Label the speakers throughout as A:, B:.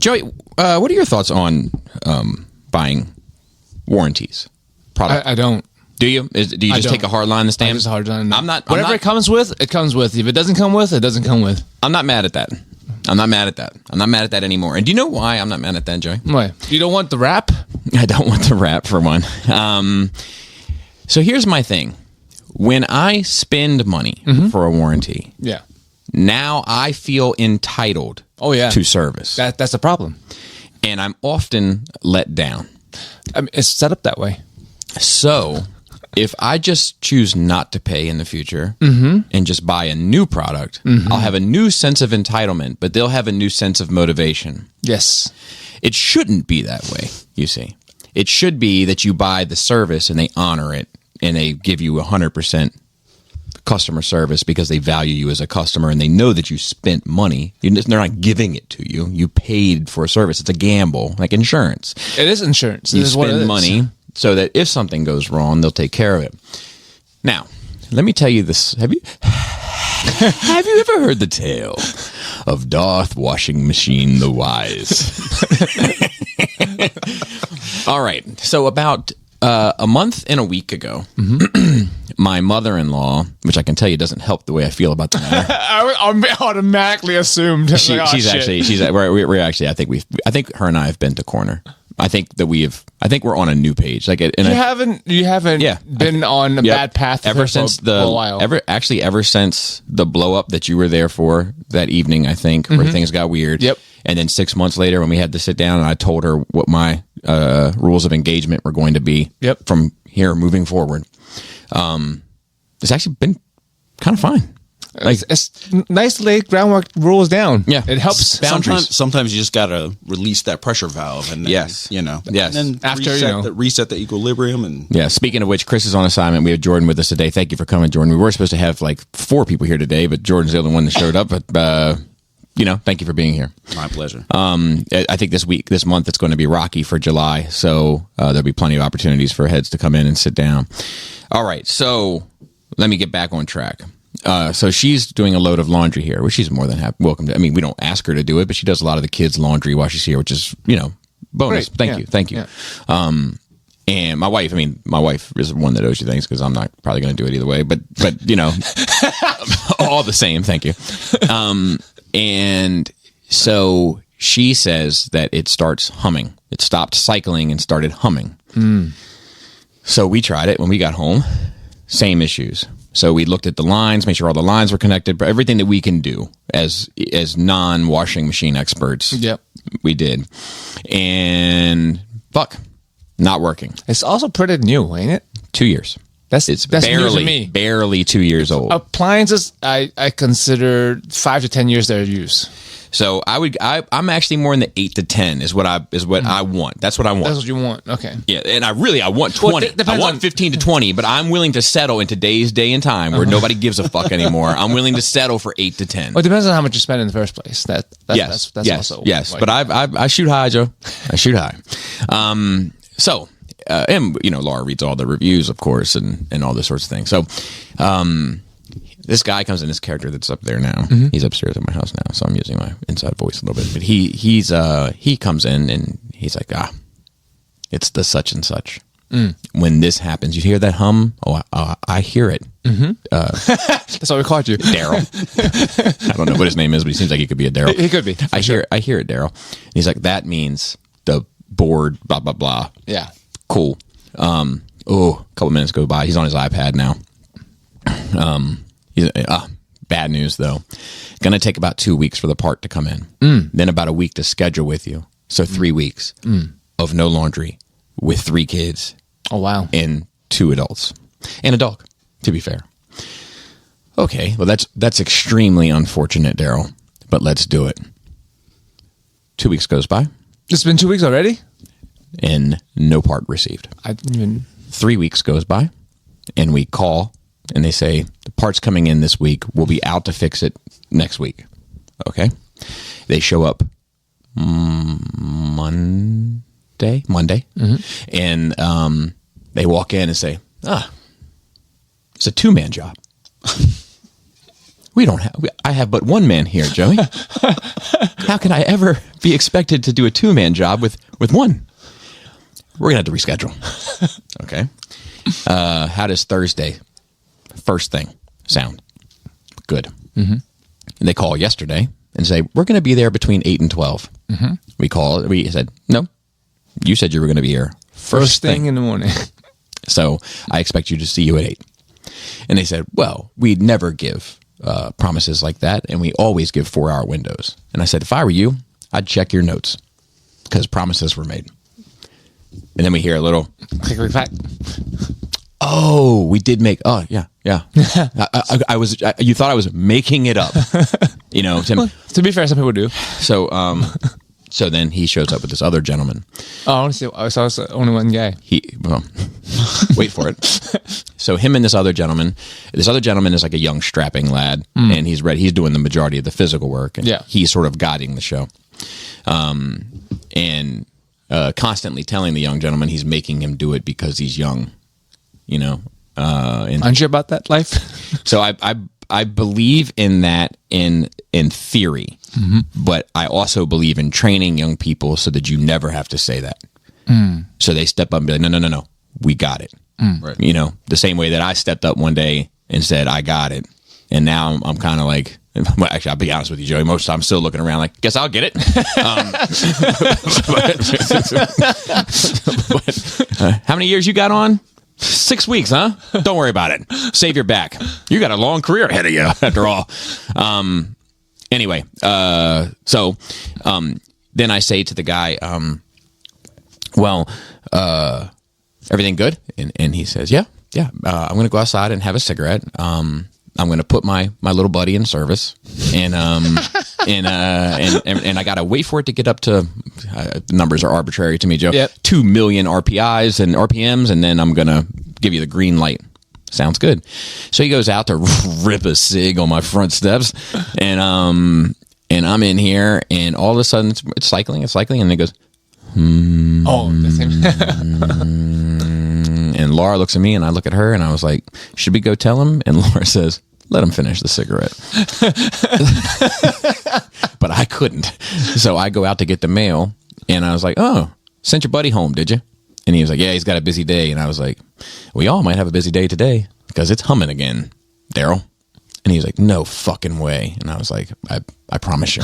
A: Joey, what are your thoughts on buying warranties?
B: I don't.
A: Do you? Do you just take a hard line in the stand?
B: Just a hard line. No.
A: I'm not.
B: Whatever it comes with, it comes with. If it doesn't come with, it doesn't come with.
A: I'm not mad at that. I'm not mad at that anymore. And do you know why I'm not mad at that, Joey?
B: Why? You don't want the wrap?
A: I don't want the wrap for one. So here's my thing. When I spend money for a warranty, now I feel entitled to service.
B: That's a problem.
A: And I'm often let down.
B: I mean, it's set up that way.
A: So if I just choose not to pay in the future and just buy a new product, I'll have a new sense of entitlement, but they'll have a new sense of motivation.
B: Yes.
A: It shouldn't be that way, you see. It should be that you buy the service and they honor it and they give you 100% customer service because they value you as a customer and they know that you spent money. They're not giving it to you. You paid for a service. It's a gamble, like insurance.
B: It is insurance.
A: You spend money so that if something goes wrong, they'll take care of it. Now, let me tell you this. Have you ever heard the tale of Darth Washing Machine the Wise? All right. So about a month and a week ago, my mother-in-law, which I can tell you doesn't help the way I feel about the matter.
B: I automatically assumed.
A: We're actually. I think her and I have been to corner. I think we're on a new page. Like, and
B: you haven't been on a bad path
A: ever since
B: for a while.
A: Ever since the blow up that you were there for that evening, I think, where things got weird.
B: Yep.
A: And then 6 months later, when we had to sit down, and I told her what my rules of engagement were going to be from here moving forward. It's actually been kind of fine. Like,
B: it's nice to lay groundwork rules down.
A: Yeah,
B: it helps.
C: Sometimes you just gotta release that pressure valve, and then, and then
A: after
C: reset the equilibrium. And
A: speaking of which, Chris is on assignment. We have Jordan with us today. Thank you for coming, Jordan. We were supposed to have like 4 people here today, but Jordan's the only one that showed up. But thank you for being here.
C: My pleasure.
A: I think this month, it's going to be rocky for July, so there'll be plenty of opportunities for heads to come in and sit down. All right, so let me get back on track. So she's doing a load of laundry here, which she's more than welcome to. I mean, we don't ask her to do it, but she does a lot of the kids' laundry while she's here, which is, bonus.
B: Great.
A: Thank you. Yeah. And my wife is the one that owes you things because I'm not probably going to do it either way, but all the same. Thank you. And so she says that it starts humming. It stopped cycling and started humming. So we tried it when we got home. Same issues. So we looked at the lines, made sure all the lines were connected, but everything that we can do as non-washing machine experts, we did. And not working.
B: It's also pretty new, ain't it?
A: 2 years.
B: That's
A: barely,
B: news to me.
A: Barely 2 years old.
B: Appliances, I consider 5 to 10 years their use.
A: So I'm actually more in the 8 to 10 is what I want. That's what I want.
B: That's what you want. Okay.
A: Yeah, and I want 20. I want 15 to 20, but I'm willing to settle in today's day and time where nobody gives a fuck anymore. I'm willing to settle for 8 to 10.
B: Well, it depends on how much you spend in the first place. That's also
A: But I shoot high, Joe. I shoot high. And Laura reads all the reviews, of course, and all this sorts of things. So, this guy comes in, this character that's up there now. He's upstairs at my house now, so I'm using my inside voice a little bit. But he comes in and he's like, it's the such and such. When this happens, you hear that hum? Oh, I hear it.
B: That's why we called you,
A: Daryl. I don't know what his name is, but he seems like he could be a Daryl.
B: He could be.
A: I hear it, Daryl. And he's like, that means the board, blah blah blah.
B: Yeah.
A: Cool. A couple minutes go by. He's on his iPad now. Bad news though. Going to take about 2 weeks for the part to come in. Then about a week to schedule with you. So 3 weeks of no laundry with 3 kids.
B: Oh wow.
A: And 2 adults and a dog. To be fair. Okay. Well, that's extremely unfortunate, Daryl. But let's do it. 2 weeks goes by.
B: It's been 2 weeks already.
A: And no part received. 3 weeks goes by, and we call, and they say, the part's coming in this week. We'll be out to fix it next week. Okay? They show up Monday, and they walk in and say, it's a 2-man job. We don't have. I have but one man here, Joey. How can I ever be expected to do a 2-man job with one? We're gonna have to reschedule. Okay. How does Thursday, first thing, sound? Good. Mm-hmm. And they call yesterday and say, we're going to be there between 8 and 12. Mm-hmm. We said, no, you said you were going to be here first thing
B: in the morning.
A: So I expect you to see you at 8. And they said, well, we'd never give promises like that. And we always give 4-hour windows. And I said, if I were you, I'd check your notes because promises were made. And then we hear a little
B: click, click, clack.
A: Oh, we did make. Oh, yeah. I was. You thought I was making it up, Tim.
B: Well, to be fair, some people do.
A: So, so then he shows up with this other gentleman.
B: Oh, honestly, I saw only one guy.
A: Wait for it. So him and this other gentleman is like a young strapping lad, and he's ready. He's doing the majority of the physical work, and he's sort of guiding the show, and constantly telling the young gentleman he's making him do it because he's young.
B: Aren't you about that life?
A: So I believe in that in theory, but I also believe in training young people so that you never have to say that. So they step up and be like, no, we got it. Right. The same way that I stepped up one day and said, I got it. And now I'm kind of like, well, actually, I'll be honest with you, Joey. Most of the time I'm still looking around like, guess I'll get it. But how many years you got on? 6 weeks, huh? Don't worry about it. Save your back. You got a long career ahead of you, after all. Anyway, so then I say to the guy, everything good? And he says, yeah. I'm going to go outside and have a cigarette. I'm going to put my little buddy in service, and I got to wait for it to get up to the numbers are arbitrary to me, Joe.
B: Yep.
A: 2 million RPIs and RPMs, and then I'm going to give you the green light. Sounds good. So he goes out to rip a cig on my front steps, and I'm in here, and all of a sudden it's cycling, and it goes.
B: Oh, the same.
A: And Laura looks at me, and I look at her, and I was like, should we go tell him? And Laura says, let him finish the cigarette. But I couldn't. So I go out to get the mail, and I was like, oh, sent your buddy home, did you? And he was like, yeah, he's got a busy day. And I was like, we all might have a busy day today because it's humming again, Daryl. And he was like, no fucking way. And I was like, I promise you.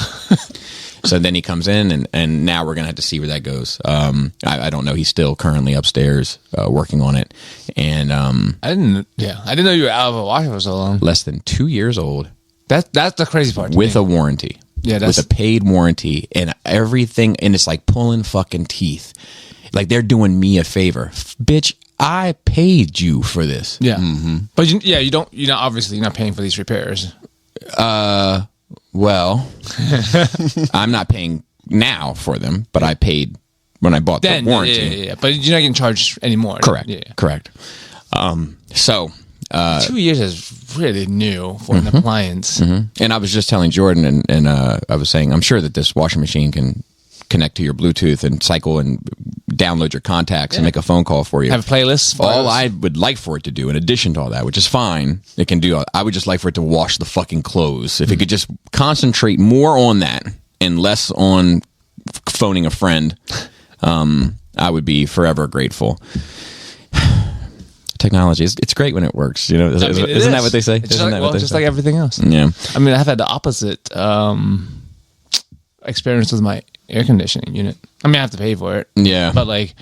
A: So then he comes in, and now we're going to have to see where that goes. I don't know. He's still currently upstairs working on it. And
B: I didn't know you were out of a washer for so long.
A: Less than 2 years old.
B: That's the crazy part.
A: With a warranty.
B: Yeah,
A: with a paid warranty and everything. And it's like pulling fucking teeth. Like they're doing me a favor. Bitch, I paid you for this.
B: Yeah. Mm-hmm. But you're not paying for these repairs.
A: Well, I'm not paying now for them, but I paid when I bought the warranty.
B: Yeah. But you're not getting charged anymore.
A: Correct.
B: Yeah.
A: Correct.
B: 2 years is really new for an appliance.
A: Mm-hmm. And I was just telling Jordan, and I was saying, I'm sure that this washing machine can connect to your Bluetooth and cycle and download your contacts and make a phone call for you.
B: Have playlists.
A: All I would like for it to do, in addition to all that, which is fine, it can do. I would just like for it to wash the fucking clothes. If it could just concentrate more on that and less on phoning a friend, I would be forever grateful. Technology it's great when it works. Isn't that what they say?
B: Just like everything else.
A: Yeah.
B: I mean, I've had the opposite experience with my air conditioning unit. I mean, I have to pay for it.
A: Yeah.
B: But like,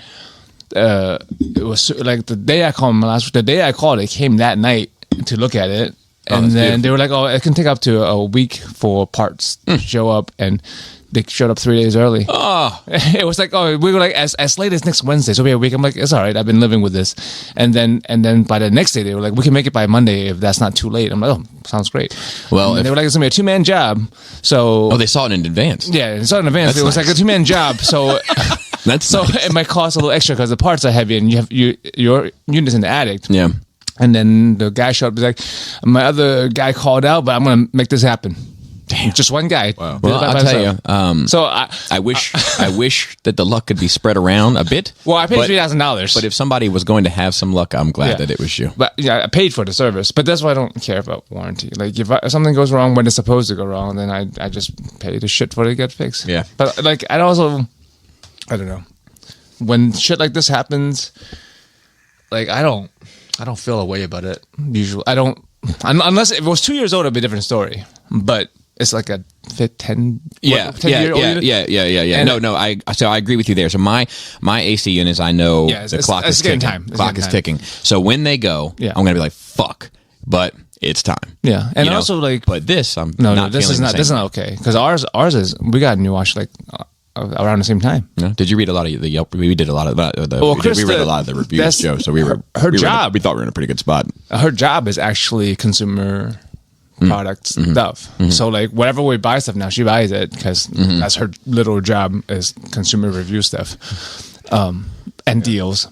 B: it was like the day I called, it came that night to look at it. And then they were like, oh, it can take up to a week for parts to show up. And they showed up 3 days early.
A: Oh.
B: It was like, oh, we were like, as late as next Wednesday. So it'll be a week. I'm like, it's all right. I've been living with this. And then by the next day, they were like, we can make it by Monday if that's not too late. I'm like, oh, sounds great. Well, they were like, it's going to be a 2-man job. So.
A: Oh, they saw it in advance.
B: Yeah, they saw it in advance. It was like a 2-man job. So.
A: That's nice.
B: It might cost a little extra because the parts are heavy and you have your unit's in the attic.
A: Yeah.
B: And then the guy showed up. He's like, my other guy called out, but I'm going to make this happen. Just one guy.
C: Wow.
B: Did it
A: Well,
B: by
A: I'll tell
B: himself.
A: you.
B: So
A: I wish that the luck could be spread around a bit.
B: well, I paid
A: but-
B: $3,000.
A: But if somebody was going to have some luck, I'm glad that it was you.
B: But yeah, I paid for the service. But that's why I don't care about warranty. Like if something goes wrong when it's supposed to go wrong, then I just pay the shit for it to get fixed.
A: Yeah.
B: But like I don't know. When shit like this happens, like I don't feel a way about it. Usually, I don't. Unless if it was 2 years old, it'd be a different story. But it's like a 10
A: Yeah,
B: 10 year old unit?
A: yeah.
B: And
A: No. I agree with you there. So my AC units, I know
B: Yeah,
A: the clock
B: it's
A: is
B: getting
A: ticking.
B: time. It's
A: Clock
B: getting
A: is
B: time.
A: ticking. So when they go,
B: Yeah.
A: I'm gonna be like, fuck. But it's time.
B: Yeah, and
A: You know?
B: also like
A: But this, I'm
B: no,
A: not
B: this is
A: feeling
B: not
A: the
B: this is
A: same.
B: not okay because ours is we got a new watch like around the same time.
A: No? Did you read a lot of the Yelp? We did a lot of
B: Well,
A: we read
B: Krista,
A: a lot of the reviews,
B: that's
A: Joe. So we were
B: her
A: we
B: job.
A: we thought we were in a pretty good spot.
B: Her job is actually consumer products stuff. So like whatever we buy stuff now, she buys it because that's her little job is consumer review stuff and deals.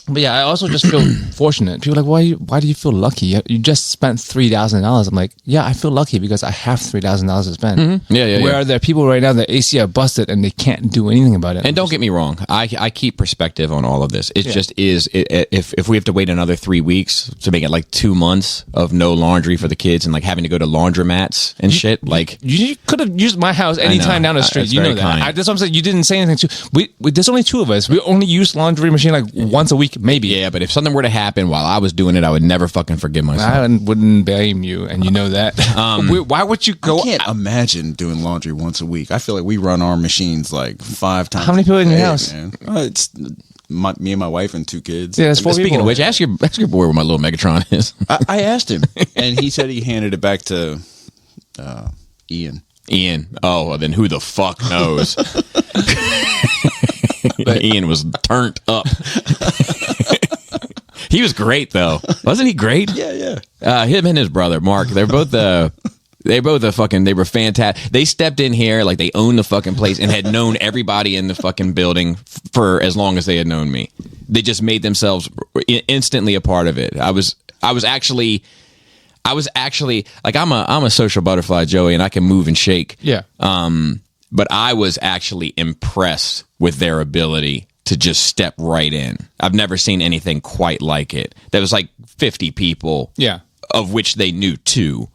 B: But yeah, I also just feel fortunate. People are like, why do you feel lucky? You just spent $3,000. I'm like, yeah, I feel lucky because I have $3,000 to spend.
A: Yeah.
B: Where are there people right now that AC are busted and they can't do anything about it?
A: And don't get me wrong, I keep perspective on all of this. It just is. If we have to wait another 3 weeks to make it like 2 months of no laundry for the kids and like having to go to laundromats and shit, like
B: You could have used my house anytime down the street.
A: That's
B: You know
A: very
B: that.
A: kind.
B: That's what I'm saying. You didn't say anything to. We there's only two of us. We only use laundry machine like once a week, maybe.
A: yeah. But if something were to happen while I was doing it, I would never fucking forgive myself.
B: I wouldn't blame you, and you know that. Why would you go?
C: I can't imagine doing laundry once a week. I feel like we run our machines like 5 times.
B: How many people in your
C: a day,
B: house?
C: man. It's me and my wife and 2 kids.
B: Yeah, it's 4
A: Speaking
B: people.
A: of which, ask your boy where my little Megatron is.
C: I asked him, and he said he handed it back to Ian.
A: Ian. Oh, well, then who the fuck knows? Ian was turned up. He was great though, wasn't he? Great.
C: Yeah.
A: Him and his brother Mark. They were fantastic. They stepped in here like they owned the fucking place and had known everybody in the fucking building for as long as they had known me. They just made themselves instantly a part of it. I was actually like I'm a social butterfly, Joey, and I can move and shake.
B: Yeah.
A: But I was actually impressed with their ability to just step right in. I've never seen anything quite like it. There was like 50 people.
B: Yeah.
A: Of which they knew 2.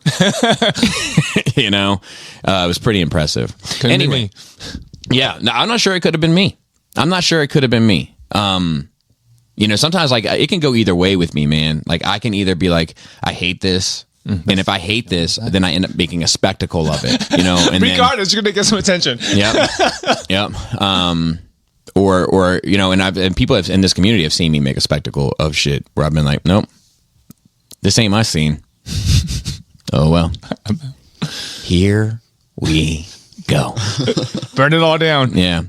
A: You know? It was pretty impressive.
B: Couldn't be
A: Anyway.
B: me.
A: Yeah. No, I'm not sure it could have been me. You know, sometimes like it can go either way with me, man. Like I can either be like, I hate this. And if I hate this, then I end up making a spectacle of it, you know. And
B: Regardless, you're gonna get some attention.
A: Yep. Or you know, and people in this community have seen me make a spectacle of shit where I've been like, nope, this ain't my scene. Oh well. Here we go.
B: Burn it all down.
A: Yeah.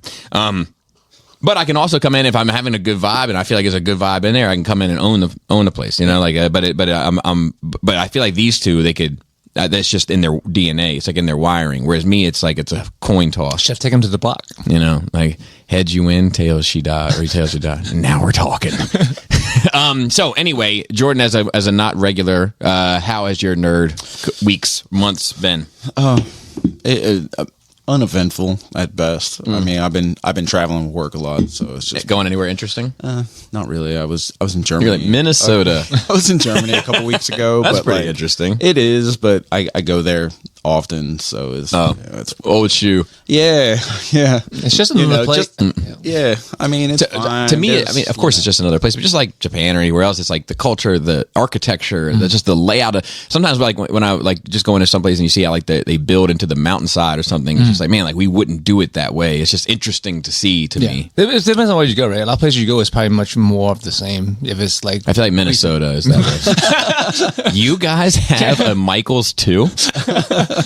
A: But I can also come in if I'm having a good vibe and I feel like there's a good vibe in there. I can come in and own the place, you know. Like, but I feel like these two, they could. That's just in their DNA. It's like in their wiring. Whereas me, it's like it's a coin toss.
B: Chef, take him to the block.
A: You know, like heads you win, tails she die, or tails you die. Now we're talking. So anyway, Jordan, as a not regular, how has your nerd months been?
C: Uneventful at best. I mean, I've been traveling with work a lot, so it's just
A: Going anywhere interesting?
C: not really. I was in Germany.
A: You're like Minnesota.
C: I was in Germany a couple weeks ago.
A: That's
C: but
A: pretty
C: like,
A: interesting.
C: It is, but I go there often, so it's it's
A: Old shoe.
C: yeah.
B: It's just another place.
C: Yeah, I mean, it's fine.
A: To me,
C: There's-
A: I mean, of course, it's just another place, but just like Japan or anywhere else, it's like the culture, the architecture, just the layout. Sometimes, like when I like just go into someplace and you see how like they build into the mountainside or something, it's just like, man, like we wouldn't do it that way. It's just interesting to see to me.
B: It depends on where you go, right? A lot of places you go is probably much more of the same. If it's like
A: I feel like Minnesota is that way. You guys have a Michael's too?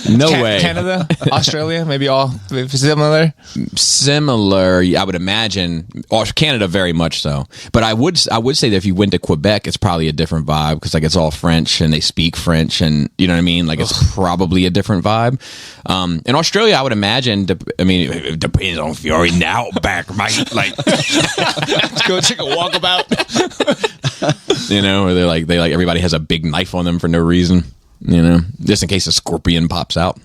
A: No way.
B: Canada, Australia, maybe all similar.
A: Similar, I would imagine. Or Canada, very much so. But I would say that if you went to Quebec, it's probably a different vibe because like it's all French and they speak French, and you know what I mean. Like it's probably a different vibe. In Australia, I would imagine. I mean, it depends on if you're in the outback, mate. Like,
B: Let's go take a walkabout.
A: you know, or they like everybody has a big knife on them for no reason. You know, just in case a scorpion pops out.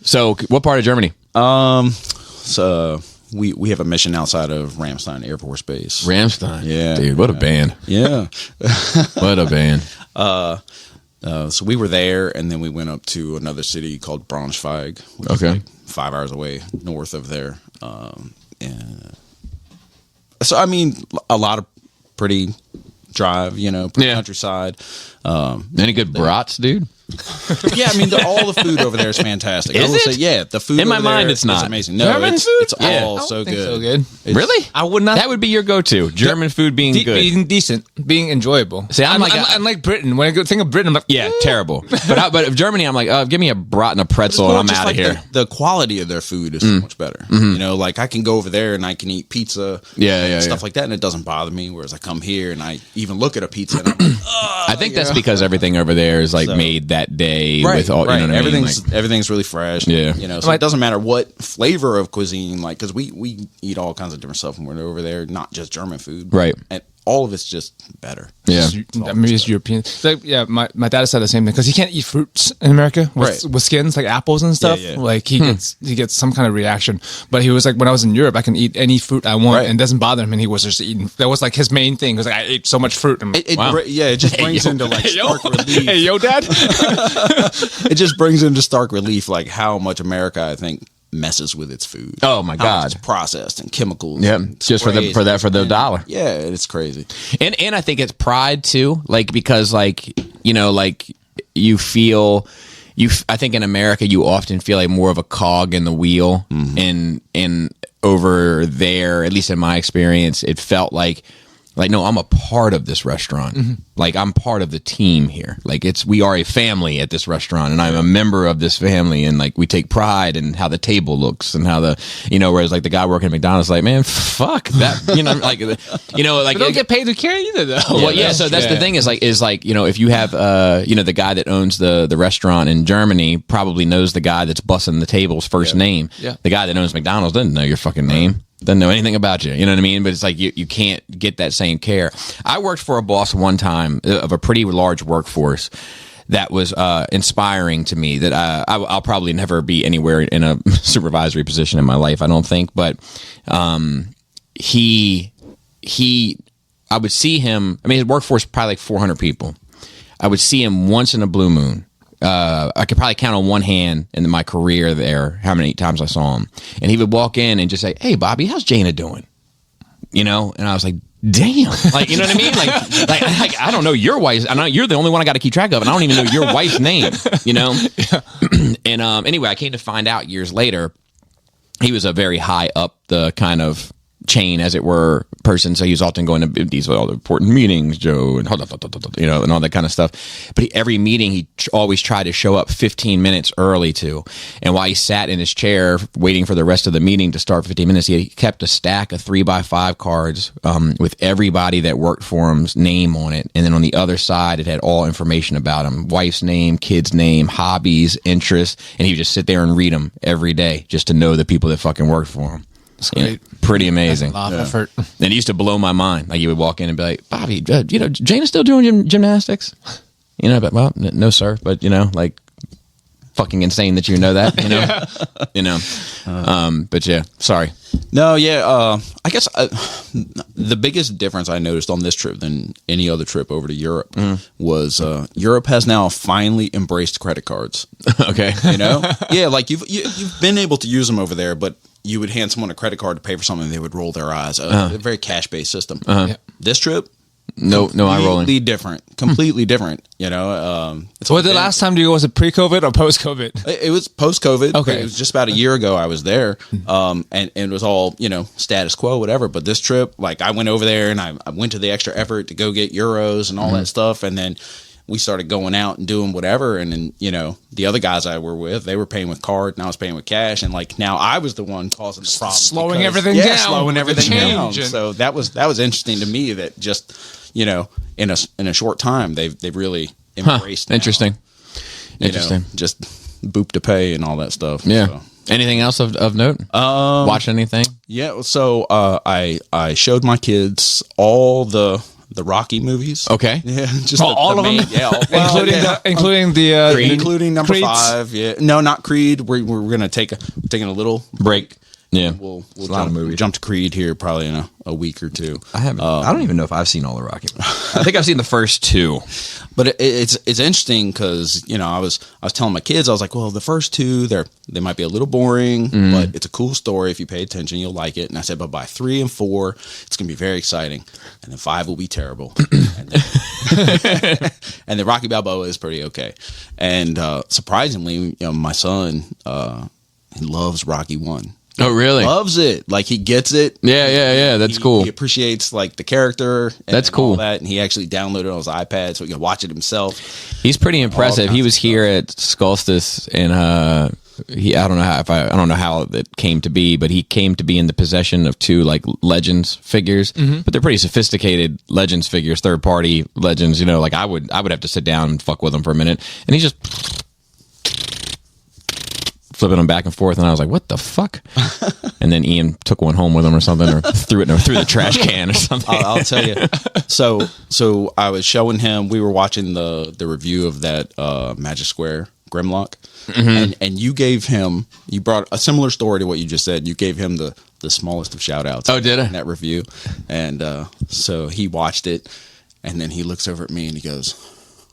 A: So what part of Germany?
C: So we have a mission outside of Ramstein Air Force Base.
A: Ramstein.
C: Yeah.
A: Dude, what a band.
C: Yeah.
A: What a band.
C: So we were there, and then we went up to another city called Braunschweig, which is like 5 hours away north of there. And so, I mean, a lot of pretty drive, countryside.
A: Any good brats, dude?
C: Yeah, I mean, all the food over there is fantastic.
A: Is
C: I will
A: it?
C: say, yeah, the food
A: In my
C: over
A: mind,
C: there
A: it's not.
C: is amazing. No,
B: German
C: it's,
B: food?
C: it's
B: Yeah.
C: all
B: I don't
C: so
B: think
C: good.
B: so good.
C: It's-
A: Really?
B: I would not.
A: That would be your go-to. German food being good.
B: Being decent, being enjoyable.
A: See, I'm like
B: Britain. When I think of Britain, I'm like,
A: Yeah, terrible. But of Germany, I'm like, give me a brat and a pretzel, and I'm
C: just
A: out of
C: like
A: here.
C: The quality of their food is so much better. Like I can go over there and I can eat pizza,
A: Yeah,
C: stuff like that, and it doesn't bother me. Whereas I come here and I even look at a pizza and I'm like,
A: I think that's because everything over there is like made that day with all. You know what I mean?
C: Everything's really fresh.
A: Yeah.
C: So it doesn't matter what flavor of cuisine, like, because we eat all kinds of different stuff when we're over there, not just German food,
A: Right.
C: And all of it's just better.
A: Yeah.
B: Maybe it's European. Like, yeah, my dad said the same thing because he can't eat fruits in America with skins like apples and stuff.
C: Yeah.
B: Like he gets some kind of reaction. But he was like, when I was in Europe, I can eat any fruit I want and it doesn't bother him. And he was just eating. That was like his main thing. He was like, I ate so much fruit. And
C: It just brings into like stark relief.
B: Hey, yo, dad.
C: It just brings into stark relief like how much America, I think, messes with its food.
A: Oh my
C: How
A: God.
C: much it's processed and chemicals.
A: Yeah,
C: and
A: just for
C: sprays
A: the dollar.
C: Yeah, it's crazy.
A: And I think it's pride too, like because like you feel I think in America you often feel like more of a cog in the wheel, and over there, at least in my experience, it felt like no, I'm a part of this restaurant. Like I'm part of the team here. Like we are a family at this restaurant, and I'm a member of this family, and like we take pride in how the table looks and how whereas like the guy working at McDonald's, like, man, fuck that, like
B: They don't get paid to care either, though.
A: Well, yeah. So that's the thing is like if you have the guy that owns the restaurant in Germany probably knows the guy that's bussing the table's first name.
B: Yeah.
A: The guy that owns McDonald's doesn't know your fucking name. Doesn't know anything about you. You know what I mean? But it's like you can't get that same care. I worked for a boss one time of a pretty large workforce that was inspiring to me. That I'll probably never be anywhere in a supervisory position in my life, I don't think. But he I would see him. I mean, his workforce probably like 400 people. I would see him once in a blue moon. I could probably count on one hand in my career there how many times I saw him. And he would walk in and just say, "Hey, Bobby, how's Jana doing?" And I was like, damn. Like, you know what I mean? Like I don't know your wife's. I know you're the only one I got to keep track of, and I don't even know your wife's name, And anyway, I came to find out years later, he was a very high up the kind of chain, as it were, person. So he was often going to these all the important meetings, Joe, and and all that kind of stuff. But every meeting he always tried to show up 15 minutes early to. And while he sat in his chair waiting for the rest of the meeting to start 15 minutes, he kept a stack of 3x5 cards with everybody that worked for him's name on it. And then on the other side, it had all information about him: wife's name, kid's name, hobbies, interests. And he would just sit there and read them every day just to know the people that fucking worked for him.
B: That's great.
A: Pretty amazing.
B: That's a lot of effort.
A: And it used to blow my mind. Like, you would walk in and be like, "Bobby, Jana's still doing gymnastics?" But well, no, sir. But like, fucking insane that you know that. But yeah, sorry.
C: No, yeah. I guess the biggest difference I noticed on this trip than any other trip over to Europe was Europe has now finally embraced credit cards.
A: Okay.
C: Yeah, like you've been able to use them over there, but you would hand someone a credit card to pay for something, they would roll their eyes. A very cash-based system. This trip,
A: no eye rolling.
C: Completely different.
B: So the last time you go, was it pre-COVID or post-COVID?
C: It was post-COVID.
B: Okay.
C: It was just about a year ago I was there, and it was all, status quo, whatever. But this trip, like, I went over there and I went to the extra effort to go get euros and all that stuff, and then we started going out and doing whatever. And then, the other guys I were with, they were paying with card and I was paying with cash. And like, now I was the one causing the problem.
B: Slowing everything down.
C: Slowing everything down.
B: Change.
C: So that was interesting to me that just, in a short time, they've really embraced.
A: Interesting.
C: Just boop to pay and all that stuff.
A: Yeah.
C: So.
A: Anything else of note? Watch anything?
C: Yeah. So I showed my kids all the the Rocky movies.
A: Okay.
C: Yeah, just
B: all of them?
C: Yeah,
B: including
C: including number
B: Creeds?
C: 5. Yeah, no, not Creed. We're gonna taking a little break.
A: Yeah.
C: We'll
D: a lot of movies.
C: jump to Creed here probably in a week or two.
D: I haven't. I don't even know if I've seen all the Rocky movies.
A: I think I've seen the first 2.
C: But it's interesting because I was telling my kids, I was like, well, the first 2 they might be a little boring, but it's a cool story. If you pay attention, you'll like it. And I said, but by 3 and 4, it's gonna be very exciting, and then 5 will be terrible, and then Rocky Balboa is pretty okay. And surprisingly, my son he loves Rocky 1.
A: Oh, really?
C: Loves it. Like, he gets it.
A: Yeah. That's cool.
C: He appreciates like the character.
A: That's
C: and all
A: cool.
C: that, and he actually downloaded it on his iPad so he could watch it himself.
A: He's pretty impressive. He was here at Skullstis, and I don't know how it came to be, but he came to be in the possession of 2 like Legends figures, but they're pretty sophisticated Legends figures, third party Legends. Like I would have to sit down and fuck with them for a minute, and he's just flipping them back and forth, and I was like, "What the fuck?" And then Ian took one home with him or something, or threw the trash can or something.
C: I'll tell you. So I was showing him. We were watching the review of that Magic Square Grimlock, and you brought a similar story to what you just said. You gave him the smallest of shout outs.
A: Oh, did I?
C: In that review, and so he watched it, and then he looks over at me and he goes,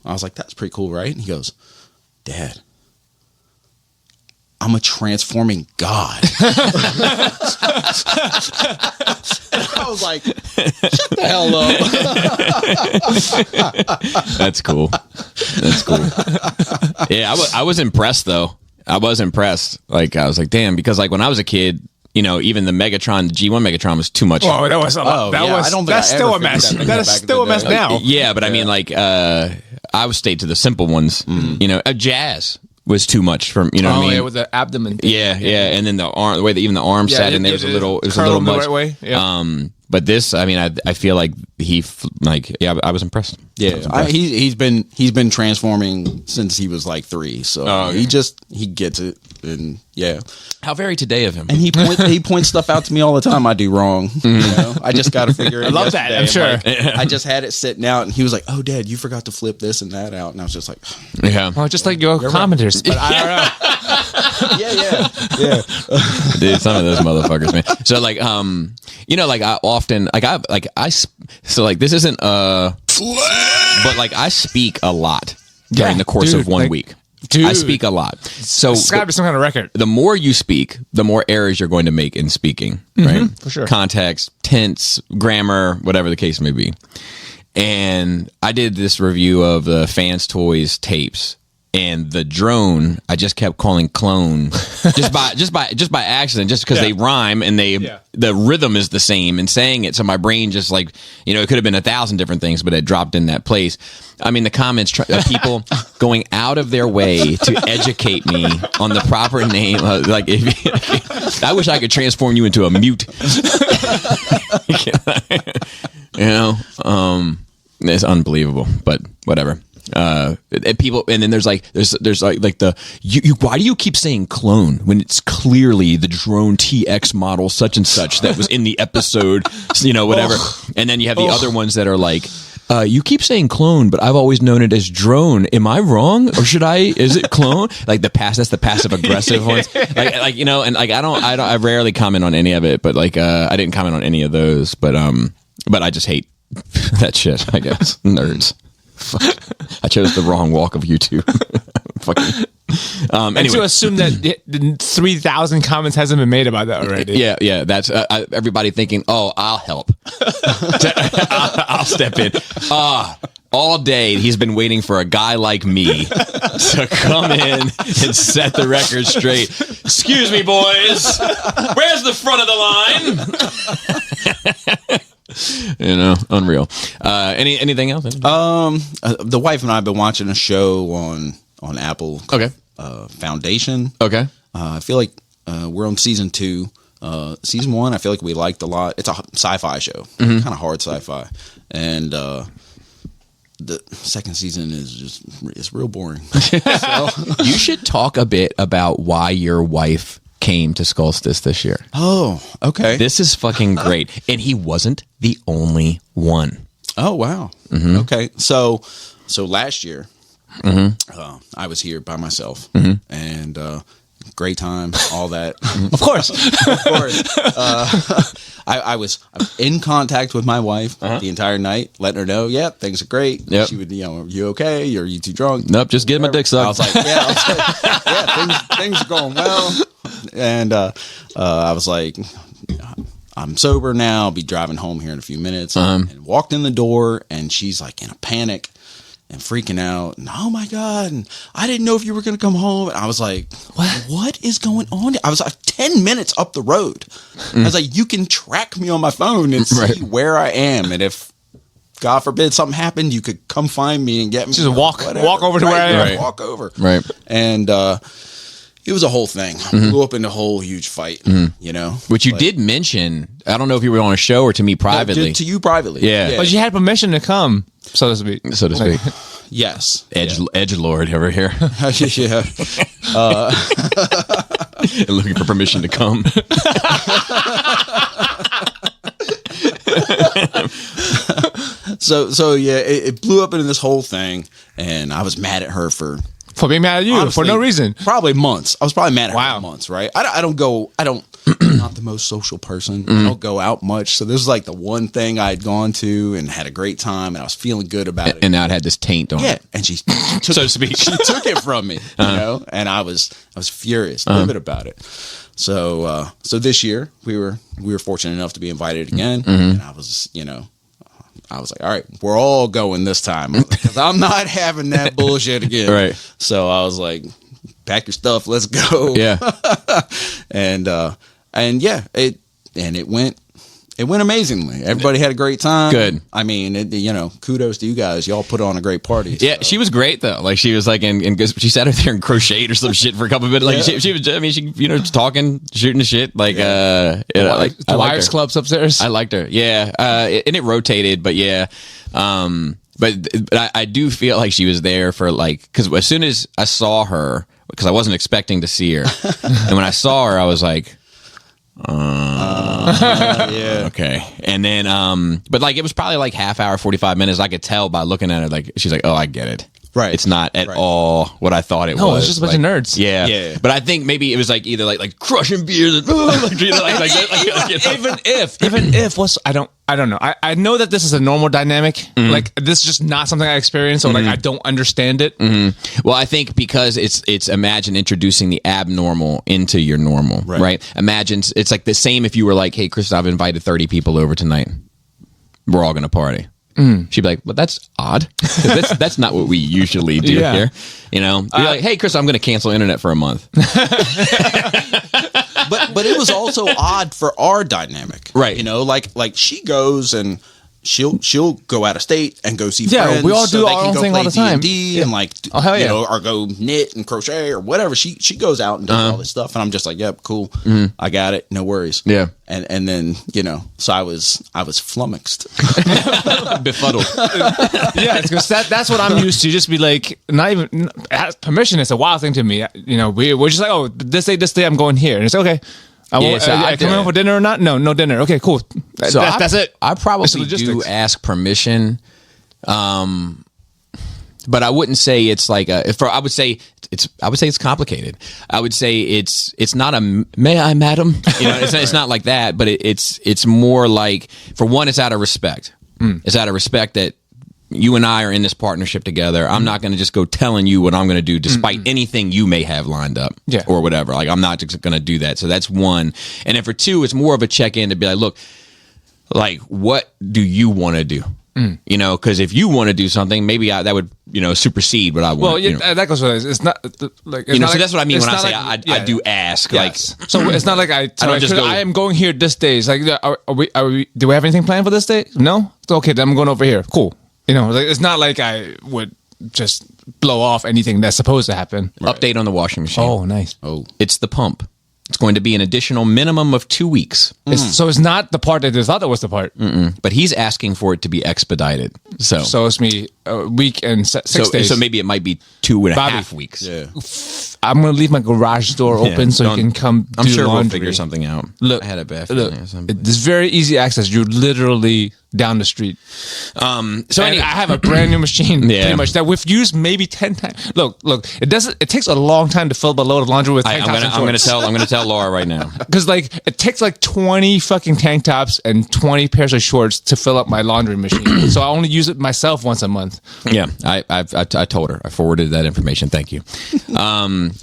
C: "I was like, that's pretty cool, right?" And he goes, "Dad, I'm a transforming god." I was like, shut the hell up.
A: That's cool. Yeah, I was impressed though. I was impressed. Like, I was like, damn, because like when I was a kid, even the Megatron, the G1 Megatron was too much.
B: Oh, that was a lot. That's still a mess. That is still a mess now.
A: Yeah, but I mean, like, I would stay to the simple ones. A Jazz was too much from, what I mean?
B: Yeah, with the abdomen thing.
A: Yeah, and then the arm, the way that even the arm sat in there was a little
B: curl
A: much.
B: the right way. Yeah.
A: But this, I mean, I feel like I was impressed.
C: Yeah, he's been transforming since he was like 3, so he gets it, and yeah.
A: How very today of him.
C: And he points stuff out to me all the time I do wrong. I just got to figure it out.
B: I love that. I'm sure.
C: I just had it sitting out, and he was like, "Oh, Dad, you forgot to flip this and that out," and I was just like,
A: "Yeah."
B: Well, just like your commenters, but I don't know.
C: yeah.
A: Dude, some of those motherfuckers, man. So like, like I often, this isn't but like I speak a lot during the course of 1 week.
B: Dude,
A: I speak a lot. So
B: it's got to be some kind of record.
A: The more you speak, the more errors you're going to make in speaking, right?
B: For sure.
A: Context, tense, grammar, whatever the case may be. And I did this review of the Fans Toys tapes, and the drone I just kept calling clone just by accident, just because they rhyme and the rhythm is the same and saying it. So my brain just like, it could have been 1,000 different things, but it dropped in that place. I mean, the comments, people going out of their way to educate me on the proper name. Like, I wish I could transform you into a mute. It's unbelievable, but whatever. People, and then there's like the why do you keep saying clone when it's clearly the drone TX model such and such that was in the episode, whatever. And then you have the other ones that are like, you keep saying clone, but I've always known it as drone. Am I wrong, or is it clone? Like that's the passive aggressive ones. And like I rarely comment on any of it, but like I didn't comment on any of those, but I just hate that shit, I guess. Nerds. Fuck. I chose the wrong walk of YouTube. Fucking.
B: And
A: Anyway.
B: to assume that 3,000 comments hasn't been made about that already.
A: Yeah. That's everybody thinking, oh, I'll help. I'll step in. All day he's been waiting for a guy like me to come in and set the record straight. Excuse me, boys. Where's the front of the line? Unreal. Anything else?
C: The wife and I have been watching a show on Apple.
A: Okay.
C: Foundation.
A: Okay.
C: I feel like we're on season 2. Season 1, I feel like we liked a lot. It's a sci-fi show, kind of hard sci-fi, and the second season it's real boring. So.
A: You should talk a bit about why your wife came to Skullstis this year.
C: Oh, okay.
A: This is fucking great. And he wasn't the only one.
C: Oh wow. Okay, so last year, I was here by myself, and great time, all that.
B: Of course.
C: Of course. I was in contact with my wife the entire night, letting her know, yeah, things are great.
A: Yep.
C: She would, are you okay? Are you too drunk?
A: Nope, just get my dick sucked.
C: I was like, things are going well. And I was like, I'm sober now. I'll be driving home here in a few minutes. And walked in the door, and she's like in a panic and freaking out. And, oh my God. And I didn't know if you were going to come home. And I was like, what is going on? I was like 10 minutes up the road. I was like, you can track me on my phone and see where I am. And if, God forbid, something happened, you could come find me and get me.
B: Just walk over to where I am.
C: Right. Walk over.
A: Right.
C: And it was a whole thing. Blew up in a whole huge fight,
A: Which you did mention. I don't know if you were on a show or to me privately.
C: To you privately.
A: Yeah.
B: But you had permission to come, so to speak.
A: So to speak.
C: Yes.
A: Edge Lord over here.
C: Yeah.
A: Looking for permission to come.
C: So yeah, it blew up into this whole thing, and I was mad at her for
B: being mad at you
C: honestly,
B: for no reason.
C: Probably months. I was probably mad at her
B: Wow.
C: for months, right? I don't I'm not the most social person. I don't go out much. So this was like the one thing I had gone to and had a great time, and I was feeling good about it.
A: And now it had this taint on
C: Yeah,
A: it.
C: and she took,
A: So to speak.
C: she took it from me, and I was furious, livid about it. So this year we were fortunate enough to be invited again, and I was I was like, all right, we're all going this time because I'm not having that bullshit again.
A: Right.
C: So I was like, pack your stuff, let's go.
A: Yeah.
C: and yeah, it went amazingly. Everybody had a great time.
A: Good.
C: I mean, kudos to you guys. Y'all put on a great party.
A: Yeah,
C: so.
A: she was great though. Like she was like, she sat over there and crocheted or some shit for a couple of minutes. Like she was, I mean, she talking, shooting the shit. Like,
B: The
A: I liked
B: Wires
A: her.
B: Club's upstairs.
A: I liked her. Yeah, and it rotated, but yeah. But I do feel like she was there for like because as soon as I saw her, because I wasn't expecting to see her, and when I saw her, I was like.
C: Yeah.
A: Okay. And then, but like, it was probably like half hour, 45 minutes. I could tell by looking at her, like, she's like, oh, I get it.
C: Right.
A: It's not at all what I thought it was.
B: No, it's just a bunch of nerds.
A: Yeah.
C: Yeah.
A: But I think maybe it was like either like crushing beers and
B: Even if I don't know. I know that this is a normal dynamic. Like this is just not something I experienced, or like I don't understand it.
A: Well, I think because it's imagine introducing the abnormal into your normal, right? Imagine it's like the same if you were like, hey, Chris, I've invited 30 people over tonight. We're all going to party. She'd be like, well, that's odd. That's not what we usually do here. You're like, hey, Chris, I'm going to cancel internet for a month.
C: But it was also odd for our dynamic,
A: Right.
C: Like she goes and she'll go out of state and go see
B: Yeah,
C: friends.
B: we all do
C: they
B: our
C: can
B: own
C: go
B: thing
C: play
B: all the time.
C: D&D and like,
B: Oh, hell yeah.
C: or go knit and crochet or whatever. She goes out and does all this stuff, and I'm just like, yep, cool, I got it, no worries.
A: Yeah.
C: And then so I was flummoxed.
A: Befuddled.
B: Yeah, it's because that's what I'm used to. Just be like, not even permission is a wild thing to me. We're just like, oh, this day I'm going here, and it's okay. I come in for dinner or not? No dinner. Okay, cool.
A: So
B: That's it.
A: I
B: It's
A: probably do
B: logistics.
A: ask permission, but I wouldn't say it's like I would say it's complicated. I would say it's not a may I, madam. It's not like that, but it's more like, for one, it's out of respect. It's out of respect that you and I are in this partnership together. I'm not going to just go telling you what I'm going to do, despite anything you may have lined up, or whatever. Like, I'm not just going to do that. So that's one. And then for two, it's more of a check in to be like, look, like, what do you want to do? Because if you want to do something, maybe that would supersede what I want.
B: Well, that goes with it. It's not like
A: so that's what I mean when I say I do ask.
B: Yes.
A: Like,
B: so it's not like I
A: don't just go-
B: I am going here this day. It's like, are we? Do we have anything planned for this day? No. Okay, then I'm going over here. Cool. It's not like I would just blow off anything that's supposed to happen.
A: update on the washing machine.
B: Oh, nice.
A: It's the pump. It's going to be an additional minimum of 2 weeks.
B: So it's not the part that they thought that was the part.
A: But he's asking for it to be expedited.
B: So it's me a week and 6 days.
A: So maybe it might be 2.5
B: Bobby.
A: weeks.
C: Yeah.
B: I'm gonna leave my garage door open so you can come.
A: I'm
B: do
A: sure
B: laundry.
A: we'll figure something out.
B: Look,
A: I had a bad
B: look,
A: feeling or something.
B: it's very easy access. You literally down the street.
A: So
B: And
A: anyway,
B: I have a brand new machine,
A: Yeah.
B: pretty much that we've used maybe 10 times. Look, it doesn't. It takes a long time to fill up a load of laundry with tank tops.
A: I'm gonna tell Laura right now.
B: Because like it takes like 20 fucking tank tops and 20 pairs of shorts to fill up my laundry machine. So I only use it myself once a month.
A: Yeah, I told her. I forwarded that information. Thank you.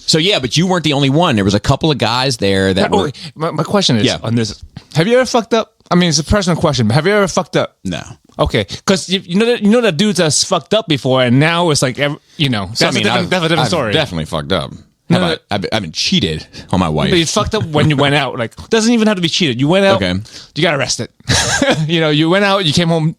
A: So yeah, but you weren't the only one. There was a couple of guys there that were.
B: My question is
A: Yeah.
B: on this: have you ever fucked up? I mean, it's a personal question, but have you ever fucked up?
C: No.
B: Okay, because you know that dude that's fucked up before, and now it's like that's a different story.
A: I've definitely fucked up.
B: No,
A: I've been cheated on my wife.
B: But you fucked up when you went out. Like, doesn't even have to be cheated. You went out.
A: Okay.
B: You got arrested. You went out. You came home.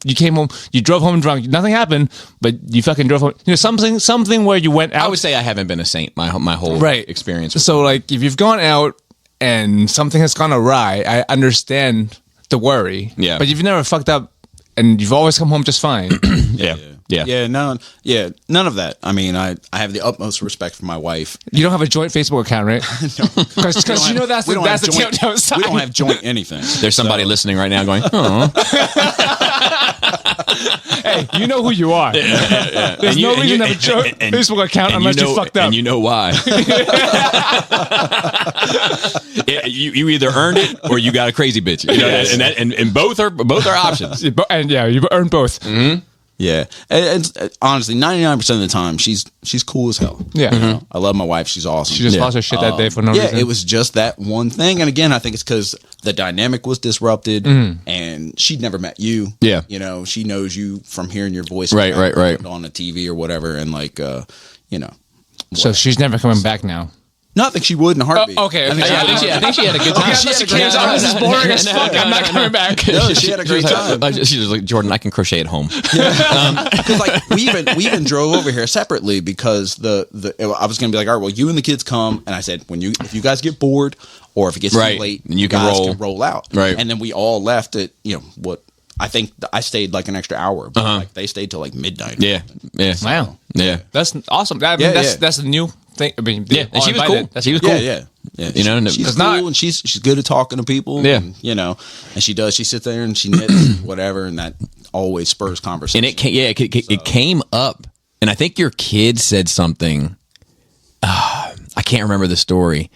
B: You drove home drunk. Nothing happened, but you fucking drove home. Something where you went out.
A: I would say I haven't been a saint my whole
B: Right.
A: experience.
B: So, like, if you've gone out and something has gone awry, I understand the worry.
A: Yeah.
B: But if you've never fucked up and you've always come home just fine.
A: Yeah.
C: None of that. I mean, I have the utmost respect for my wife.
B: You don't have a joint Facebook account, right? Because you know that's the telltale sign.
C: We don't have joint anything.
A: There's somebody listening right now going, oh.
B: Hey, you know who you are. There's no reason to have a joint Facebook account unless you fucked up.
A: And you know why. you either earned it or you got a crazy bitch. You know, and both are options.
B: And yeah, you've earned both.
A: Mm-hmm.
C: Yeah, and honestly, 99% of the time, she's cool as hell.
B: Yeah.
C: You know? I love my wife. She's awesome.
B: She just lost her shit that day for no
C: yeah,
B: reason.
C: it was just that one thing. And again, I think it's because the dynamic was disrupted, and she'd never met you.
A: Yeah.
C: You know, she knows you from hearing your voice.
A: Right.
C: On the TV or whatever, and like,
B: So she's never coming back now.
C: No, I think she would in a heartbeat.
B: Okay.
A: I think she had a good time.
B: This is boring as fuck. I'm not coming back.
C: No, she had a great time.
A: She was like, Jordan, I can crochet at home.
C: Because like we even drove over here separately because I was gonna be like, all right, well, you and the kids come, and I said, if you guys get bored or if it gets
A: Right.
C: too late,
A: And you can
C: guys
A: roll.
C: can roll out.
A: Right.
C: And then we all left at what I think I stayed like an extra hour, but like they stayed till like midnight.
A: Yeah.
B: Wow.
A: Yeah.
B: That's awesome. That's a new thing. I mean,
A: Yeah, and she was cool. She was cool.
C: Yeah.
A: You know,
C: she's
A: it's
C: cool
B: not-
C: and she's good at talking to people.
A: Yeah.
C: and, and she sits there and she knits whatever, and that always spurs conversation.
A: And it came up, and I think your kid said something. I can't remember the story.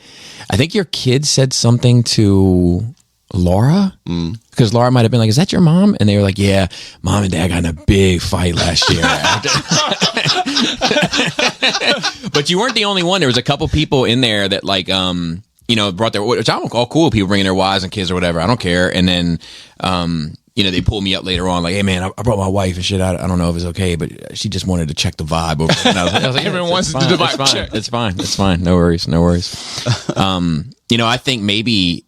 A: I think your kid said something to Laura, because Laura might have been like, "Is that your mom?" And they were like, "Yeah, mom and dad got in a big fight last year." But you weren't the only one. There was a couple people in there that like brought their, which I'm all cool, people bringing their wives and kids or whatever. I don't care. And then they pulled me up later on like, "Hey man, I brought my wife and shit. I don't know if it's okay, but she just wanted to check the vibe." Over. And I was like,
B: Everyone wants to do the vibe check.
A: It's fine. No worries. I think maybe,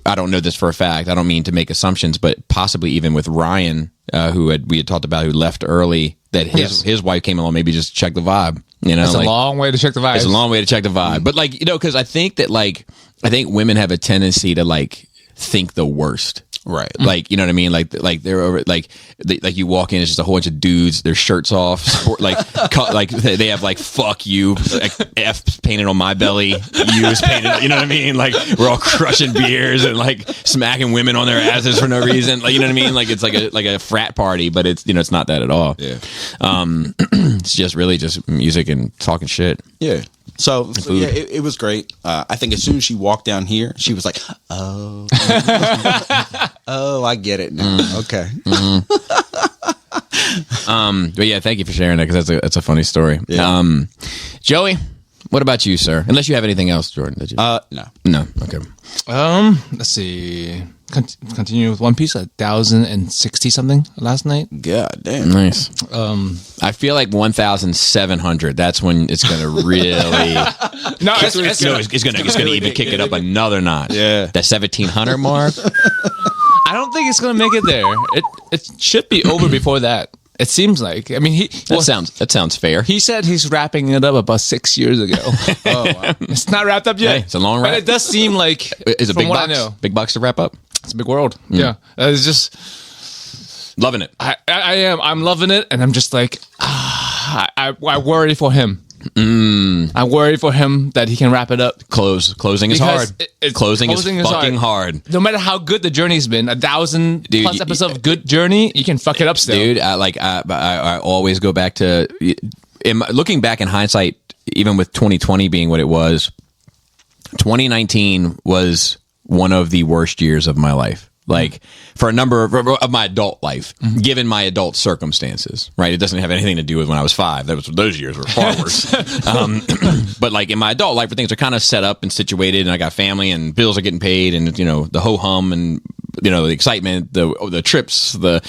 A: I don't know this for a fact. I don't mean to make assumptions, but possibly even with Ryan, we had talked about, who left early, that his wife came along, maybe just check the vibe.
B: It's a long way to check the vibe.
A: It's a long way to check the vibe. But because I think that I think women have a tendency to think the worst.
C: Right.
A: Like, you know what I mean? Like they're over, like you walk in, it's just a whole bunch of dudes, their shirts off, they have fuck you, like F painted on my belly, U is painted, you know what I mean? Like we're all crushing beers and smacking women on their asses for no reason. Like, you know what I mean? Like it's like a frat party, but it's, it's not that at all.
C: Yeah.
A: It's just really just music and talking shit.
C: Yeah. So yeah, it was great. I think as soon as she walked down here, she was like, "Oh, oh, I get it now." Okay.
A: But yeah, thank you for sharing that, because that's a funny story.
C: Yeah.
A: Joey, what about you, sir? Unless you have anything else, Jordan. Did you?
C: No.
A: Okay.
B: Let's see. Continue with One Piece. 1,060 something last night.
C: God damn.
A: Nice. I feel like 1,700. That's when it's going to really.
B: No,
A: it's going to even kick it up another notch.
C: Yeah.
A: That 1,700 mark.
B: I don't think it's gonna make it there. It should be over before that. It seems like. I mean,
A: that sounds fair.
B: He said he's wrapping it up about 6 years ago.
C: Oh, wow.
B: It's not wrapped up yet.
A: Hey, it's a long wrap.
B: But it does seem like.
A: Is it
B: from
A: big
B: what
A: box?
B: I know,
A: Big box to wrap up.
B: it's a big world. Yeah, it's just.
A: Loving it.
B: I am. I'm loving it, and I'm just like, I worry for him. I worry for him that he can wrap it up.
A: Closing is
B: Because
A: hard. Closing is fucking hard.
B: No matter how good the journey's been, 1,000
A: Dude,
B: plus episodes of good journey, you can fuck it up still.
A: Dude, I always go back to looking back in hindsight, even with 2020 being what it was. 2019 was one of the worst years of my life. Like for a number of my adult life, given my adult circumstances, right? It doesn't have anything to do with when I was 5. Those years were far worse. But like in my adult life, where things are kind of set up and situated, and I got family and bills are getting paid, and the ho hum, and the excitement, the trips, the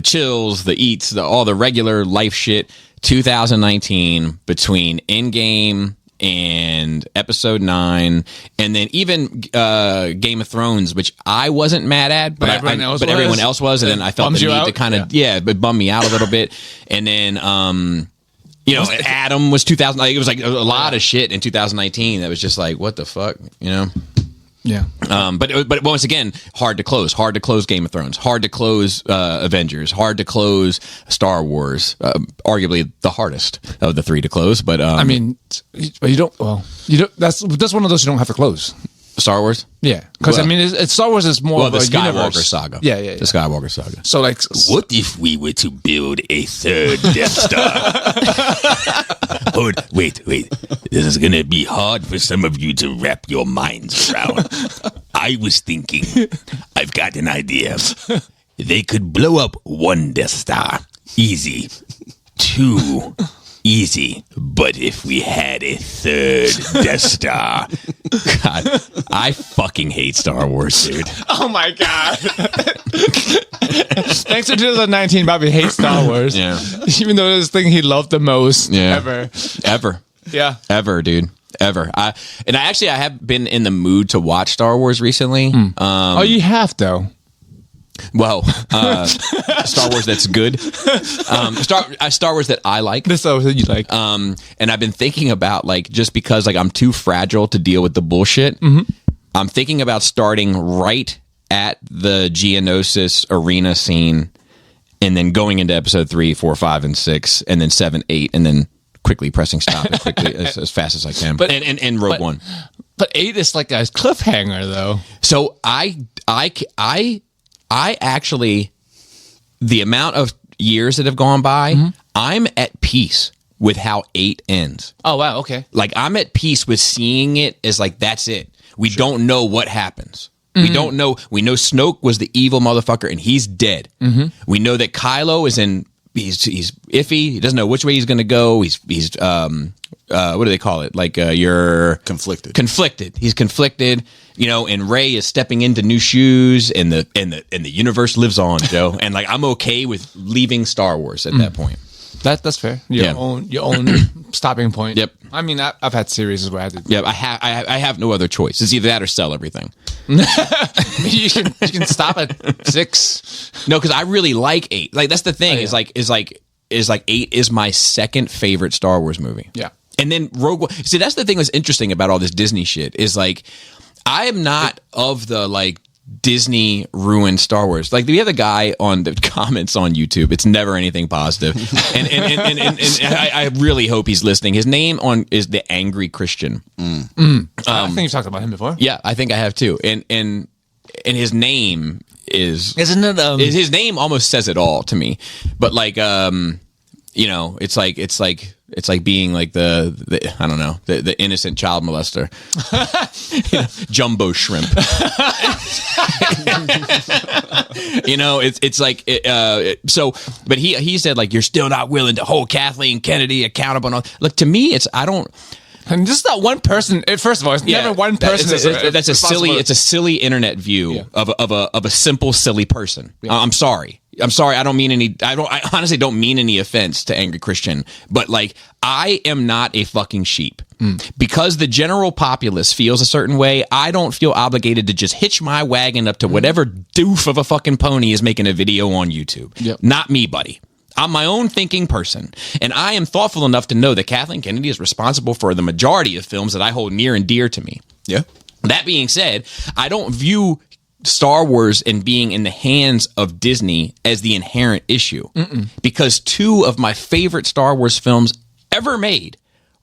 A: chills, the eats, all the regular life shit. 2019 between Endgame and episode 9, and then even Game of Thrones, which I wasn't mad at, but everyone else was, and then I felt the need to kind of it bummed me out a little bit, and then Adam was 2000. Like, it was like a lot of shit in 2019 that was just like, what the fuck,
B: Yeah.
A: But once again, hard to close. Hard to close Game of Thrones. Hard to close Avengers. Hard to close Star Wars. Arguably the hardest of the 3 to close. But
B: I mean, but you don't. Well, you don't. That's one of those you don't have to close.
A: Star Wars.
B: Yeah, because I mean, it's Star Wars is more of
A: the
B: a
A: Skywalker
B: universe.
A: saga.
B: Yeah.
A: The Skywalker saga.
B: So like,
E: What if we were to build a third Death Star? Wait. This is going to be hard for some of you to wrap your minds around. I was thinking, I've got an idea. They could blow up 1 Death Star. Easy. 2. Easy. But if we had a 3rd Death Star.
A: God, I fucking hate Star Wars, dude.
B: oh my god! Thanks to 2019, Bobby hates Star Wars.
A: Yeah.
B: Even though it's the thing he loved the most
A: Yeah.
B: ever. Yeah.
A: Ever, dude. Ever. I have been in the mood to watch Star Wars recently.
B: Oh, you have though.
A: Well, Star Wars that's good. Star Wars that I like.
B: This Star Wars that you like.
A: And I've been thinking about, like, just because like I'm too fragile to deal with the bullshit, I'm thinking about starting right at the Geonosis arena scene, and then going into episode 3, 4, 5, and 6, and then 7, 8, and then quickly pressing stop as quickly as fast as I can.
B: But-
A: and Rogue One.
B: But 8 is like a cliffhanger though.
A: So I actually, the amount of years that have gone by, I'm at peace with how 8 ends.
B: Oh wow. Okay.
A: Like, I'm at peace with seeing it as like, that's it. We don't know what happens. We don't know. We know Snoke was the evil motherfucker and he's dead. We know that Kylo is he's iffy. He doesn't know which way he's going to go. He's what do they call it? Like, you're
C: Conflicted.
A: He's conflicted, and Rey is stepping into new shoes, and the universe lives on, Joe. And like, I'm okay with leaving Star Wars at that point.
B: That's fair. Your own stopping point.
A: Yep.
B: I mean, I've had series where I had to.
A: Yeah, I have no other choice. It's either that or sell everything.
B: you can stop at 6.
A: No, because I really like 8. Like, that's the thing. Is like 8 is my second favorite Star Wars movie.
B: Yeah.
A: And then Rogue One. See, that's the thing that's interesting about all this Disney shit is like, I am not of the like Disney ruined Star Wars. Like, we have a guy on the comments on YouTube. It's never anything positive, and I really hope he's listening. His name is the Angry Christian.
B: I think you've talked about him before.
A: Yeah, I think I have too. And his name isn't it? His name almost says it all to me. But like, it's like being like the I don't know, the innocent child molester. Jumbo shrimp. It's like so. But he said, like, you're still not willing to hold Kathleen Kennedy accountable. And all. Look, to me, I don't.
B: And just not one person. First of all, it's never one person.
A: That's a silly. It's a silly internet view of a simple, silly person. I'm sorry. I don't mean any. I honestly don't mean any offense to Angry Christian. But like, I am not a fucking sheep. Because the general populace feels a certain way. I don't feel obligated to just hitch my wagon up to whatever doof of a fucking pony is making a video on YouTube.
B: Yep.
A: Not me, buddy. I'm my own thinking person, and I am thoughtful enough to know that Kathleen Kennedy is responsible for the majority of films that I hold near and dear to me.
C: Yeah.
A: That being said, I don't view Star Wars and being in the hands of Disney as the inherent issue, because 2 of my favorite Star Wars films ever made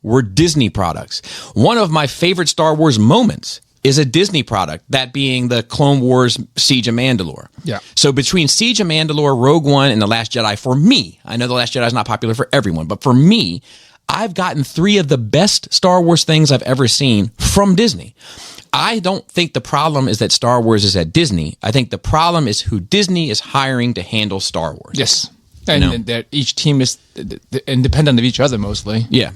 A: were Disney products. One of my favorite Star Wars moments is a Disney product, that being the Clone Wars Siege of Mandalore.
B: Yeah.
A: So between Siege of Mandalore, Rogue One, and The Last Jedi, for me, I know The Last Jedi is not popular for everyone, but for me, I've gotten 3 of the best Star Wars things I've ever seen from Disney. I don't think the problem is that Star Wars is at Disney. I think the problem is who Disney is hiring to handle Star Wars.
B: Yes. And that each team is independent of each other mostly.
A: Yeah.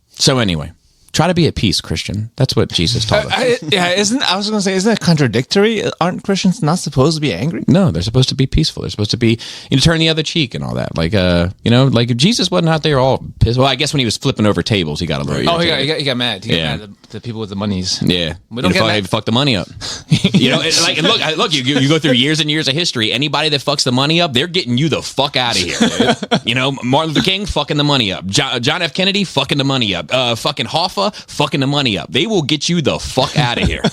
A: So anyway, try to be at peace, Christian. That's what Jesus taught us.
B: I was going to say, isn't it contradictory? Aren't Christians not supposed to be angry?
A: No, they're supposed to be peaceful. They're supposed to be, turn the other cheek and all that. Like, like Jesus wasn't out there all pissed. Well, I guess when he was flipping over tables, he got a little.
B: Oh, he got mad. He got
A: Yeah.
B: mad at the people with the monies.
A: Yeah,
B: We don't get
A: fuck,
B: mad.
A: fuck the money up. Look. You go through years and years of history. Anybody that fucks the money up, they're getting you the fuck out of here. Dude. Martin Luther King fucking the money up. John F. Kennedy fucking the money up. Fucking Hoffa fucking the money up. They will get you the fuck out of here.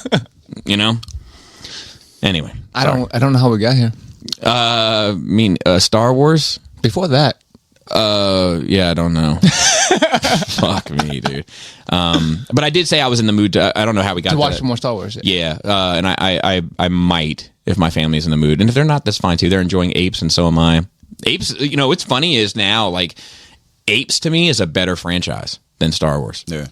A: Anyway,
B: I don't know how we got here.
A: Star Wars.
B: Before that,
A: Yeah, I don't know. Fuck me, dude. But I did say I was in the mood to, I don't know how we got
B: to
A: to
B: watch
A: that.
B: some more Star Wars.
A: Yeah, and I might if my family's in the mood, and if they're not, that's fine too. They're enjoying Apes, and so am I. Apes, what's funny is now like Apes to me is a better franchise than Star Wars.
C: Yeah.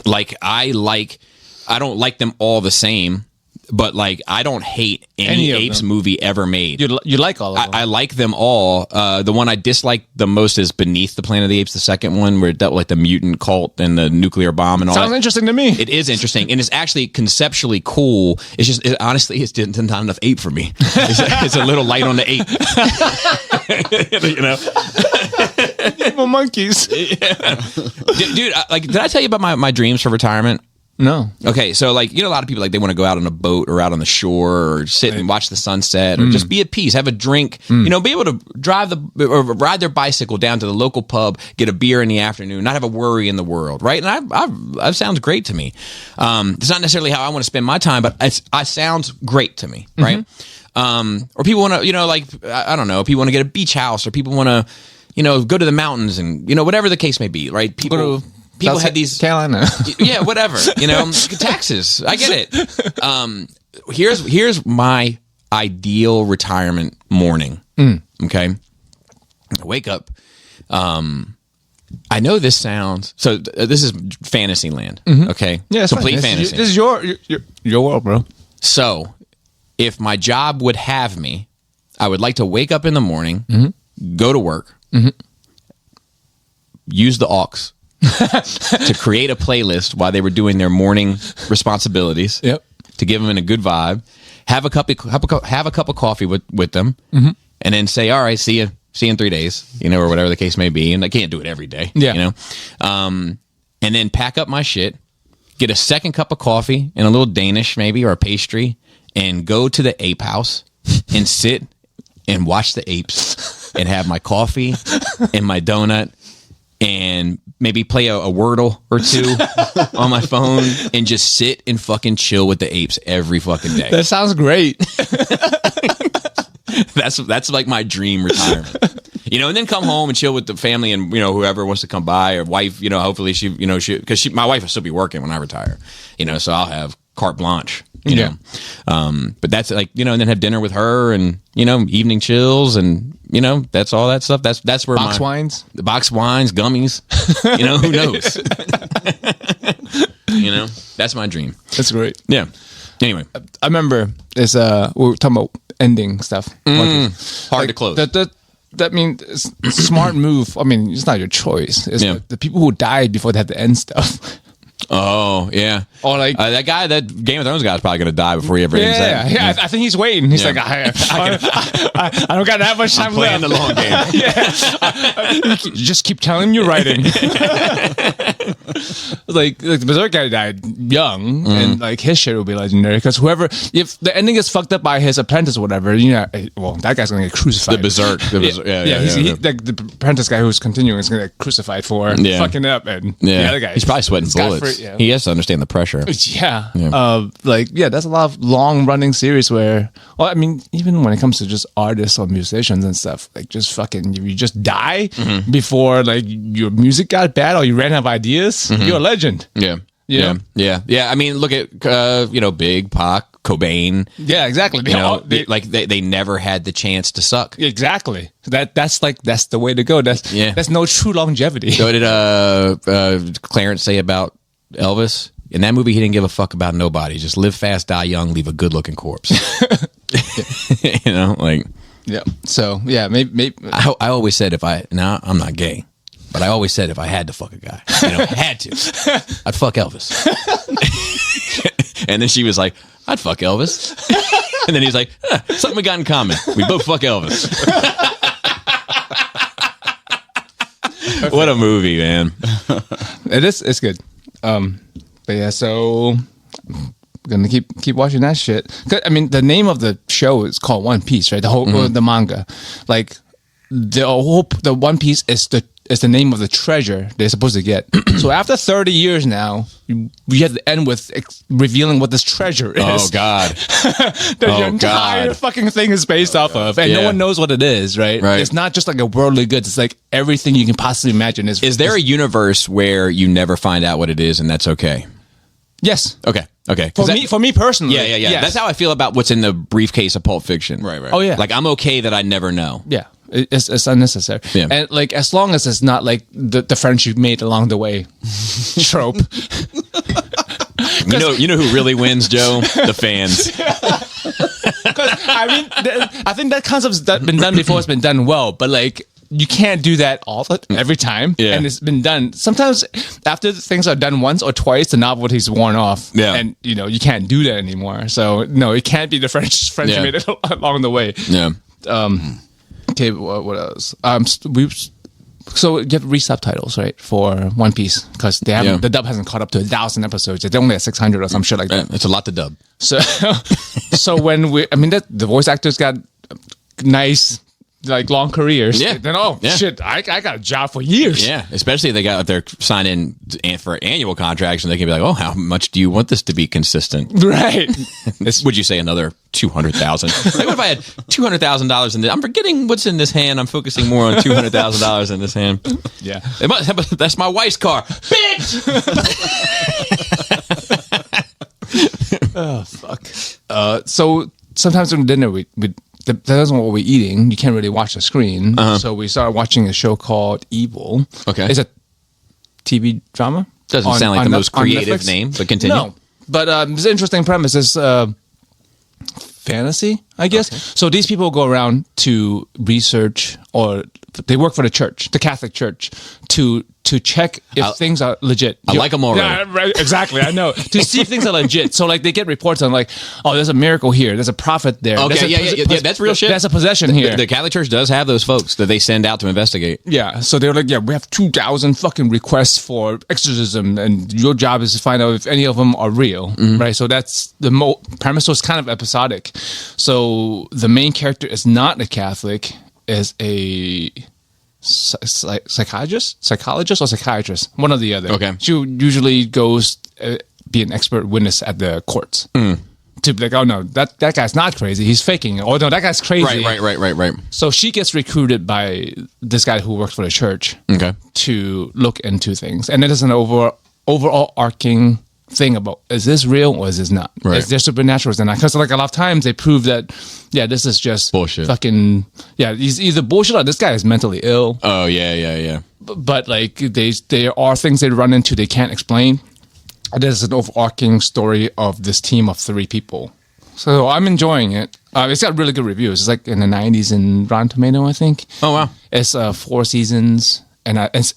A: Like I don't like them all the same, but like I don't hate any
B: of
A: Apes
B: them.
A: movie ever made.
B: You like all of them.
A: I like them all. The one I dislike the most is Beneath the Planet of the Apes, the second one, where it dealt with like the mutant cult and the nuclear bomb and all
B: Sounds
A: that.
B: interesting to me.
A: It is interesting, and it's actually conceptually cool. It's just, honestly, it's not enough ape for me. It's a little light on the ape.
B: Evil monkeys.
A: Dude, did I tell you about my dreams for retirement?
B: No.
A: Okay, so like a lot of people, like they want to go out on a boat or out on the shore or sit and watch the sunset or just be at peace, have a drink, be able to drive or ride their bicycle down to the local pub, get a beer in the afternoon, not have a worry in the world, right? And that sounds great to me. It's not necessarily how I want to spend my time, but it sounds great to me, right? Or people want to, I don't know, people want to get a beach house, or people want to, go to the mountains and whatever the case may be, right? People have these
B: Carolina.
A: yeah, whatever. Taxes. I get it. Here's my ideal retirement morning. Okay, I wake up. I know this sounds so. This is fantasy land. Okay,
B: Yeah, it's
A: complete
B: fine.
A: fantasy.
B: This is your world, bro.
A: So, if my job would have me, I would like to wake up in the morning, go to work, use the aux to create a playlist while they were doing their morning responsibilities.
B: Yep.
A: To give them a good vibe, have a cup of coffee with them, and then say, "All right, see you in 3 days," or whatever the case may be. And I can't do it every day,
B: Yeah.
A: And then pack up my shit, get a second cup of coffee and a little Danish maybe or a pastry, and go to the ape house and sit and watch the apes and have my coffee and my donut. And maybe play a Wordle or two on my phone and just sit and fucking chill with the apes every fucking day.
B: That sounds great.
A: That's like my dream retirement. And then come home and chill with the family and whoever wants to come by, or wife. Hopefully she because my wife will still be working when I retire. So I'll have carte blanche.
B: Yeah.
A: But that's like and then have dinner with her and evening chills and that's all that stuff. That's where
B: Box wines.
A: the box wines, gummies. Who knows? That's my dream.
B: That's great.
A: Yeah. Anyway,
B: I remember we were talking about ending stuff.
A: hard to close.
B: That means it's a smart move. I mean, it's not your choice. It's
A: Yeah.
B: the people who died before they had to end stuff.
A: Oh yeah.
B: Or like
A: that guy, that Game of Thrones guy is probably going to die before he ever ends that.
B: yeah. I think he's waiting. He's
A: Yeah.
B: like, I don't got that much time
A: Playing
B: left.
A: the long game.
B: You just keep telling him you're writing. like the Berserk guy died young, and like his shit would be legendary because whoever, if the ending is fucked up by his apprentice or whatever, well, that guy's gonna get crucified.
A: The Berserk.
B: The apprentice guy who's continuing is gonna get crucified for fucking up, and the other guy,
A: he's probably sweating bullets. He has to understand the pressure.
B: Yeah. That's a lot of long running series where, well, I mean, even when it comes to just artists or musicians and stuff, like just fucking, you just die before like your music got bad or you ran out of ideas, you're a legend.
A: Yeah. I mean, look at Big Pac, Cobain.
B: Yeah, exactly.
A: They never had the chance to suck.
B: Exactly. That's the way to go. That's no true longevity.
A: So what did Clarence say about Elvis? In that movie, he didn't give a fuck about nobody. Just live fast, die young, leave a good-looking corpse.
B: Yeah. So maybe
A: I always said I'm not gay, but I always said if I had to fuck a guy, had to, I'd fuck Elvis. And then she was like, I'd fuck Elvis. And then he's like, something we got in common. We both fuck Elvis. What a movie, man.
B: It's good. But yeah, so I'm gonna keep watching that shit. I mean, the name of the show is called One Piece, right? The whole the manga, like the One Piece is the name of the treasure they're supposed to get. So after 30 years now, we have to end with revealing what this treasure is.
A: Oh God!
B: The entire fucking thing is based off of, and no one knows what it is, right? It's not just like a worldly good. It's like everything you can possibly imagine. Is
A: there a universe where you never find out what it is, and that's okay?
B: Yes.
A: Okay.
B: For me personally.
A: Yeah.
B: Yes.
A: That's how I feel about what's in the briefcase of Pulp Fiction.
C: Right.
B: Oh yeah.
A: Like I'm okay that I never know.
B: Yeah. It's unnecessary.
A: Yeah.
B: And like as long as it's not like the friends you've made along the way trope.
A: You know who really wins, Joe? The fans.
B: I mean, I think that concept's been done before. It's been done well, but like you can't do that every time.
A: Yeah.
B: And it's been done. Sometimes after things are done once or twice, the novelty's worn off.
A: Yeah.
B: And you can't do that anymore. So no, it can't be the friends you made along the way.
A: Yeah.
B: Okay, what else? So you have to read subtitles, right, for One Piece because the dub hasn't caught up to 1,000 episodes. They're only at 600 or some shit like that.
A: It's a lot to dub.
B: So when the voice actors got nice, like long careers.
A: Yeah.
B: Then shit, I got a job for years.
A: Yeah, especially if they got their sign in for annual contracts, and they can be like, "Oh, how much do you want this to be consistent?"
B: Right.
A: Would you say another 200,000? Like, what if I had $200,000 in this? I'm forgetting what's in this hand. I'm focusing more on $200,000 in this hand.
B: Yeah,
A: that's my wife's car, bitch.
B: Oh fuck. So sometimes during dinner we that isn't what we're eating. You can't really watch the screen. So we started watching a show called Evil.
A: Okay.
B: It's a TV drama.
A: Doesn't sound like the most creative name, but continue.
B: No, but it's an interesting premise. It's fantasy, I guess. Okay. So these people go around to research, or they work for the church, the Catholic Church, to check if things are legit.
A: I like them already.
B: Yeah, right, exactly. I know. To see if things are legit. So like they get reports on like, oh, there's a miracle here. There's a prophet there.
A: Okay, yeah, that's real shit.
B: That's a possession here.
A: The Catholic Church does have those folks that they send out to investigate.
B: Yeah. So they're like, yeah, we have 2,000 fucking requests for exorcism, and your job is to find out if any of them are real, right? So that's the premise. So it's kind of episodic. So the main character is not a Catholic, is a psychologist or psychiatrist, one or the other.
A: Okay.
B: She usually goes be an expert witness at the courts to be like, oh no, that guy's not crazy, he's faking it. Oh no, that guy's crazy.
A: Right.
B: So she gets recruited by this guy who works for the church to look into things, and it is an overall arcing thing about, is this real or is this not?
A: Right.
B: Is there supernatural or is there not? Because like a lot of times they prove that this is just
A: bullshit.
B: Fucking he's either bullshit or this guy is mentally ill.
A: Oh yeah.
B: But like there are things they run into they can't explain. There's an overarching story of this team of 3 people. So I'm enjoying it. It's got really good reviews. It's like in the 90s in Rotten Tomato, I think.
A: Oh wow.
B: It's 4 seasons, and the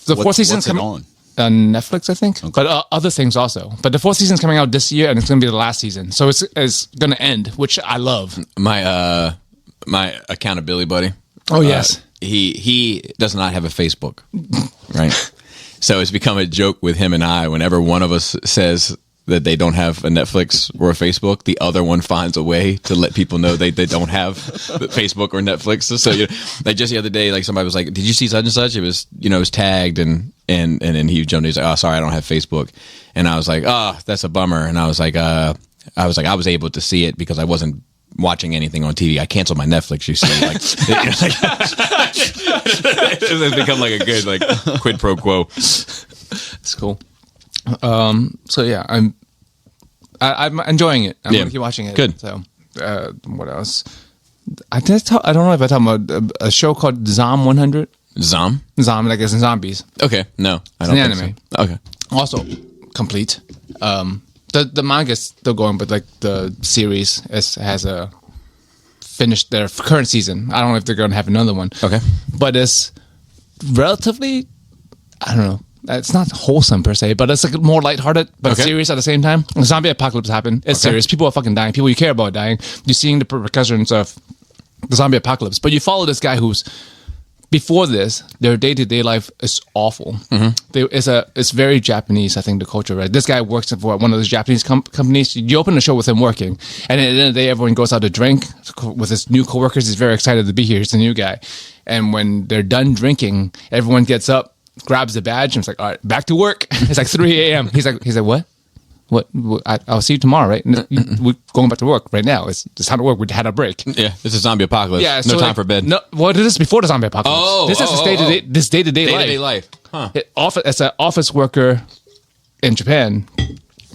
B: 4th season's coming
C: on
B: Netflix, I think. Okay. But other things also. But the 4th season's coming out this year, and it's going to be the last season. So it's going to end, which I love.
A: My accountability buddy.
B: Oh yes.
A: He does not have a Facebook, right? So it's become a joke with him and I. Whenever one of us says that they don't have a Netflix or a Facebook, the other one finds a way to let people know they don't have Facebook or Netflix. So like just the other day, like somebody was like, "Did you see such and such?" It was it was tagged and then he jumped in. He's like, "Oh, sorry, I don't have Facebook." And I was like, "Oh, that's a bummer." And I was like, I was able to see it because I wasn't watching anything on TV. I canceled my Netflix. You see, like it's become like a good like quid pro quo.
B: It's cool. So yeah, I'm enjoying it. I'm gonna keep watching it.
A: Good.
B: So what else? I don't know if I talk about a show called Zom 100.
A: Zom?
B: Zom, like it's in zombies.
A: Okay, no, I
B: It's
A: don't
B: an
A: think
B: anime.
A: so. Okay,
B: Also complete. The manga's still going, but like the series has a finished their current season. I don't know if they're going to have another one.
A: Okay.
B: But it's relatively, I don't know. It's not wholesome per se, but it's like more lighthearted, but
A: Okay.
B: serious at the same time. A zombie apocalypse happened. It's serious. People are fucking dying. People you care about are dying. You're seeing the repercussions of the zombie apocalypse. But you follow this guy who's, before this, their day-to-day life is awful. It's very Japanese, I think, the culture, right? This guy works for one of those Japanese companies. You open the show with him working, and at the end of the day, everyone goes out to drink with his new coworkers. He's very excited to be here. He's the new guy. And when they're done drinking, everyone gets up, grabs the badge, and it's like, all right, back to work. It's like 3 a.m. He's like, what? What? I'll see you tomorrow, right? We're going back to work right now. It's time to work. We had a break.
A: yeah, it's a zombie apocalypse.
B: Yeah,
A: no
B: so
A: time
B: like,
A: for bed.
B: No, well, this is before the zombie apocalypse.
A: Oh,
B: this is this day-to-day life.
A: Huh.
B: As an office worker in Japan.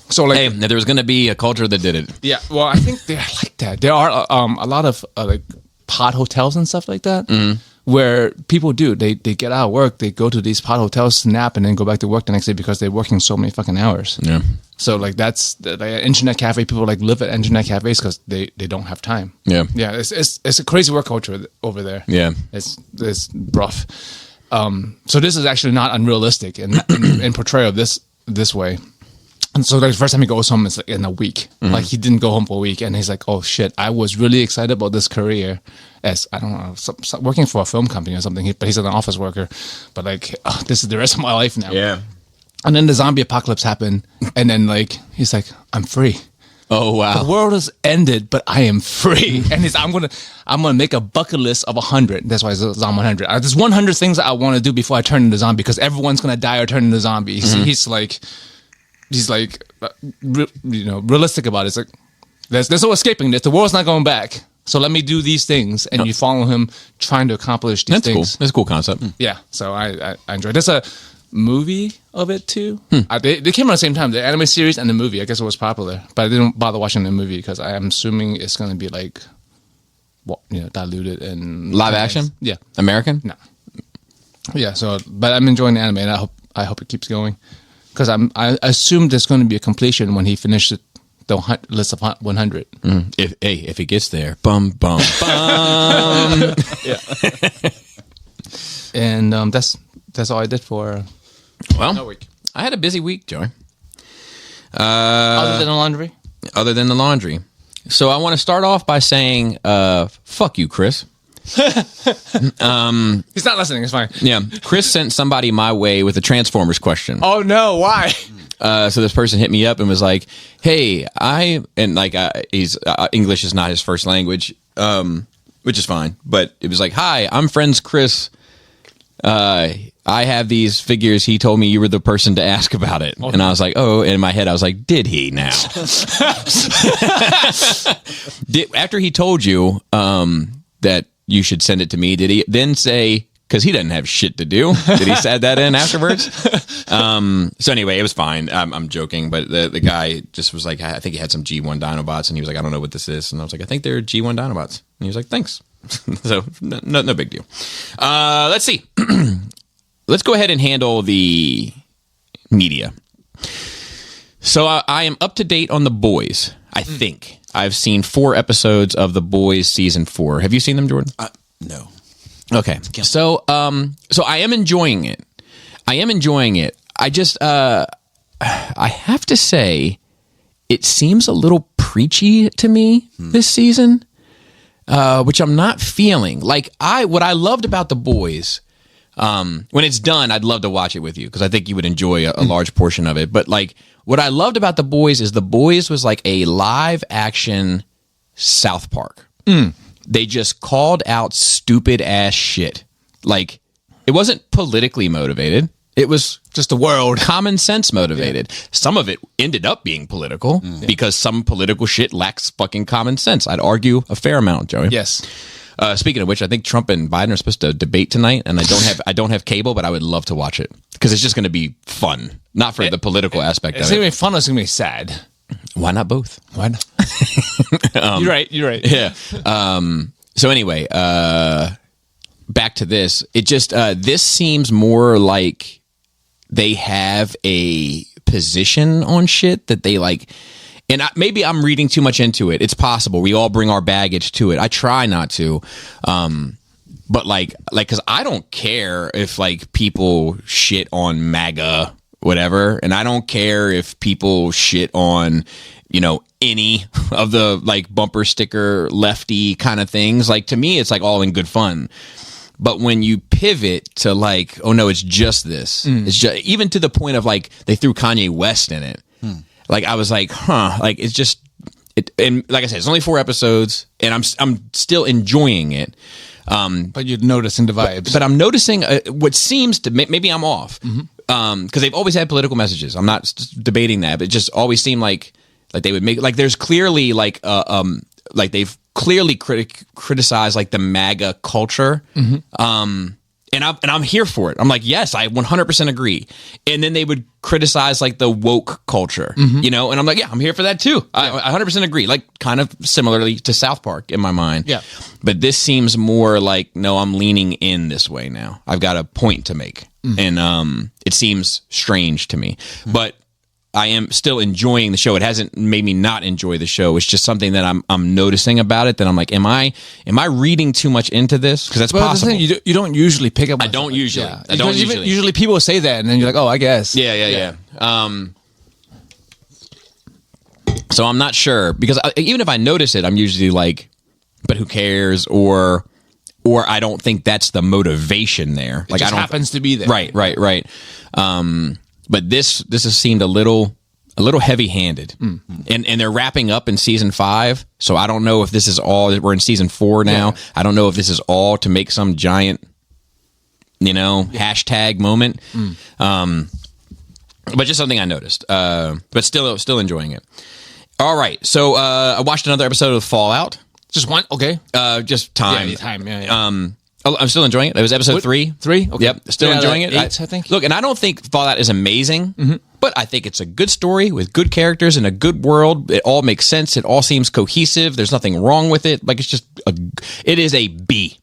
B: So like,
A: Hey, there was going to be a culture that did it.
B: yeah. Well, I think they're like that. There are a lot of like pod hotels and stuff like that. Where people they get out of work, they go to these pod hotels, nap, and then go back to work the next day because they're working so many fucking hours.
A: Yeah.
B: So like that's like an internet cafe. People like live at internet cafes because they don't have time.
A: Yeah.
B: Yeah. It's a crazy work culture over there.
A: Yeah.
B: It's rough. So this is actually not unrealistic in portrayal of this way. And so like the first time he goes home, it's like in a week. Like he didn't go home for a week, and he's like, "Oh shit! I was really excited about this career as I don't know, working for a film company or something. But he's an office worker. But like, this is the rest of my life now."
A: Yeah.
B: And then the zombie apocalypse happened, and then like he's like, "I'm free.
A: Oh, wow.
B: The world has ended, but I am free." And I'm gonna make a bucket list of 100. That's why it's Zombie 100. There's 100 things that I want to do before I turn into zombie because everyone's gonna die or turn into zombie. He's like, realistic about it. It's like, there's no escaping this. The world's not going back. So let me do these things, and you follow him trying to accomplish these
A: That's cool.
B: things.
A: That's a cool concept.
B: Yeah. So I enjoy it. There's a movie of it too. They came out at the same time. The anime series and the movie. I guess it was popular, but I didn't bother watching the movie because I am assuming it's going to be like, diluted and
A: Live action?
B: Yeah.
A: American?
B: No. Yeah. So, but I'm enjoying the anime, and I hope it keeps going because I assume there's going to be a completion when he finishes the list of 100.
A: If he gets there, bum bum bum.
B: And that's all I did for
A: Well,
B: week.
A: I had a busy week, Joey.
B: Other than the laundry.
A: Other than the laundry. So I want to start off by saying, fuck you, Chris.
B: He's not listening. It's fine.
A: Yeah, Chris sent somebody my way with a Transformers question.
B: Oh no! Why?
A: So this person hit me up and was like, "Hey, he's English is not his first language, which is fine. But it was like, hi, I'm friends Chris. I have these figures. He told me you were the person to ask about it." And I was like, oh, and in my head, I was like, did he now? After he told you that you should send it to me, did he then say, because he doesn't have shit to do, did he add that in afterwards? So anyway, it was fine. I'm joking, but the guy just was like, I think he had some G1 Dinobots, and he was like, I don't know what this is. And I was like, I think they're G1 Dinobots. And he was like, thanks. So no big deal. Let's see. Let's go ahead and handle the media. So I am up to date on The Boys. I think I've seen 4 episodes of The Boys season 4. Have you seen them, Jordan?
C: No.
A: Okay. So I am enjoying it. I just I have to say it seems a little preachy to me this season, which I'm not feeling. Like what I loved about The Boys When it's done, I'd love to watch it with you because I think you would enjoy a large portion of it. But like, what I loved about The Boys is The Boys was like a live action South Park. They just called out stupid ass shit. Like, it wasn't politically motivated. It was
B: Just the world.
A: common sense motivated. Some of it ended up being political because some political shit lacks fucking common sense. I'd argue a fair amount, Joey.
B: Yes.
A: Speaking of which, I think Trump and Biden are supposed to debate tonight, and I don't have cable, but I would love to watch it because it's just going to be fun, not for the political aspect
B: It's
A: of
B: going to
A: it.
B: be fun or it's going to be sad?
A: Why not both?
B: Why not? You're right. You're right.
A: Yeah. So anyway, back to this. It just this seems more like they have a position on shit that they like. And maybe I'm reading too much into it. It's possible. We all bring our baggage to it. I try not to. But like, cause I don't care if like people shit on MAGA, whatever. And I don't care if people shit on, any of the like bumper sticker lefty kind of things. Like, to me, it's like all in good fun. But when you pivot to like, oh no, it's just this. It's just, even to the point of like, they threw Kanye West in it. Like, I was like, like, it's just, and like I said, it's only 4 episodes and I'm still enjoying it.
B: But you're noticing the vibes.
A: But I'm noticing what seems to, maybe I'm off. Cause they've always had political messages. I'm not debating that, but it just always seemed like they would make, like, there's clearly like they've clearly criticized like the MAGA culture. And I'm here for it. I'm like, yes, I 100% agree. And then they would criticize like the woke culture, and I'm like, yeah, I'm here for that too. I 100% agree. Like, kind of similarly to South Park in my mind.
B: Yeah.
A: But this seems more like, no, I'm leaning in this way now. I've got a point to make. And it seems strange to me. But I am still enjoying the show. It hasn't made me not enjoy the show. It's just something that I'm noticing about it that I'm like, am I reading too much into this? Because that's possible.
B: The thing, you don't usually pick up.
A: I don't usually.
B: Yeah.
A: I don't
B: Because
A: usually.
B: Usually people say that, and then you're like, oh, I guess.
A: Yeah. So I'm not sure because even if I notice it, I'm usually like, but who cares? Or I don't think that's the motivation there. Like,
B: just
A: I don't
B: happens to be there.
A: Right. But this has seemed a little heavy-handed, and they're wrapping up in season 5. So I don't know if this is all. We're in season 4 now.
B: Yeah.
A: I don't know if this is all to make some giant, hashtag moment. But just something I noticed. But still enjoying it. All right. So I watched another episode of Fallout.
B: Just one. Okay.
A: Just time.
B: Yeah, time. Yeah.
A: I'm still enjoying it. It was episode 3.
B: 3? Okay.
A: Yep. Still
B: Yeah,
A: enjoying
B: like
A: it.
B: 8, I think.
A: Look, and I don't think Fallout is amazing, but I think it's a good story with good characters and a good world. It all makes sense. It all seems cohesive. There's nothing wrong with it. Like, it's just it is a B.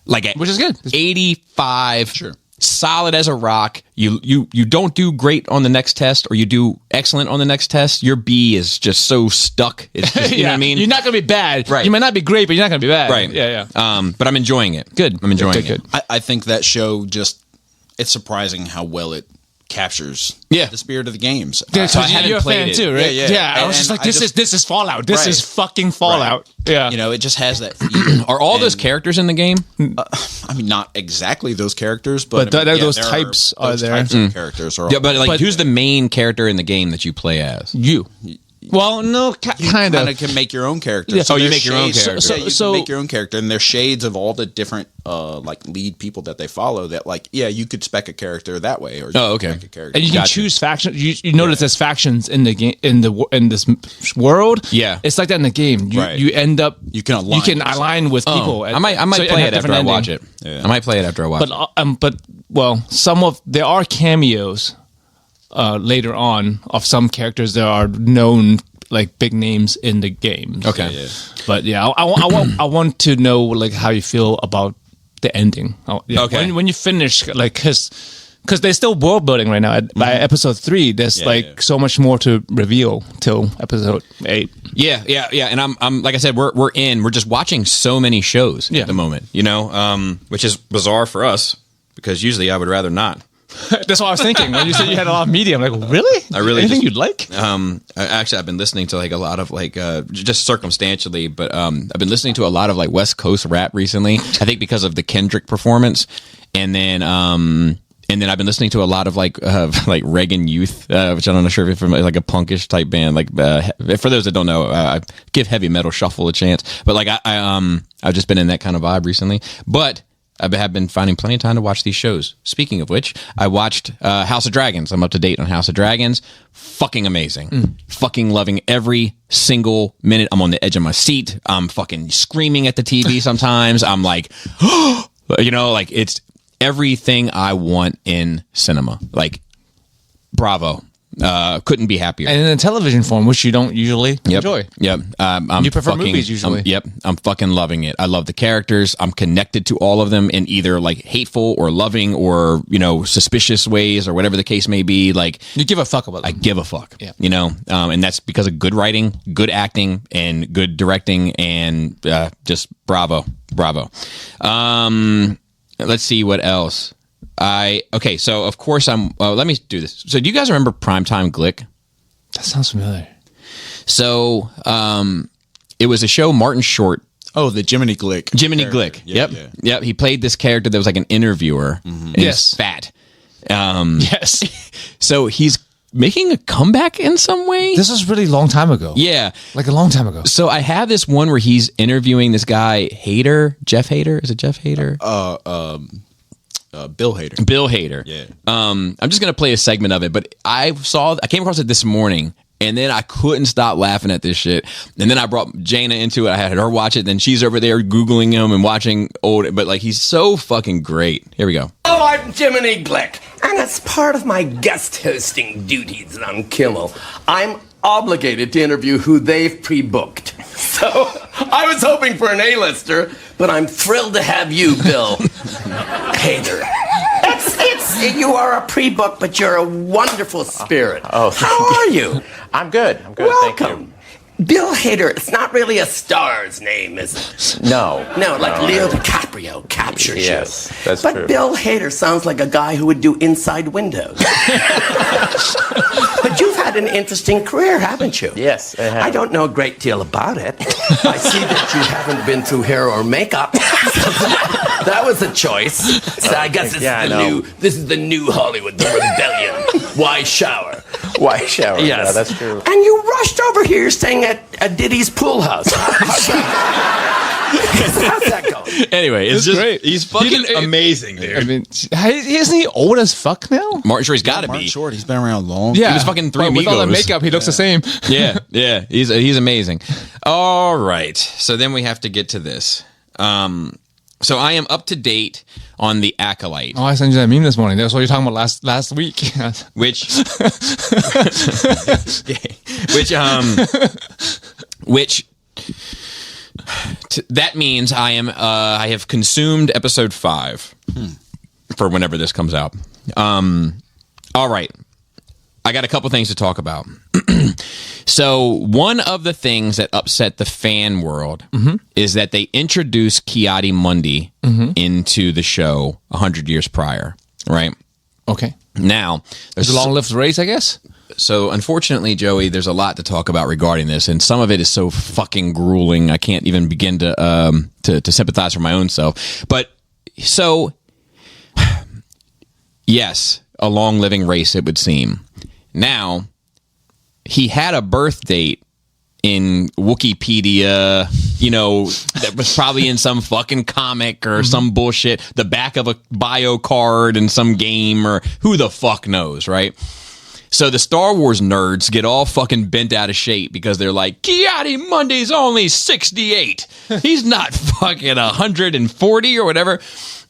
A: Like,
B: Which is good.
A: 85.
C: Sure.
A: Solid as a rock. You don't do great on the next test, or you do excellent on the next test. Your B is just so stuck. It's just, you know what I mean?
B: You're not going to be bad.
A: Right.
B: You might not be great, but you're not going to be bad.
A: Right.
B: Yeah.
A: But I'm enjoying it. Good. I'm enjoying it.
C: I think that show it's surprising how well it captures the spirit of the games.
B: Yeah,
A: So I hadn't
B: you're a
A: played
B: fan
A: it.
B: too, right?
C: Yeah.
B: I was just
C: And
B: like, this is Fallout. This
C: Right.
B: is fucking Fallout. Yeah.
C: It just has that feel.
A: Are all those characters in the game?
C: I mean, not exactly those characters, but,
B: But
C: I mean,
B: those
C: there
B: types are
C: those
B: there.
C: Types of characters are
A: Yeah, but like,
B: But-
A: who's the main character in the game that you play as?
B: You. Well, no, kind
C: kind
B: of.
C: of can make your own character.
B: Yeah.
C: So
A: Oh, you
C: there's
A: make your own
C: shades-
A: character.
C: Yeah, you
B: So-
C: can make your own character, and there's shades of all the different like lead people that they follow. That like, yeah, you could spec a character that way, or you
A: Oh,
C: could
A: okay.
C: spec a character.
B: And you can
A: Gotcha.
B: choose factions. You notice there's factions in the game in this world.
A: Yeah.
B: it's like that in the game.
C: Right.
B: You end up
C: You can align yourself.
B: align with people.
A: I might
B: So you
A: play
B: have
A: it after
B: different
A: I
B: ending.
A: watch it.
C: Yeah.
A: I might play it after I watch it.
B: But there are cameos later on of some characters that are known like big names in the game.
A: Okay.
C: Yeah.
B: But yeah, I want to know like how you feel about the ending. Yeah.
A: Okay.
B: When you finish, like, because they're still world building right now. By episode 3, there's
C: Yeah.
B: so much more to reveal till episode 8.
A: Yeah. And I'm like I said, we're just watching so many shows
B: Yeah.
A: at the moment, which is bizarre for us because usually I would rather not.
B: That's what I was thinking when you said you had a lot of media. I'm like, really?
A: I really
B: anything
A: just-
B: you'd like?
A: Actually, I've been listening to like a lot of like just circumstantially, but I've been listening to a lot of like West Coast rap recently. I think because of the Kendrick performance, and then I've been listening to a lot of like Reagan Youth, which I'm not sure if it's like a punkish type band. Like for those that don't know, I give heavy metal shuffle a chance, but like I've just been in that kind of vibe recently, but. I have been finding plenty of time to watch these shows. Speaking of which, I watched House of Dragons. I'm up to date on House of Dragons. Fucking amazing. Fucking loving every single minute. I'm on the edge of my seat. I'm fucking screaming at the TV sometimes. I'm like, like it's everything I want in cinema. Like, bravo. Couldn't be happier.
B: And in a television form, which you don't usually
A: Yep.
B: enjoy.
A: Yep.
B: You prefer movies usually.
A: I'm fucking loving it. I love the characters. I'm connected to all of them in either like hateful or loving or, suspicious ways or whatever the case may be. Like
B: You give a fuck about
A: I
B: them.
A: give a fuck,
B: Yeah.
A: And that's because of good writing, good acting and good directing and, just bravo. Let's see what else. So of course let me do this. So do you guys remember Primetime Glick?
B: That sounds familiar.
A: So, it was a show Martin Short.
C: Oh, the Jiminy Glick.
A: Jiminy
C: character.
A: Glick.
C: Yeah,
A: Yep. Yep. He played this character that was like an interviewer. And he was
B: Yes.
A: fat.
B: Yes.
A: So he's making a comeback in some way.
B: This was really long time ago.
A: Yeah.
B: Like a long time ago.
A: So I have this one where he's interviewing this guy, Jeff Hader. Is it Jeff Hader?
C: Bill Hader.
A: Bill Hader.
C: Yeah.
A: I'm just gonna play a segment of it, but I came across it this morning, and then I couldn't stop laughing at this shit. And then I brought Jaina into it. I had her watch it. Then she's over there googling him and watching old. But like he's so fucking great. Here we go.
F: Hello, I'm Jiminy Glick, and as part of my guest hosting duties on Kimmel, I'm obligated to interview who they've pre-booked. So I was hoping for an A-lister, but I'm thrilled to have you, Bill Hader. You are a pre-book, but you're a wonderful spirit.
G: Oh,
F: how are you?
G: I'm good. Thank you.
F: Welcome. Bill Hader, it's not really a star's name, is it?
G: No.
F: No, like Leo DiCaprio captures
G: Yes,
F: you.
G: that's
F: but
G: true.
F: Bill Hader sounds like a guy who would do Inside Windows. But you've had an interesting career, haven't you?
G: Yes, I have.
F: I don't know a great deal about it. I see that you haven't been through hair or makeup. That was a choice. So I guess this is the new Hollywood, the rebellion. Why shower?
G: Why shower?
F: Yes,
G: Yeah, that's true.
F: And you rushed over here staying at Diddy's pool house. How's that going?
A: Anyway, it's just
B: great.
A: he's fucking amazing, dude.
B: I mean, isn't he old as fuck now?
A: Martin Short, he's got to
C: Martin
A: be.
C: Short, he's been around long.
B: Yeah.
A: He was fucking Three
B: But with all that
A: Amigos.
B: makeup, he looks the same.
A: Yeah, he's amazing. All right, so then we have to get to this. So I am up to date on The Acolyte,
B: Oh, I sent you that meme this morning. That's what you're talking about last week.
A: which that means I have consumed episode 5 for whenever this comes out. All right, I got a couple things to talk about. So one of the things that upset the fan world is that they introduced Kiadi Mundi into the show 100 years prior, right?
B: Okay.
A: Now,
B: It's a long-lived race, I guess.
A: so unfortunately, Joey, there's a lot to talk about regarding this, and some of it is so fucking grueling. I can't even begin to sympathize for my own self. But so, yes, a long living race, it would seem. Now, he had a birth date in Wikipedia, that was probably in some fucking comic or some bullshit, the back of a bio card in some game, or who the fuck knows, right? So the Star Wars nerds get all fucking bent out of shape because they're like, Kiadi Mundi's only 68. He's not fucking 140 or whatever.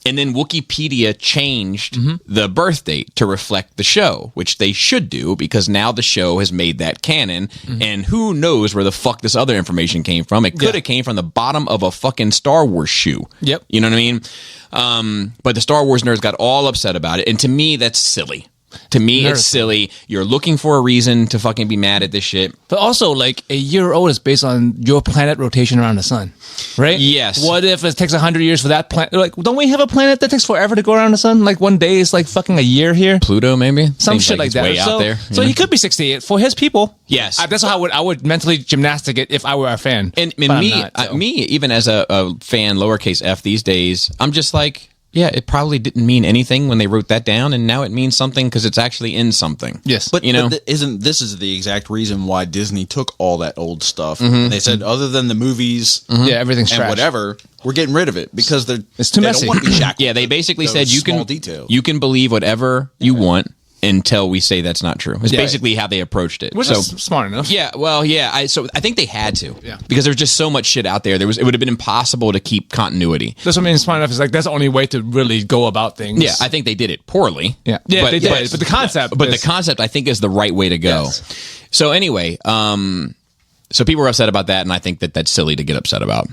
A: And then Wikipedia changed the birth date to reflect the show, which they should do because now the show has made that canon. And who knows where the fuck this other information came from? It could have came from the bottom of a fucking Star Wars shoe.
B: Yep.
A: You know what I mean? But the Star Wars nerds got all upset about it. And to me, that's silly. To me,
B: Nerd
A: it's silly. You're looking for a reason to fucking be mad at this shit.
B: But also, like, a year old is based on your planet rotation around the sun, right?
A: Yes.
B: What if it takes 100 years for that planet? Like, don't we have a planet that takes forever to go around the sun? Like, one day is like fucking a year here.
A: Pluto, maybe?
B: Some
A: Seems
B: shit like
A: it's
B: that.
A: way
B: so,
A: out there.
B: So he could be 68 for his people.
A: Yes.
B: That's how I would mentally gymnastic it if I were a fan.
A: And
B: But I'm
A: me,
B: not, so.
A: me, even as a fan, lowercase f these days, I'm just like, yeah, it probably didn't mean anything when they wrote that down, and now it means something because it's actually in something.
B: Yes.
C: But
A: You know?
C: isn't this is the exact reason why Disney took all that old stuff? And they said, other than the movies,
B: Yeah, everything's
C: and
B: trash.
C: whatever, we're getting rid of it because
B: It's too
C: they
B: messy.
C: don't want to be shackled.
A: Yeah, they basically
C: Those
A: said
C: small details.
A: you can believe whatever you want until we say that's not true. It's
B: Yeah.
A: basically how they approached it.
B: Which
A: so,
B: is smart enough.
A: yeah, well, yeah. I think they had to.
B: Yeah.
A: Because there's just so much shit out there. It would have been impossible to keep continuity.
B: That's what I mean. Smart enough is like that's the only way to really go about things.
A: Yeah, I think they did it poorly.
B: Yeah. Yeah, they did. But the concept
A: But
B: is-
A: the concept, I think, is the right way to go.
B: Yes.
A: So anyway, so people were upset about that, and I think that that's silly to get upset about.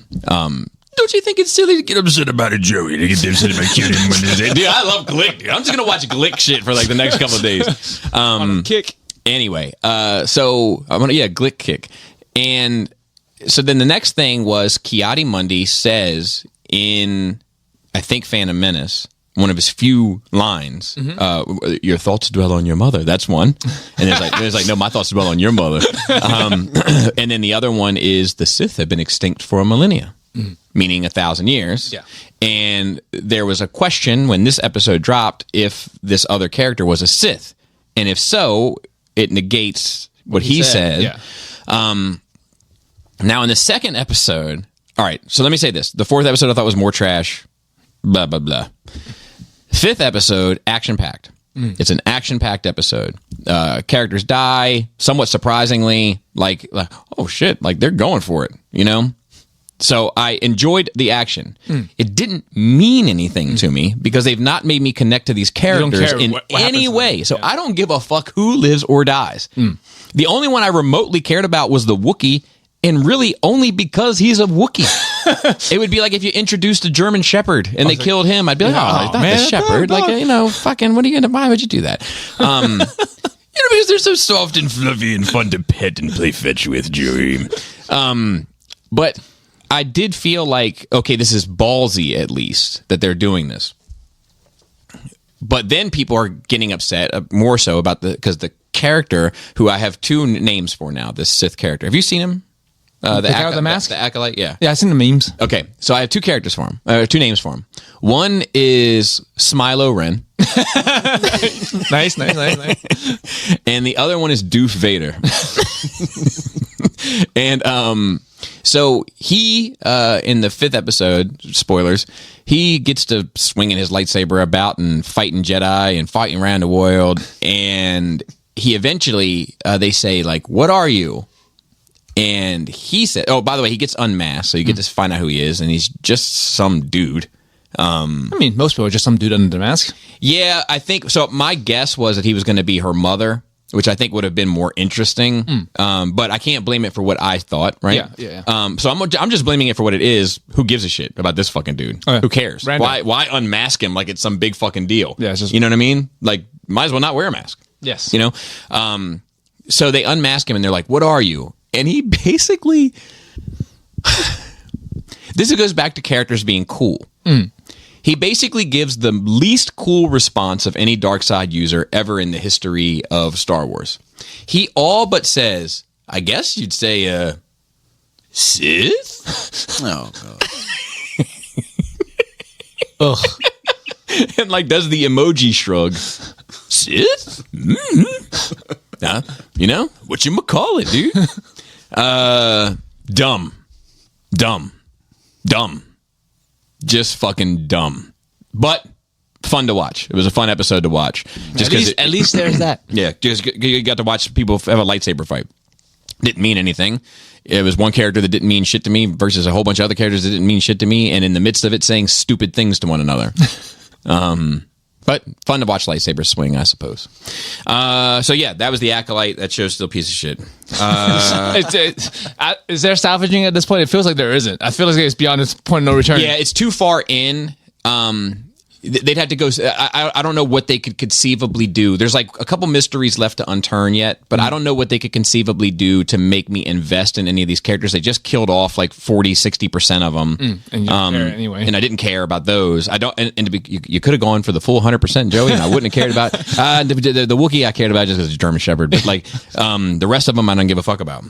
A: Don't you think it's silly to get upset about it, Joey? To get upset about killing him when dude, I love Glick. Dude. I'm just gonna watch Glick shit for like the next couple of days.
B: kick.
A: Anyway, so I'm gonna Glick kick, and so then the next thing was Ki-Adi-Mundi says in I think Phantom Menace, one of his few lines, your thoughts dwell on your mother. That's one. And there's like, no, my thoughts dwell on your mother. And then the other one is the Sith have been extinct for a millennia, meaning 1,000 years.
B: Yeah.
A: And there was a question when this episode dropped if this other character was a Sith. And if so, it negates what he said.
B: Yeah.
A: Now, in the second episode, all right, so let me say this. The fourth episode I thought was more trash, blah, blah, blah. Fifth episode, action-packed. It's an action-packed episode. Characters die, somewhat surprisingly, like, oh, shit, like, they're going for it, you know? So I enjoyed the action. It didn't mean anything to me because they've not made me connect to these characters
B: care
A: in
B: what
A: any
B: happens to
A: way.
B: them.
A: So I don't give a fuck who lives or dies. The only one I remotely cared about was the Wookiee, and really only because he's a Wookiee. It would be like if you introduced a German Shepherd and they killed him. I'd be like, oh, not
B: man,
A: the Shepherd.
B: dog.
A: Like, you know, fucking, what are you gonna? Why would you do that?
E: You know, because they're so soft and fluffy and fun to pet and play fetch with, Joey.
A: But I did feel like, okay, this is ballsy at least that they're doing this. But then people are getting upset more so about because the character who I have two names for now, this Sith character. Have you seen him?
B: The guy with the mask?
A: The acolyte, yeah.
B: Yeah, I've seen the memes.
A: Okay, so I have two characters for him, two names for him. One is Smilo Ren,
B: Nice.
A: and the other one is Doof Vader. And so he, in the fifth episode, spoilers, he gets to swinging his lightsaber about and fighting Jedi and fighting around the world. And he eventually, they say, like, what are you? And he said, oh, by the way, he gets unmasked, so you get to find out who he is, and he's just some dude.
B: I mean, most people are just some dude under the mask.
A: Yeah, I think so. My guess was that he was going to be her mother, which I think would have been more interesting. But I can't blame it for what I thought, right?
B: Yeah.
A: So I'm just blaming it for what it is. Who gives a shit about this fucking dude?
B: yeah.
A: Who cares?
B: Random.
A: Why unmask him like it's some big fucking deal?
B: Yeah, it's just-
A: you know what I mean? Like, might as well not wear a mask.
B: Yes.
A: You know. So they unmask him and they're like, "What are you?" And he basically, this goes back to characters being cool. He basically gives the least cool response of any dark side user ever in the history of Star Wars. He all but says, I guess you'd say, Sith?
C: Oh, God.
B: Ugh.
A: And like does the emoji shrug. Sith? You know, what you call it, dude? Dumb. Just fucking dumb. But fun to watch. It was a fun episode to watch. Just
B: At least there's that.
A: yeah, just you got to watch people have a lightsaber fight. Didn't mean anything. It was one character that didn't mean shit to me versus a whole bunch of other characters that didn't mean shit to me, and in the midst of it saying stupid things to one another. But fun to watch lightsaber swing, I suppose. So yeah, that was the Acolyte. That show's still a piece of shit.
B: Is there salvaging at this point? It feels like there isn't. I feel like it's beyond this point of no return.
A: Yeah, it's too far in. they'd have to go. I don't know what they could conceivably do. There's like a couple mysteries left to unturn yet, but I don't know what they could conceivably do to make me invest in any of these characters. They just killed off like 40-60% of them,
B: and you don't care anyway.
A: and I didn't care about those. I don't. And to be, you could have gone for the full 100%, Joey, and I wouldn't have cared about the Wookiee. I cared about just because it's a German Shepherd, but like the rest of them, I don't give a fuck about.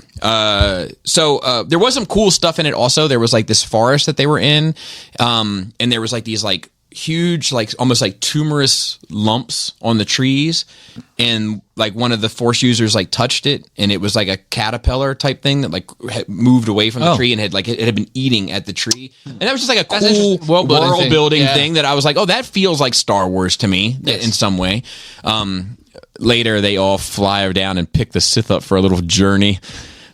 A: So there was some cool stuff in it. Also, there was like this forest that they were in, and there was like these like huge, like almost like tumorous lumps on the trees, and like one of the Force users like touched it, and it was like a caterpillar type thing that like had moved away from the tree and had like it had been eating at the tree, and that was just like a cool world building thing that I was like, oh, that feels like Star Wars to me in some way. Later, they all fly down and pick the Sith up for a little journey.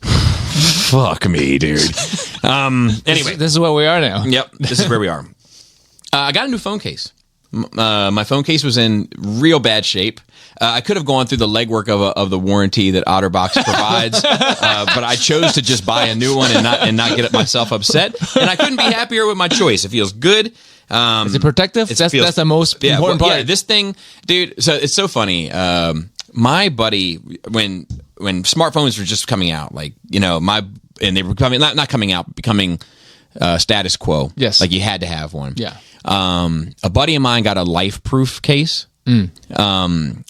A: Fuck me, dude. Anyway,
B: this is where we are now.
A: Yep, this is where we are. I got a new phone case. My phone case was in real bad shape. I could have gone through the legwork of the warranty that OtterBox provides, but I chose to just buy a new one and not get myself upset. And I couldn't be happier with my choice. It feels good.
B: Is it protective? That's the most important part.
A: Yeah, this thing, dude. So it's so funny. My buddy, when smartphones were just coming out, like and they were coming not coming out, becoming status quo.
B: Yes,
A: like you had to have one.
B: Yeah.
A: A buddy of mine got a life-proof case,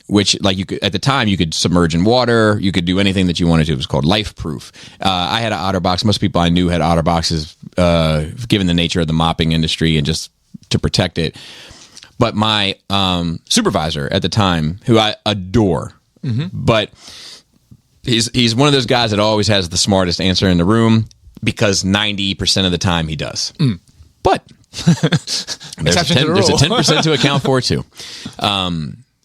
A: which like you could at the time you could submerge in water, you could do anything that you wanted to. It was called life-proof. I had an OtterBox. Most people I knew had OtterBoxes, given the nature of the mopping industry and just to protect it. But my supervisor at the time, who I adore, but he's one of those guys that always has the smartest answer in the room because 90% of the time he does. But there's a 10% to account for too.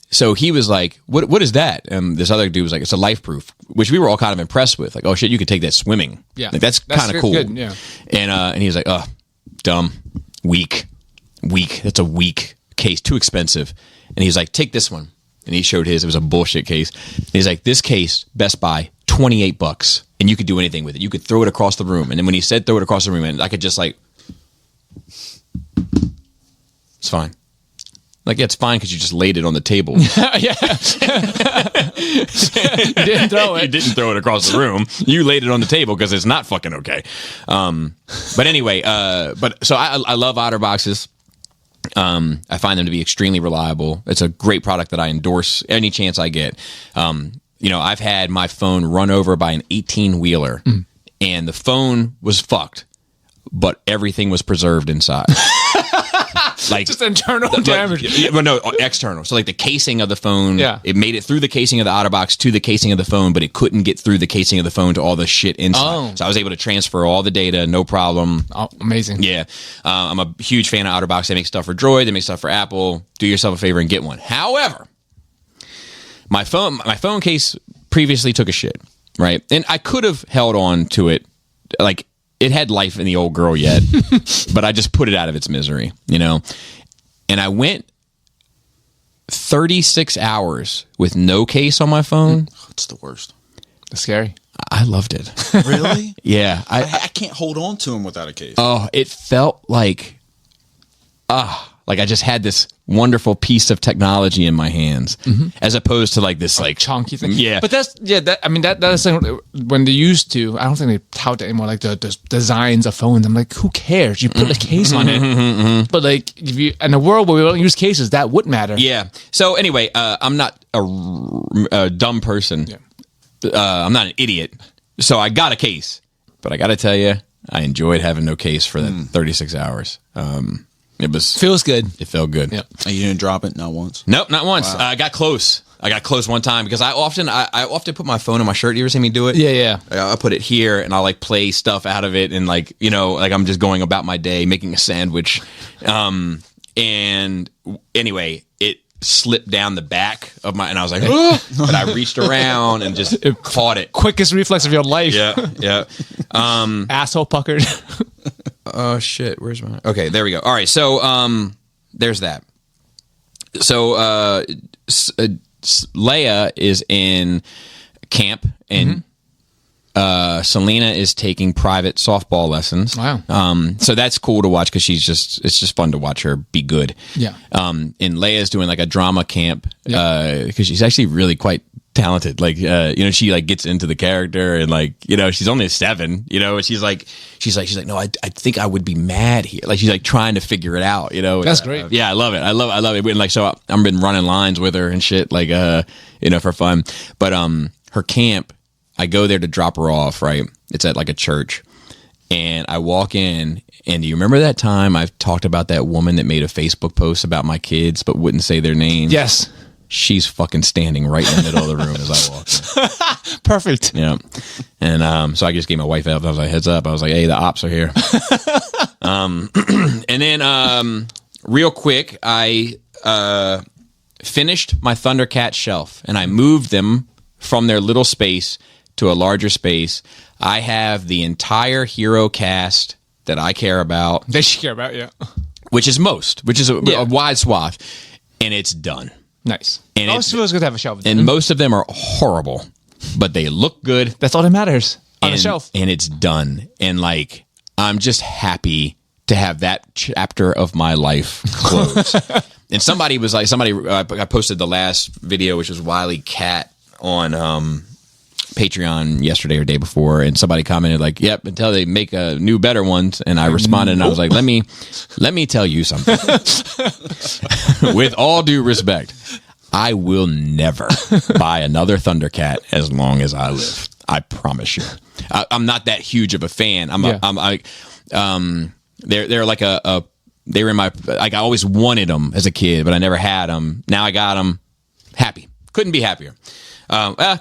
A: So he was like, what is that? This other dude was like, it's a life proof, which we were all kind of impressed with. Like, oh shit, you could take that swimming.
B: Yeah.
A: Like that's kind of cool.
B: Good, yeah.
A: And he was like, oh, dumb, weak. That's a weak case, too expensive. And he's like, take this one. And he showed his, it was a bullshit case. And he's like, this case, Best Buy, $28. And you could do anything with it. You could throw it across the room. And then when he said throw it across the room, and I could just like, it's fine. Like, yeah, it's fine because you just laid it on the table.
B: Yeah. You didn't throw it.
A: You didn't throw it across the room. You laid it on the table because it's not fucking okay. But anyway, so I love OtterBoxes. I find them to be extremely reliable. It's a great product that I endorse any chance I get. I've had my phone run over by an 18-wheeler, and the phone was fucked, but everything was preserved inside. Like
B: just internal damage.
A: Well, no, external. So like the casing of the phone, it made it through the casing of the OtterBox to the casing of the phone, but it couldn't get through the casing of the phone to all the shit inside. So I was able to transfer all the data, no problem.
B: Oh, amazing.
A: Yeah. I'm a huge fan of OtterBox. They make stuff for Droid. They make stuff for Apple. Do yourself a favor and get one. However, my phone case previously took a shit, right? And I could have held on to it. Like, it had life in the old girl yet, but I just put it out of its misery, And I went 36 hours with no case on my phone.
C: It's the worst.
B: That's scary.
A: I loved it.
C: Really?
A: Yeah.
C: I can't hold on to them without a case.
A: Oh, it felt like I just had this wonderful piece of technology in my hands, as opposed to like this like
B: chunky thing.
A: Yeah,
B: but that's when they used to. I don't think they tout anymore. Like the designs of phones. I'm like, who cares? You put a case on it. But like, if you in a world where we don't use cases, that would matter.
A: Yeah. So anyway, I'm not a dumb person. Yeah. I'm not an idiot. So I got a case, but I got to tell you, I enjoyed having no case for that 36 hours.
B: Feels good.
A: It felt good.
B: Yep.
C: You didn't drop it? Not once?
A: Nope, not once.
C: Wow.
A: I got close. I got close one time because I often put my phone in my shirt. You ever see me do it?
B: Yeah.
A: I put it here and I like play stuff out of it and like I'm just going about my day making a sandwich. And anyway, it slipped down the back of my, and I was like, but I reached around and just caught it.
B: Quickest reflex of your life.
A: Yeah.
B: Asshole puckered.
A: Oh shit, where's my... Okay, there we go. All right, so there's that. So Leia is in camp, and Selena is taking private softball lessons.
B: Wow.
A: So that's cool to watch because it's just fun to watch her be good.
B: Yeah.
A: And Leia's doing like a drama camp because she's actually really quite talented. Like, she like gets into the character and like, she's only 7, and she's like, no, I think I would be mad here. Like she's like trying to figure it out,
B: That's great.
A: Yeah. I love it. I love it. And like, so I've been running lines with her and shit, like, for fun. But, her camp, I go there to drop her off, right? It's at like a church. And I walk in, and do you remember that time I've talked about that woman that made a Facebook post about my kids but wouldn't say their name?
B: Yes.
A: She's fucking standing right in the middle of the room as I walk in.
B: Perfect.
A: Yeah. And so I just gave my wife I was like, heads up. I was like, hey, the ops are here. And then real quick, I finished my Thundercat shelf, and I moved them from their little space to a larger space. I have the entire hero cast that I care about.
B: They should care about, yeah.
A: Which is a wide swath, and it's done.
B: Nice.
A: And
B: Most of us could have a shelf.
A: And most of them are horrible, but they look good.
B: That's all that matters on
A: and,
B: the shelf.
A: And it's done. And like, I'm just happy to have that chapter of my life closed. And somebody was like, I posted the last video, which was Wily Cat on Patreon yesterday or day before, and somebody commented like, "Yep," until they make a new better ones. And I responded, and I was like, "Let me tell you something. With all due respect, I will never buy another Thundercat as long as I live. I promise you. I'm not that huge of a fan. They're like they were in my, like, I always wanted them as a kid, but I never had them. Now I got them. Happy. Couldn't be happier.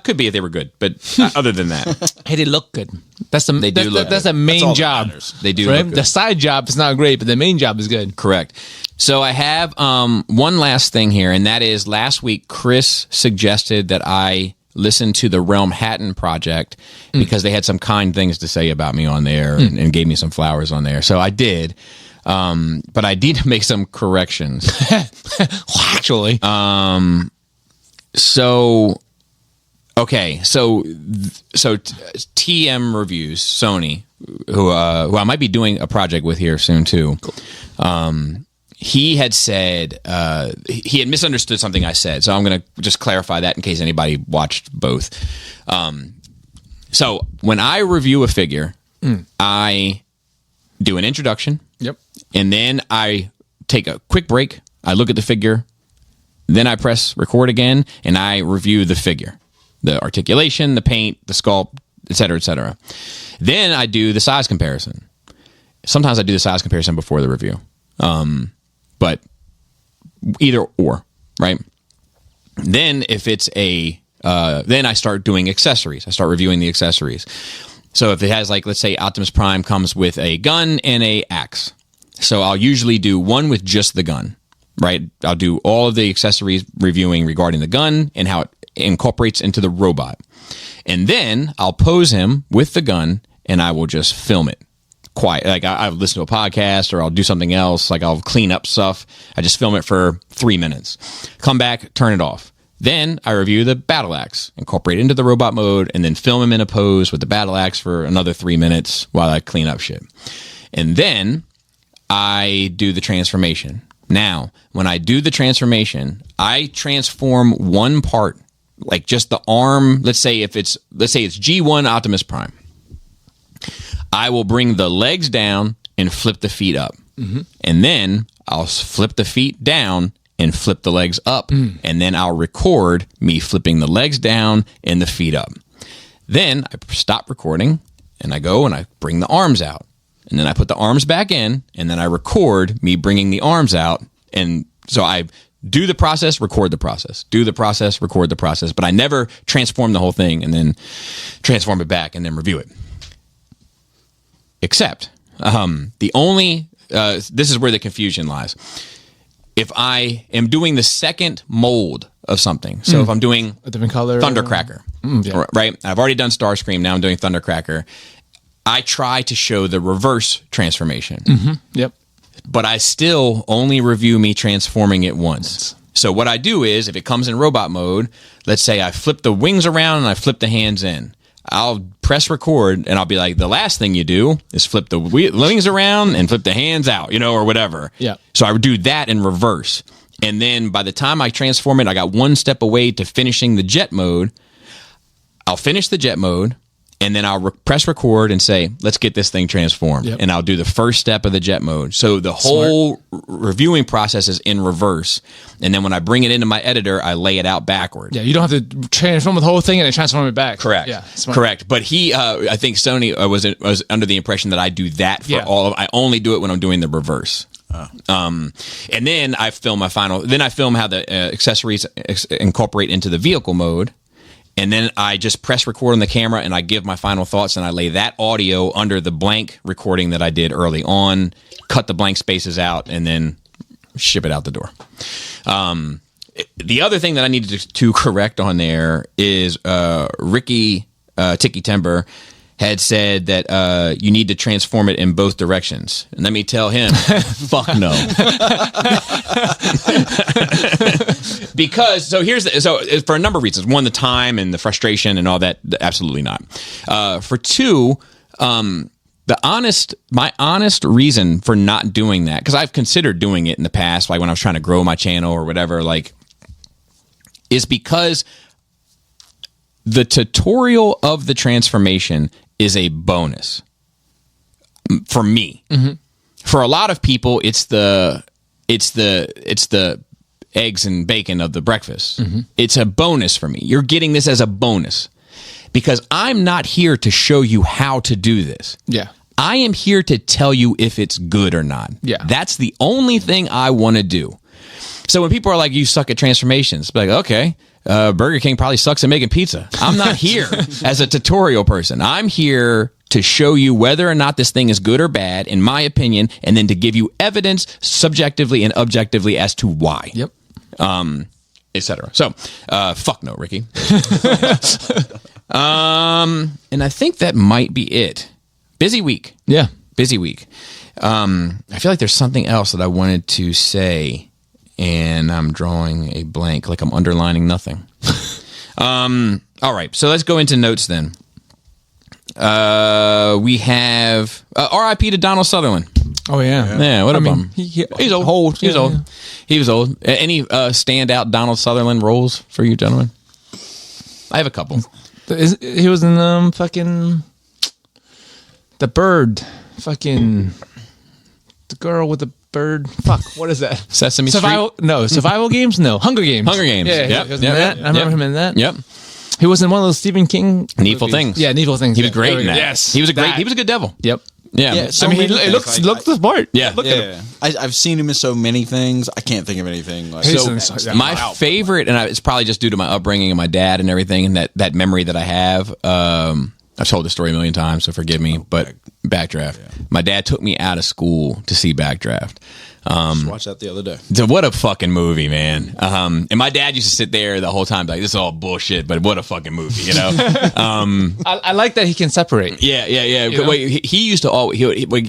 A: Could be if they were good, but other than that,
B: hey, they look good. That's the that's the main job.
A: They do.
B: Right?
A: Look good.
B: The side job is not great, but the main job is good.
A: Correct. So I have one last thing here, and that is last week Chris suggested that I listen to the Realm Hatton project because they had some kind things to say about me on there and gave me some flowers on there. So I did. But I did make some corrections.
B: Actually.
A: So TM Reviews, Sony, who I might be doing a project with here soon too. Cool. He had said he had misunderstood something I said, so I'm going to just clarify that in case anybody watched both. So when I review a figure, I do an introduction.
B: Yep.
A: And then I take a quick break. I look at the figure. Then I press record again, and I review the figure. The articulation, the paint, the sculpt, et cetera, et cetera. Then I do the size comparison. Sometimes I do the size comparison before the review. But either or, right? Then if it's then I start doing accessories. I start reviewing the accessories. So if it has, like, let's say Optimus Prime comes with a gun and a axe. So I'll usually do one with just the gun, right? I'll do all of the accessories reviewing regarding the gun and how it incorporates into the robot. And then I'll pose him with the gun and I will just film it. Quiet. Like I'll listen to a podcast or I'll do something else. Like I'll clean up stuff. I just film it for 3 minutes. Come back, turn it off. Then I review the battle axe, incorporate it into the robot mode, and then film him in a pose with the battle axe for another 3 minutes while I clean up shit. And then I do the transformation. Now, when I do the transformation, I transform one part, like just the arm. Let's say it's G1 Optimus Prime. I will bring the legs down and flip the feet up. Mm-hmm. And then I'll flip the feet down and flip the legs up. And then I'll record me flipping the legs down and the feet up. Then I stop recording and I go and I bring the arms out. And then I put the arms back in and then I record me bringing the arms out. And so I do the process, record the process, do the process, record the process. But I never transform the whole thing and then transform it back and then review it. Except this is where the confusion lies. If I am doing the second mold of something, so if I'm doing
B: a different color,
A: Thundercracker, right? I've already done Starscream. Now I'm doing Thundercracker. I try to show the reverse transformation.
B: Mm-hmm. Yep.
A: But I still only review me transforming it once. So what I do is, if it comes in robot mode, let's say I flip the wings around and I flip the hands in. I'll press record and I'll be like, the last thing you do is flip the wings around and flip the hands out, or whatever.
B: Yeah.
A: So I would do that in reverse. And then by the time I transform it, I got one step away to finishing the jet mode. I'll finish the jet mode. And then I'll press record and say, let's get this thing transformed.
B: Yep.
A: And I'll do the first step of the jet mode. So the whole reviewing process is in reverse. And then when I bring it into my editor, I lay it out backward.
B: Yeah, you don't have to transform the whole thing and then transform it back.
A: Correct.
B: Yeah, smart.
A: Correct. But I think Sony was under the impression that I do that for I only do it when I'm doing the reverse. And then I film my final. Then I film how the accessories incorporate into the vehicle mode. And then I just press record on the camera and I give my final thoughts and I lay that audio under the blank recording that I did early on, cut the blank spaces out, and then ship it out the door. The other thing that I needed to correct on there is Ricky Tiki Timber had said that you need to transform it in both directions. And let me tell him, fuck no. Because so for a number of reasons. One, the time and the frustration and all that, absolutely not. For two, my honest reason for not doing that, because I've considered doing it in the past, like when I was trying to grow my channel or whatever, is because the tutorial of the transformation is a bonus for me. Mm-hmm. For a lot of people, it's the eggs and bacon of the breakfast. Mm-hmm. It's a bonus for me. You're getting this as a bonus because I'm not here to show you how to do this.
B: Yeah.
A: I am here to tell you if it's good or not.
B: Yeah.
A: That's the only thing I want to do. So when people are like, you suck at transformations, be like, okay, Burger King probably sucks at making pizza. I'm not here as a tutorial person. I'm here to show you whether or not this thing is good or bad, in my opinion, and then to give you evidence subjectively and objectively as to why.
B: Yep.
A: Etc. So, fuck no, Ricky. And I think that might be it. Busy week.
B: Yeah.
A: Busy week. I feel like there's something else that I wanted to say, and I'm drawing a blank, like I'm underlining nothing. All right, so let's go into notes then. We have R.I.P. to Donald Sutherland.
B: Oh yeah.
A: Yeah, what a bum.
B: He's
A: old. He was
B: Yeah,
A: old.
B: yeah.
A: He was old. Any standout Donald Sutherland roles for you, gentlemen? I have a couple.
B: He was in fucking the bird, fucking the girl with the bird. Fuck, what is that?
A: Sesame
B: Survival?
A: Street?
B: No, Survival Games. No, Hunger Games.
A: Hunger Games.
B: Yeah,
A: Yep,
B: he was
A: yep,
B: in that.
A: yep,
B: I remember
A: yep.
B: him in that.
A: Yep.
B: He was in one of those Stephen King
A: Needful
B: movies.
A: Things.
B: Yeah, Needful Things.
A: He was
B: Yeah,
A: great
B: there we
A: in
B: go.
A: that.
B: Yes,
A: He was
B: that.
A: a good devil.
B: Yep.
A: Yeah.
C: Yeah, so
B: I mean,
C: many
B: it
C: things.
B: looks the part.
A: Yeah.
B: Look at him.
C: Yeah. I've seen him in so many things. I can't think of anything. Like,
B: So-
A: My favorite, and it's probably just due to my upbringing and my dad and everything, and that memory that I have. I've told this story a million times, so forgive me. But Backdraft. Yeah. My dad took me out of school to see Backdraft.
C: just watched that the other day.
A: So what a fucking movie, man. And my dad used to sit there the whole time like, this is all bullshit, but what a fucking movie, you know?
B: I like that he can separate.
A: Yeah.
B: You know?
A: Wait, he used to what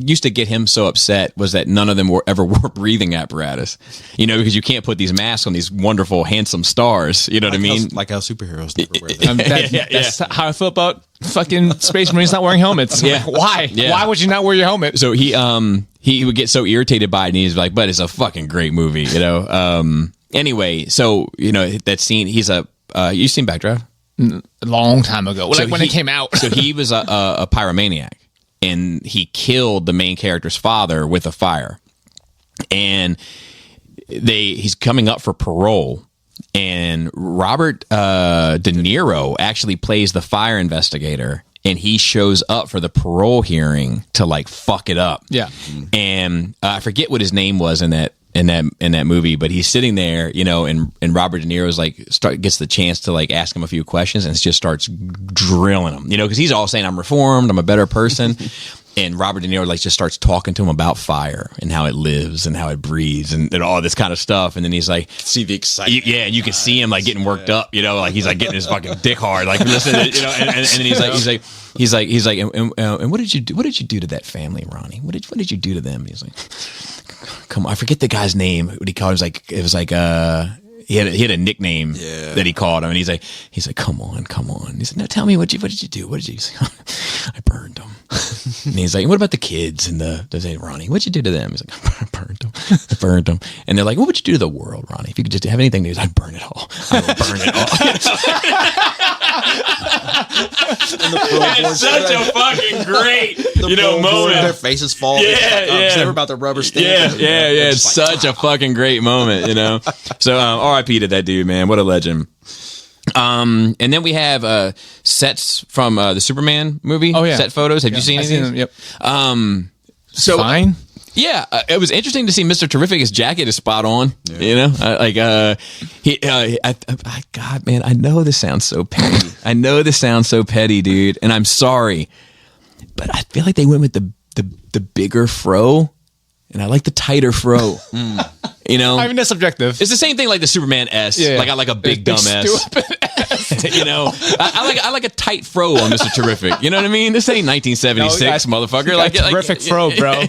A: used to get him so upset was that none of them ever wore breathing apparatus, because you can't put these masks on these wonderful, handsome stars. You know what I mean?
C: Like how superheroes never wear them.
B: That's how I feel about fucking Space Marines not wearing helmets. I'm like, why?
A: Yeah.
B: Why would you not wear your helmet?
A: So he would get so irritated by it, and he's like, "But it's a fucking great movie," Anyway, so that scene. He's you seen Backdraft?
B: A long time ago,
A: So
B: when it came out.
A: So he was a pyromaniac, and he killed the main character's father with a fire, and he's coming up for parole. And Robert De Niro actually plays the fire investigator, and he shows up for the parole hearing to like fuck it up.
B: Yeah.
A: And I forget what his name was in that movie, but he's sitting there, and Robert De Niro's like gets the chance to like ask him a few questions, and just starts drilling him, because he's all saying I'm reformed, I'm a better person. And Robert De Niro just starts talking to him about fire and how it lives and how it breathes and all this kind of stuff. And then he's like,
C: See the excitement.
A: and you can see him like getting worked up, like he's like getting his fucking dick hard, like listen, and then he's like, and what did you do? What did you do to that family, Ronnie? What did you do to them? And he's like, come on, I forget the guy's name. What he called him? It was like he had a nickname that he called him, and he's like, come on. He said, no, tell me what did you do? What did you? He's like, I burned them. And he's like, what about the kids and they say, Ronnie, what'd you do to them? He's like, I burned them. And they're like, what would you do to the world, Ronnie? If you could just have anything to do, I'd burn it all. I would burn it all. It's such a fucking great, moment.
C: Their faces fall.
A: Yeah,
C: It's never about the rubber stamp.
A: Yeah. It's such a fucking great moment, So R.I.P. to that dude, man. What a legend. And then we have sets from the Superman movie.
B: Oh, yeah.
A: Set photos. Have you seen any of these?
B: Yep.
A: So
B: Fine.
A: Yeah, it was interesting to see Mr. Terrific. His jacket is spot on. God, man, I know this sounds so petty. Dude, and I'm sorry, but I feel like they went with the bigger fro, and I like the tighter fro.
B: I mean, that's subjective.
A: It's the same thing like the Superman S.
B: Yeah.
A: Like I like a big dumb S. I like a tight fro on Mr. Terrific. You know what I mean? This ain't 1976, motherfucker. Like
B: terrific fro, bro.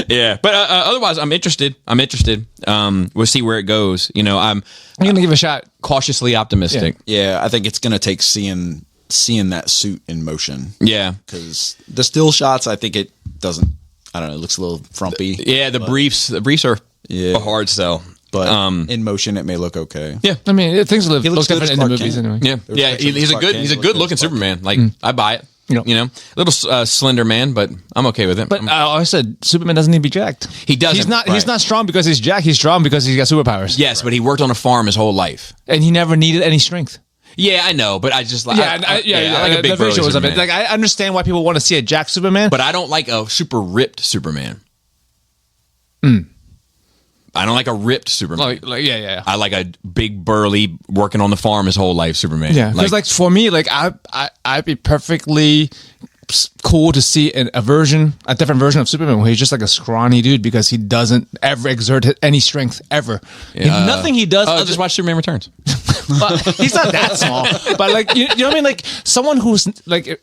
A: Yeah, but otherwise, I'm interested. We'll see where it goes. I'm
B: gonna give it a shot.
A: Cautiously optimistic.
C: Yeah, I think it's going to take seeing that suit in motion.
A: Yeah,
C: because the still shots, I think it doesn't. I don't know. It looks a little frumpy.
A: The briefs are a hard sell.
C: But in motion, it may look okay.
A: Yeah,
B: I mean, things look
C: looks
B: different in the
C: Clark
B: movies
C: Kent.
B: anyway.
A: Yeah. He's a good looking Superman. Like I buy it.
B: Yep.
A: A little slender man, but I'm okay with it.
B: But I said Superman doesn't need to be jacked.
A: He doesn't.
B: He's not strong because he's jacked. He's strong because he's got superpowers.
A: Yes, but he worked on a farm his whole life,
B: and he never needed any strength.
A: Yeah, I know, but I just like I like a big
B: the
A: burly
B: visuals of
A: Superman.
B: it. Like I understand why people want to see a jacked Superman,
A: But I don't like a super ripped Superman. I don't like a ripped Superman.
B: yeah.
A: I like a big burly working on the farm his whole life Superman.
B: Yeah, because like for me, like I'd be perfectly cool to see a different version of Superman where he's just like a scrawny dude because he doesn't ever exert any strength ever. Nothing he does.
A: Just watch Superman Returns.
B: But he's not that small. But like you know what I mean? Like someone who's like,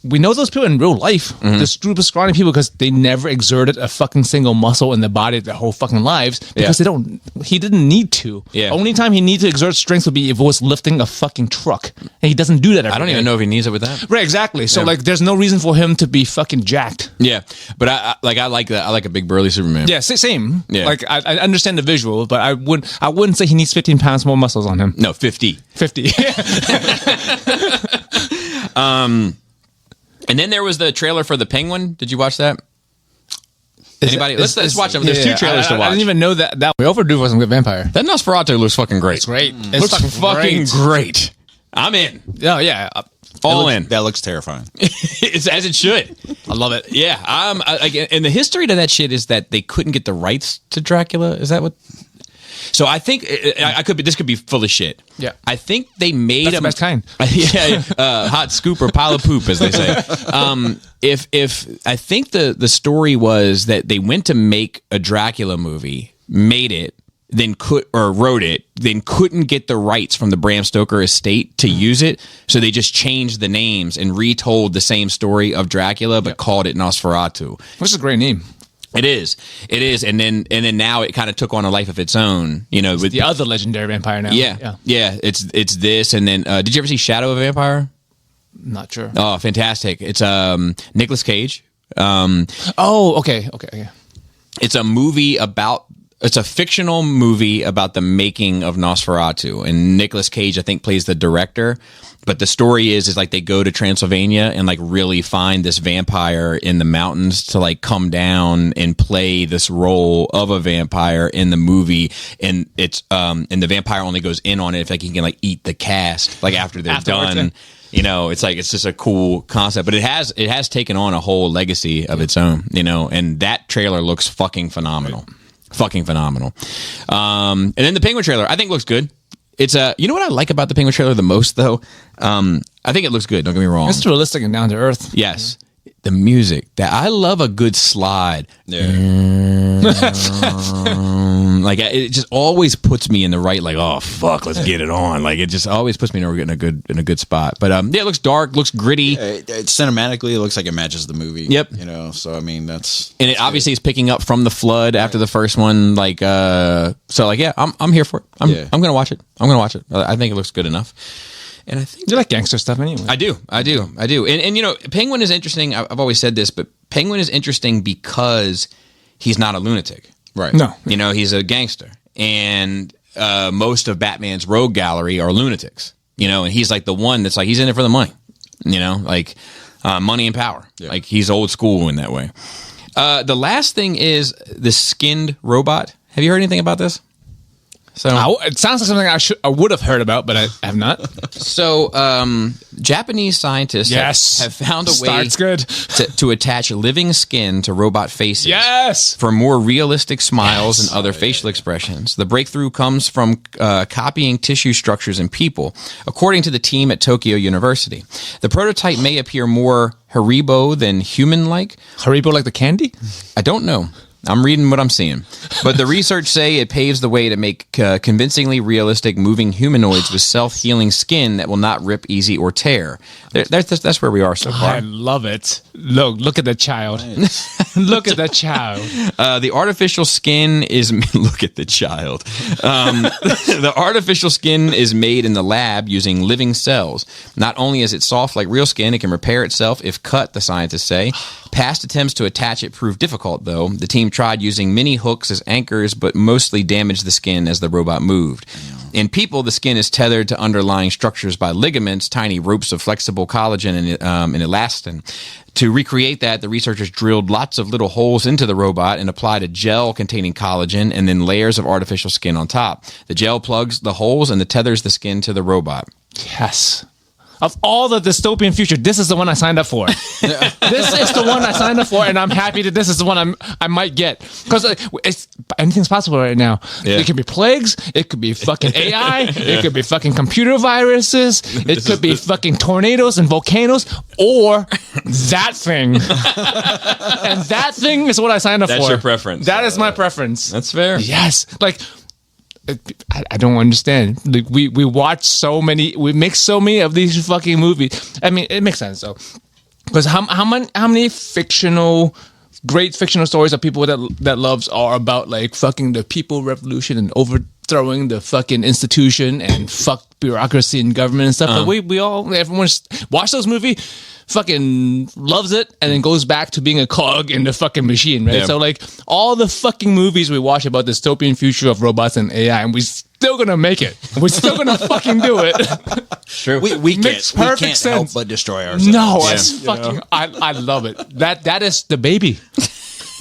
B: we know those people in real life. The super scrawny people because they never exerted a fucking single muscle in their body their whole fucking lives because he didn't need to.
A: Yeah.
B: Only time he needed to exert strength would be if it was lifting a fucking truck, and he doesn't do that.
A: I don't even know if he needs it with that.
B: Right, exactly. So like, there's no reason for him to be fucking jacked.
A: Yeah, but I like that. I like a big burly Superman.
B: Yeah, same.
A: Yeah.
B: Like I understand the visual, but I wouldn't say he needs 15 pounds more muscles on him.
A: No, 50.
B: 50.
A: And then there was the trailer for the Penguin. Did you watch that? Anybody? Let's watch them. There's two trailers to watch.
B: I didn't even know that we overdue for some good vampire.
A: That Nosferatu looks fucking great.
B: It's great. It
A: Looks fucking great. I'm in.
B: Oh yeah.
A: All in.
C: That looks terrifying.
A: It's as it should.
B: I love it.
A: Yeah. And the history to that shit is that they couldn't get the rights to Dracula. Is that what? So I think this could be full of shit.
B: Yeah.
A: I think they made
B: That's the best kind.
A: Hot scoop or pile of poop, as they say. If I think the story was that they went to make a Dracula movie, made it, then wrote it, then couldn't get the rights from the Bram Stoker estate to use it, so they just changed the names and retold the same story of Dracula, but called it Nosferatu.
B: Which is a great name.
A: It is, and then now it kind of took on a life of its own. With
B: The other legendary vampire now.
A: yeah. It's this, and then did you ever see Shadow of a Vampire?
B: Not sure.
A: Oh, fantastic! It's Nicolas Cage.
B: Okay.
A: It's a movie about. It's a fictional movie about the making of Nosferatu, and Nicolas Cage, I think, plays the director. But the story is like they go to Transylvania and like really find this vampire in the mountains to like come down and play this role of a vampire in the movie. And it's and the vampire only goes in on it if like he can like eat the cast like after they're done. It's like it's just a cool concept, but it has taken on a whole legacy of its own. And that trailer looks fucking phenomenal. Fucking phenomenal. And then the Penguin trailer, I think looks good. It's you know what I like about the Penguin trailer the most though? I think it looks good. Don't get me wrong.
B: It's realistic and down to earth.
A: Yes. The music that I love a good slide.
C: Yeah.
A: Like it just always puts me in the right. Like, oh fuck, let's get it on. Like it just always puts me in a good spot. But yeah, it looks dark, looks gritty.
C: Cinematically, it looks like it matches the movie.
A: Yep.
C: So I mean, that's
A: it obviously is picking up from the flood after the first one. Like, so like, yeah, I'm here for it. I'm gonna watch it. I think it looks good enough. And I think
B: you like gangster stuff anyway.
A: I do. And you know, Penguin is interesting. I've always said this, but Penguin is interesting because he's not a lunatic.
C: right.
B: No.
A: You know, he's a gangster. And most of Batman's rogue gallery are lunatics. You know, and he's like the one that's like, he's in it for the money. You know, like money and power.
C: Yeah.
A: Like he's old school in that way. The last thing is the skinned robot. Have you heard anything about this? So
B: it sounds like something I would have heard about, but I have not.
A: So, Japanese scientists have found a way
B: Starts good.
A: to attach living skin to robot faces.
B: Yes.
A: For more realistic smiles and other facial expressions. The breakthrough comes from copying tissue structures in people, according to the team at Tokyo University. The prototype may appear more Haribo than human-like.
B: Haribo like the candy?
A: I don't know. I'm reading what I'm seeing. But the research say it paves the way to make convincingly realistic moving humanoids with self-healing skin that will not rip easy or tear. That's where we are so far.
B: I love it. Look at the child. Look at the child.
A: The artificial skin is... Look at the child. The artificial skin is made in the lab using living cells. Not only is it soft like real skin, it can repair itself if cut, the scientists say. Past attempts to attach it proved difficult, though. The team tried using mini hooks as anchors, but mostly damaged the skin as the robot moved. In people, the skin is tethered to underlying structures by ligaments, tiny ropes of flexible collagen and elastin. To recreate that, the researchers drilled lots of little holes into the robot and applied a gel containing collagen and then layers of artificial skin on top. The gel plugs the holes and tethers the skin to the robot.
B: Yes. Of all the dystopian future, this is the one I signed up for. This is the one I signed up for, and I'm happy that this is the one I might get. Because anything's possible right now.
A: Yeah.
B: It could be plagues. It could be fucking AI. It could be fucking computer viruses. It could be fucking tornadoes and volcanoes, or that thing. And that thing is what I signed up for.
A: That's your preference.
B: That is my preference.
A: That's fair.
B: Yes. Like, I don't understand. Like we watch so many, we make so many of these fucking movies. I mean, it makes sense though, because how many great fictional stories of people that loves are about like fucking the people revolution and overthrowing the fucking institution and fuck bureaucracy and government and stuff. Like everyone's watch those movies. Fucking loves it and then goes back to being a cog in the fucking machine, right?
A: Yeah.
B: So like all the fucking movies we watch about the dystopian future of robots and AI, and we're still gonna make it. We're still gonna fucking do it.
A: True.
C: We
B: Makes
C: can't
B: perfect
C: help
B: sense.
C: but destroy ourselves.
B: No, it's fucking. I love it. That is the baby.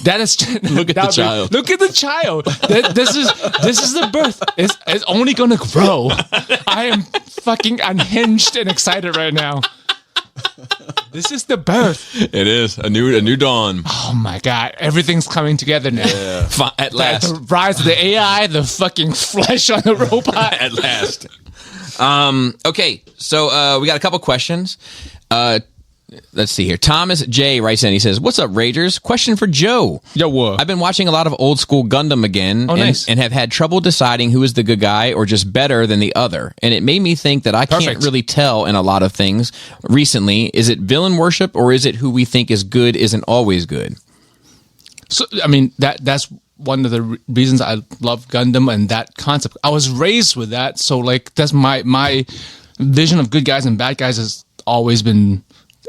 B: That is
A: Look at the child.
B: Look at the child. This is the birth. It's only gonna grow. I am fucking unhinged and excited right now. This is the birth.
A: It is a new dawn.
B: Oh my god, everything's coming together now.
A: Yeah. At last.
B: The rise of the AI, the fucking flesh on the robot.
A: At last. Okay, so we got a couple questions. Let's see here. Thomas J writes in. He says, "What's up, Ragers? Question for Joe.
B: Yo, what?
A: I've been watching a lot of old school Gundam again,
B: nice.
A: and have had trouble deciding who is the good guy or just better than the other. And it made me think that I can't really tell in a lot of things recently. Is it villain worship, or is it who we think is good isn't always good?"
B: So, I mean, that's one of the reasons I love Gundam and that concept. I was raised with that, so like that's my vision of good guys and bad guys has always been.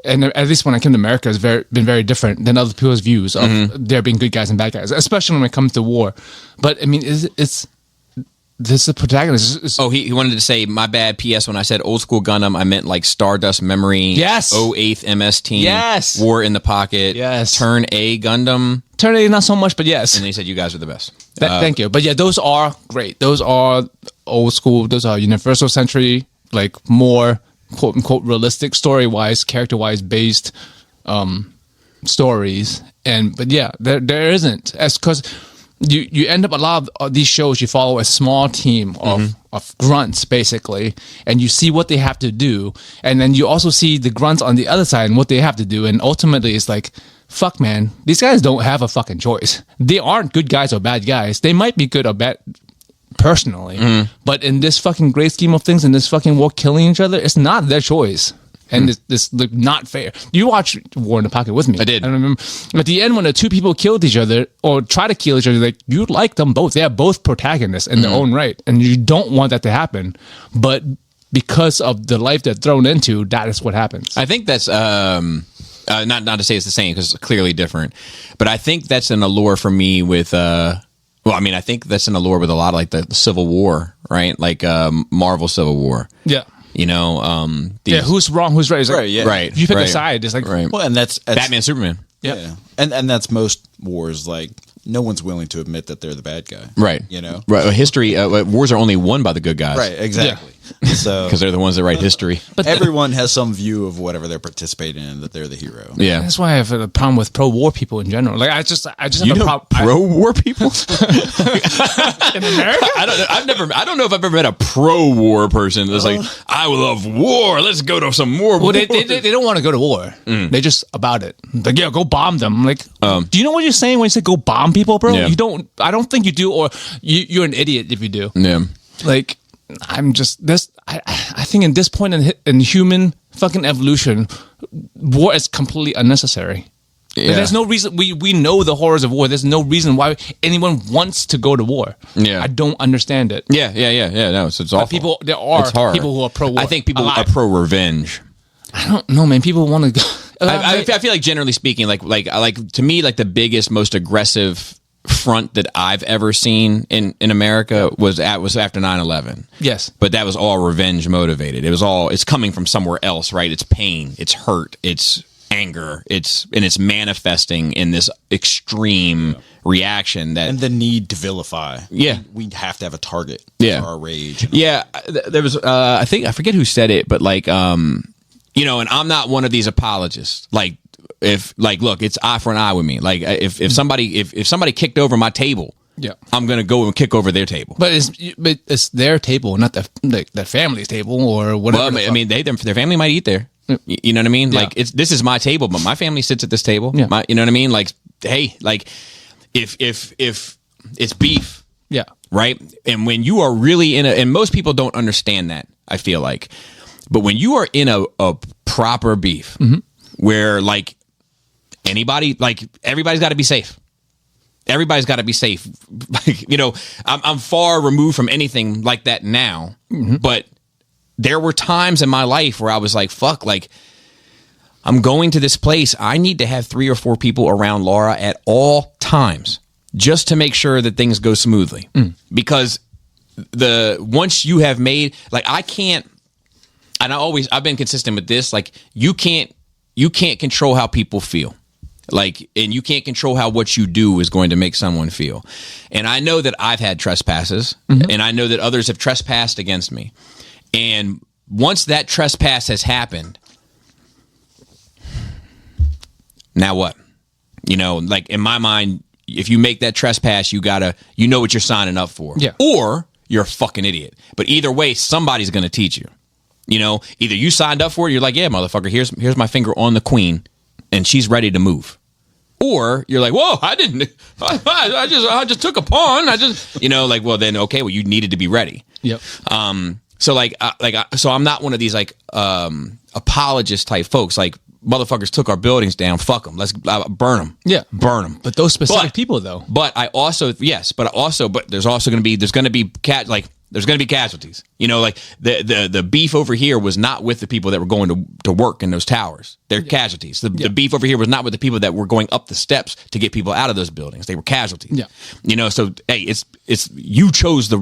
B: And at least when I came to America, it's been very different than other people's views of there being good guys and bad guys, especially when it comes to war. But I mean, this is the protagonist.
A: He wanted to say, my bad, P.S. When I said old school Gundam, I meant like Stardust Memory,
B: Yes.
A: 08th MS Team,
B: Yes.
A: War in the Pocket,
B: Yes.
A: Turn A Gundam.
B: Turn A, not so much, but yes.
A: And then he said, you guys are the best.
B: Thank you. But yeah, those are great. Those are old school. Those are Universal Century, like more quote unquote realistic story wise, character wise based stories. But yeah, there isn't, as because you end up a lot of these shows you follow a small team of grunts basically, and you see what they have to do, and then you also see the grunts on the other side and what they have to do, and ultimately it's like fuck, man, these guys don't have a fucking choice. They aren't good guys or bad guys. They might be good or bad personally, but in this fucking great scheme of things, in this fucking war killing each other, it's not their choice. And it's like not fair. You watched War in the Pocket with me.
A: I did.
B: I remember at the end when the two people killed each other or try to kill each other, like you like them both. They are both protagonists in their own right, and you don't want that to happen. But because of the life they're thrown into, that is what happens.
A: I think that's not to say it's the same because it's clearly different, but I think that's an allure for me with. I think that's an allure with a lot of like the Civil War, right? Like Marvel Civil War.
B: Yeah.
A: You know,
B: Who's wrong, who's right? It's like,
C: Right, yeah.
A: right.
B: You pick a
A: right,
B: side. It's like,
A: right.
C: Well, and that's
A: Batman, Superman.
C: Yeah. And that's most wars. Like, no one's willing to admit that they're the bad guy.
A: Right.
C: You know?
A: Right. History, wars are only won by the good guys.
C: Right, exactly. So
A: Because they're the ones that write history.
B: But
C: everyone has some view of whatever they're participating in, that they're the hero.
A: Yeah.
B: that's why I have a problem with pro-war people in general. Like I just
A: You
B: have a
A: know
B: problem.
A: pro-war people?
B: In America?
A: I don't know if I've ever met a pro-war person that's like, I love war. Let's go to some more war.
B: Well, they don't want to go to war. They're just about it. Like, yeah, go bomb them. I'm like, do you know what you're saying when you say go bomb people, bro?
A: Yeah.
B: You don't. I don't think you do, or you're an idiot if you do.
A: Yeah.
B: Like, I'm just this. I think in this point in human fucking evolution, war is completely unnecessary.
A: Yeah.
B: There's no reason we know the horrors of war. There's no reason why anyone wants to go to war.
A: Yeah.
B: I don't understand it.
A: Yeah. No, it's awful.
B: People, there are
A: It's hard.
B: people who are pro war.
A: I think people are pro-revenge.
B: I don't know, man. People want to go.
A: I feel like generally speaking, like to me, like the biggest, most aggressive front that I've ever seen in America was after 9/11.
B: Yes.
A: But that was all revenge motivated. It's coming from somewhere else, right? It's pain, it's hurt, it's anger, it's manifesting in this extreme reaction that
C: And the need to vilify.
A: Yeah.
C: We have to have a target
A: Yeah.
C: for our rage.
A: Yeah, there was. I forget who said it, but like, you know, and I'm not one of these apologists. Like, look, it's eye for an eye with me. Like, if somebody kicked over my table,
B: Yeah.
A: I'm gonna go and kick over their table.
B: But it's their table, not their family's table or whatever.
A: Well, I mean, their family might eat there. You know what I mean?
B: Yeah.
A: Like, this is my table, but my family sits at this table.
B: Yeah.
A: You know what I mean? Like, hey, like, if it's beef,
B: Yeah.
A: right? And when you are really and most people don't understand that, I feel like, but when you are in a proper beef where like anybody, like everybody's got to be safe. Everybody's got to be safe. Like, you know, I'm far removed from anything like that now, but there were times in my life where I was like, fuck, like I'm going to this place. I need to have 3 or 4 people around Laura at all times just to make sure that things go smoothly. Because once you have made, like, I can't, and I've been consistent with this, like you can't control how people feel. Like, and you can't control how what you do is going to make someone feel. And I know that I've had trespasses, and I know that others have trespassed against me. And once that trespass has happened, now what? You know, like in my mind, if you make that trespass, you know what you're signing up for.
B: Yeah.
A: Or you're a fucking idiot. But either way, somebody's going to teach you. You know, either you signed up for it, you're like, yeah, motherfucker, here's my finger on the queen, and she's ready to move. Or you're like, whoa, I just took a pawn. You know, like, well, then, okay, well, you needed to be ready.
B: Yep.
A: So I'm not one of these like apologist type folks. Like, motherfuckers took our buildings down. Fuck them. Let's burn them.
B: Yeah.
A: Burn them.
B: But those specific people, though.
A: But there's also going to be casualties. You know, like the beef over here was not with the people that were going to work in those towers. They're casualties. The beef over here was not with the people that were going up the steps to get people out of those buildings. They were casualties.
B: Yeah.
A: You know, so hey, it's you chose the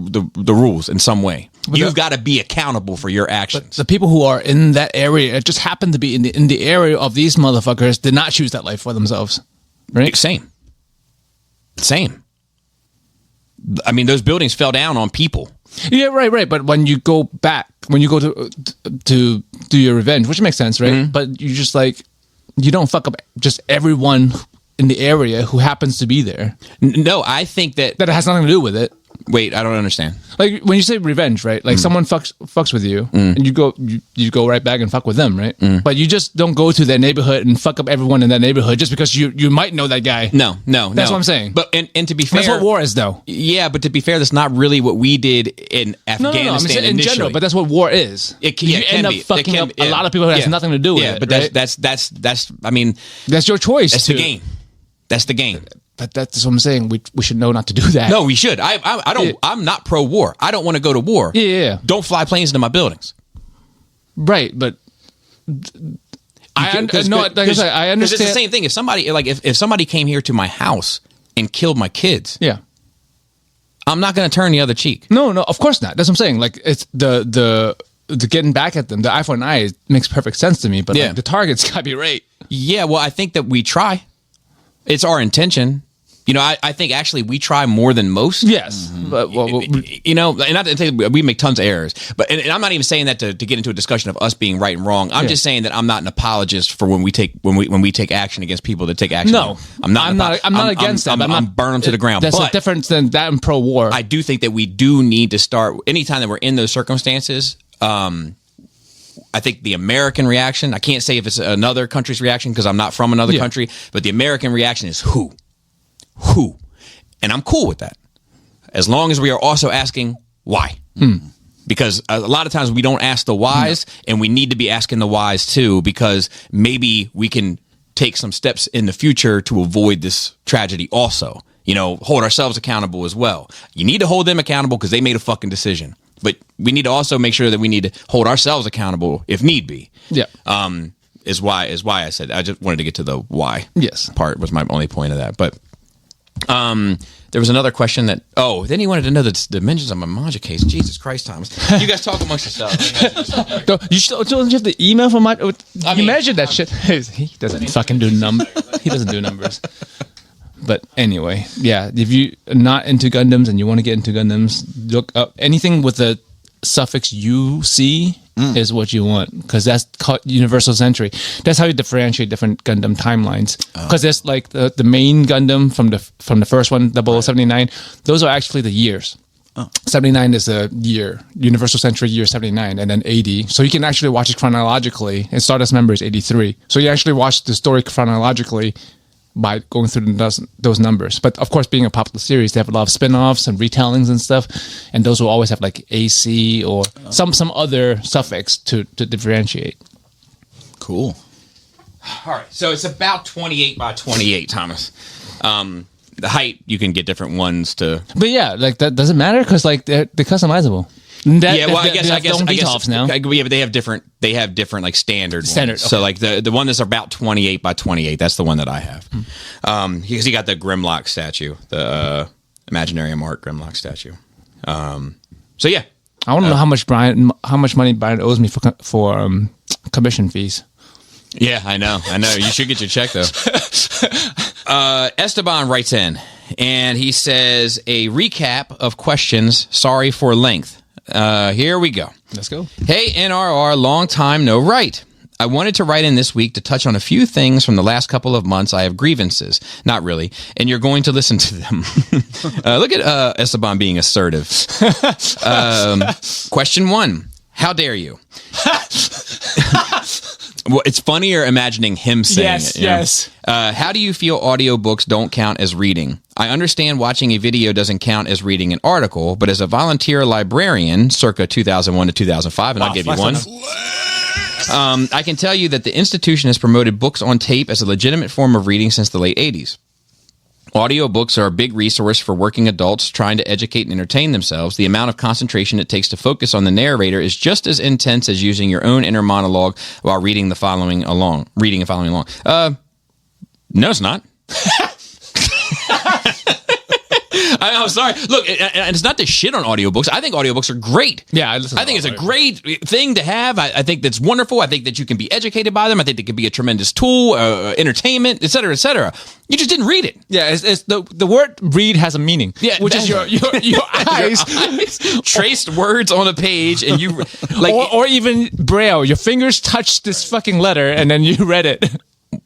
A: rules in some way. You've got to be accountable for your actions.
B: The people who are in that area, it just happened to be in the area of these motherfuckers, did not choose that life for themselves. Right?
A: Same. I mean, those buildings fell down on people.
B: Yeah, right. But when you go to do your revenge, which makes sense, right? But you just like, you don't fuck up just everyone in the area who happens to be there.
A: No, I think that
B: That has nothing to do with it.
A: Wait, I don't understand.
B: Like when you say revenge, right? Like someone fucks with you, and you go right back and fuck with them, right? But you just don't go to their neighborhood and fuck up everyone in that neighborhood just because you might know that guy.
A: No.
B: That's what I'm saying.
A: But and to be fair,
B: That's what war is, though.
A: Yeah, but to be fair, that's not really what we did in Afghanistan.
B: No. I'm saying in
A: initially.
B: general, but that's what war is.
A: It
B: you
A: can
B: end up
A: be. It
B: fucking
A: can
B: up
A: be.
B: a lot of people who has nothing to do with it.
A: But
B: right?
A: that's. I mean,
B: that's your choice.
A: that's the game. That's the game.
B: But that's what I'm saying. We should know not to do that.
A: No, we should. I don't.
B: Yeah.
A: I'm not pro war. I don't want to go to war.
B: Yeah.
A: Don't fly planes into my buildings.
B: Right, but I understand.
A: It's the same thing. If somebody if somebody came here to my house and killed my kids,
B: Yeah.
A: I'm not going to turn the other cheek.
B: No, of course not. That's what I'm saying. Like it's the getting back at them. The eye for an eye makes perfect sense to me. But
A: Yeah.
B: like, the target's got to be right.
A: Yeah, well, I think that we try. It's our intention. You know, I think actually we try more than most.
B: Yes, but
A: You know, and not to say we make tons of errors, but and I'm not even saying that to get into a discussion of us being right and wrong. I'm just saying that I'm not an apologist for when we take action against people that take action.
B: no,
A: I'm not
B: against that.
A: I'm burn them to the ground.
B: That's
A: but
B: a difference than that and pro war.
A: I do think that we do need to start anytime that we're in those circumstances. I think the American reaction, I can't say if it's another country's reaction because I'm not from another country, but the American reaction is who? And I'm cool with that. As long as we are also asking why. Because a lot of times we don't ask the whys, and we need to be asking the whys too, because maybe we can take some steps in the future to avoid this tragedy also. You know, hold ourselves accountable as well. You need to hold them accountable because they made a fucking decision. But we need to also make sure that we need to hold ourselves accountable if need be.
B: Yeah.
A: Is why I said I just wanted to get to the why.
B: Yes.
A: Part was my only point of that. But there was another question that then he wanted to know the dimensions of my Maja case. Jesus Christ, Thomas. You guys talk amongst yourselves.
B: Don't you have the email from my? Imagine that shit. He doesn't fucking do He doesn't do numbers. But anyway, yeah. If you're not into Gundams and you want to get into Gundams, look up anything with the suffix UC is what you want, because that's called Universal Century. That's how you differentiate different Gundam timelines. Because there's like the main Gundam from the first one, 0079. Those are actually the years. 79 is the year, Universal Century year 79, and then 80. So you can actually watch it chronologically. And Stardust Member is 83. So you actually watch the story chronologically by going through those numbers. But of course, being a popular series, they have a lot of spin-offs and retellings and stuff, and those will always have like AC or some other suffix to differentiate.
C: Cool.
A: All right, so it's about 28 by 28, Thomas. The height, you can get different ones to.
B: But yeah, like that doesn't matter because like they're customizable. I guess now.
A: Yeah, but they have different like standard ones.
B: Okay.
A: So like the one that's about 28 by 28, that's the one that I have. Because he got the Grimlock statue, the Imaginarium Art Grimlock statue. So yeah,
B: I want to know how much money Brian owes me for commission fees.
A: Yeah, I know. You should get your check though. Esteban writes in, and he says a recap of questions. Sorry for length. Here we go.
B: Let's go.
A: Hey, NRR, long time no write. I wanted to write in this week to touch on a few things from the last couple of months. I have grievances. Not really. And you're going to listen to them. Look at Esteban being assertive. Question 1. How dare you? Well, it's funnier imagining him saying it.
B: Yes.
A: How do you feel audiobooks don't count as reading? I understand watching a video doesn't count as reading an article, but as a volunteer librarian, circa 2001 to 2005, and I'll give you one, I can tell you that the institution has promoted books on tape as a legitimate form of reading since the late 80s. Audiobooks are a big resource for working adults trying to educate and entertain themselves. The amount of concentration it takes to focus on the narrator is just as intense as using your own inner monologue while reading and following along. No, it's not. I'm sorry. Look, and it's not to shit on audiobooks. I think audiobooks are great.
B: Yeah, I
A: think it's a great thing to have. I think that's wonderful. I think that you can be educated by them. I think they can be a tremendous tool, entertainment, et cetera, et cetera. You just didn't read it.
B: Yeah, it's the word read has a meaning.
A: Yeah,
B: which is your eyes.
A: Traced words on a page, and you like,
B: or even Braille. Your fingers touched this fucking letter, and then you read it.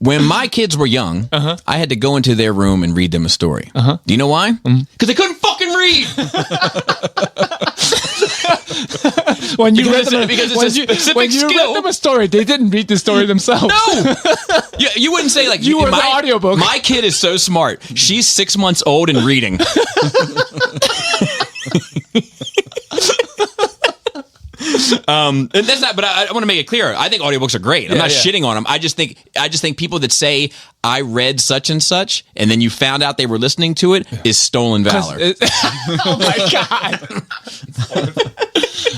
A: When my kids were young, I had to go into their room and read them a story. Do you know why? Because they couldn't fucking read.
B: When you
A: Because
B: read them,
A: it's
B: when
A: a
B: you,
A: specific
B: when you
A: skill.
B: read them a story, they didn't read the story themselves.
A: No, you wouldn't say like
B: You were the audiobook.
A: My kid is so smart. She's 6 months old and reading. And that's not. But I want to make it clear. I think audiobooks are great. I'm not shitting on them. I just think people that say I read such and such, and then you found out they were listening to it, is stolen valor.
B: Oh my god!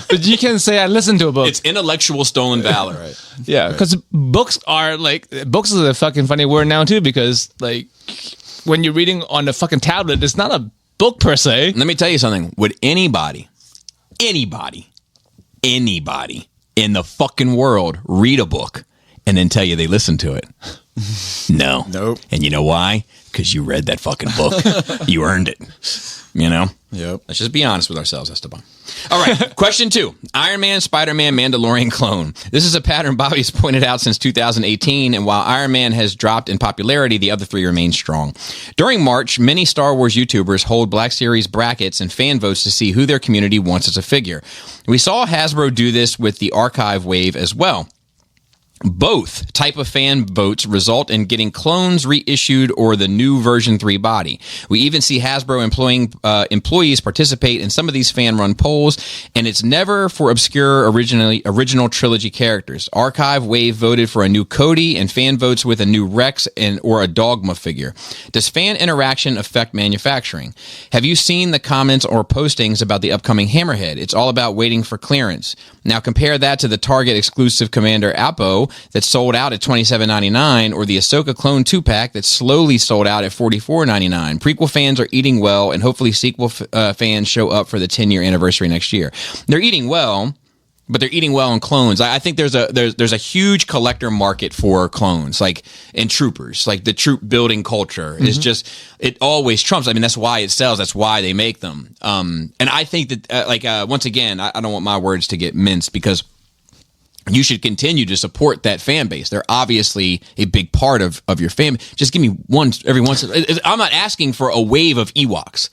B: But you can say I listened to a book.
A: It's intellectual stolen valor. Right.
B: Yeah, because books is a fucking funny word now too. Because like when you're reading on a fucking tablet, it's not a book per se.
A: Let me tell you something. Would anybody in the fucking world read a book and then tell you they listened to it? No.
C: Nope.
A: And you know why? Because you read that fucking book. You earned it. You know?
C: Yep.
A: Let's just be honest with ourselves, Esteban. All right. Question 2. Iron Man, Spider-Man, Mandalorian clone. This is a pattern Bobby has pointed out since 2018, and while Iron Man has dropped in popularity, the other three remain strong. During March, many Star Wars YouTubers hold Black Series brackets and fan votes to see who their community wants as a figure. We saw Hasbro do this with the Archive Wave as well. Both type of fan votes result in getting clones reissued or the new version 3 body. We even see Hasbro employees participate in some of these fan-run polls, and it's never for obscure original trilogy characters. Archive Wave voted for a new Cody, and fan votes with a new Rex or a Dogma figure. Does fan interaction affect manufacturing? Have you seen the comments or postings about the upcoming Hammerhead? It's all about waiting for clearance. Now compare that to the Target exclusive Commander Appo that sold out at $27.99, or the Ahsoka Clone 2-pack that slowly sold out at $44.99. Prequel fans are eating well, and hopefully sequel fans show up for the 10-year anniversary next year. They're eating well, but they're eating well in clones. I think there's a huge collector market for clones, like in troopers. Like the troop building culture is just, it always trumps. I mean, that's why it sells. That's why they make them. And I think that, once again, I don't want my words to get minced, because you should continue to support that fan base. They're obviously a big part of your fan. Just give me one every once. I'm not asking for a wave of Ewoks.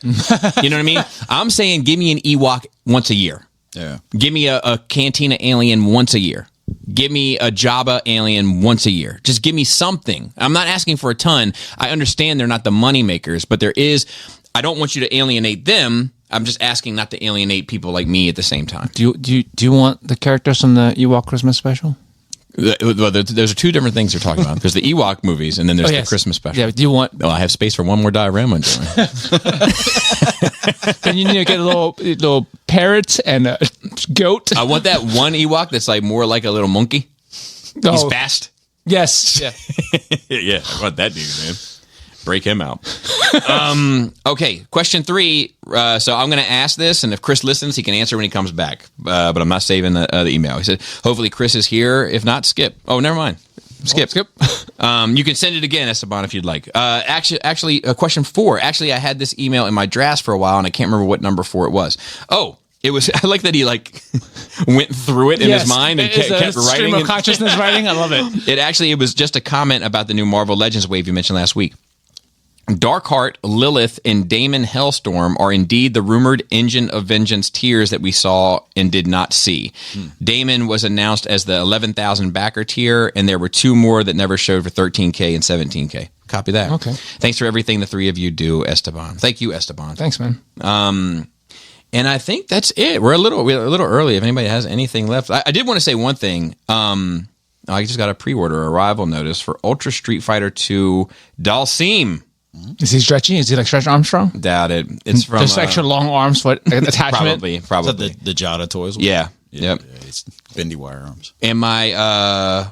A: You know what I mean? I'm saying give me an Ewok once a year.
C: Yeah.
A: Give me a Cantina alien once a year. Give me a Jabba alien once a year. Just give me something. I'm not asking for a ton. I understand they're not the money makers, but I don't want you to alienate them. I'm just asking not to alienate people like me at the same time.
B: Do you want the characters from the Ewok Christmas special?
A: Well, those are two different things you're talking about. There's the Ewok movies, and then there's the Christmas special.
B: Yeah, do you want...
A: Oh, I have space for one more diorama.
B: Then you need to get a little parrot and a goat.
A: I want that one Ewok that's like more like a little monkey.
B: Oh,
A: He's fast.
B: Yes. Yeah.
A: Yeah, I want that dude, man. Break him out. Okay, question 3. So I'm going to ask this, and if Chris listens, he can answer when he comes back. But I'm not saving the email. He said, hopefully Chris is here. If not, skip. Oh, never mind. Skip.
B: Skip.
A: You can send it again, Esteban, if you'd like. Actually, question 4. Actually, I had this email in my drafts for a while, and I can't remember what number 4 it was. Oh, it was. I like that he went through it in his mind and kept writing.
B: Stream of consciousness writing. I love it.
A: It was just a comment about the new Marvel Legends wave you mentioned last week. Darkheart, Lilith, and Daemon Hellstorm are indeed the rumored Engine of Vengeance tiers that we saw and did not see. Daemon was announced as the 11,000 backer tier, and there were 2 more that never showed for 13K and 17K. Copy that.
B: Okay.
A: Thanks for everything the 3 of you do, Esteban. Thank you, Esteban.
B: Thanks, man.
A: And I think that's it. We're a little early. If anybody has anything left, I did want to say one thing. I just got a pre-order arrival notice for Ultra Street Fighter 2 Dhalsim.
B: Is he stretchy? Is he like Stretch Armstrong?
A: Doubt it. It's from
B: just extra long arms for attachment.
A: Probably.
C: Is that the Jada toys?
A: Yeah. Yep.
C: Yeah, it's bendy wire arms.
A: And I'm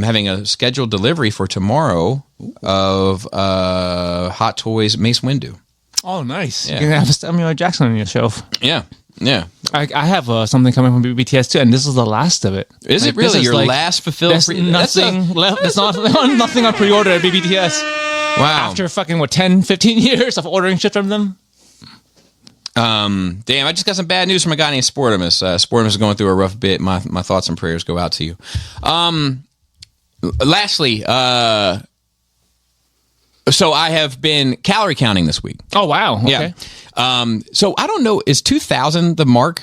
A: having a scheduled delivery for tomorrow of Hot Toys Mace Windu.
B: Oh, nice.
A: Yeah.
B: You're gonna have Samuel Jackson on your shelf.
A: Yeah. Yeah.
B: I have something coming from BTS too, and this is the last of it.
A: Is it really your last fulfilled?
B: There's nothing left. There's nothing on pre-order at BBTS.
A: Wow.
B: After fucking 10, 15 years of ordering shit from them.
A: Damn, I just got some bad news from a guy named Sportimus. Sportimus is going through a rough bit. My thoughts and prayers go out to you. Lastly, so I have been calorie counting this week.
B: Oh, wow. Okay.
A: Yeah. So I don't know. Is 2,000 the mark?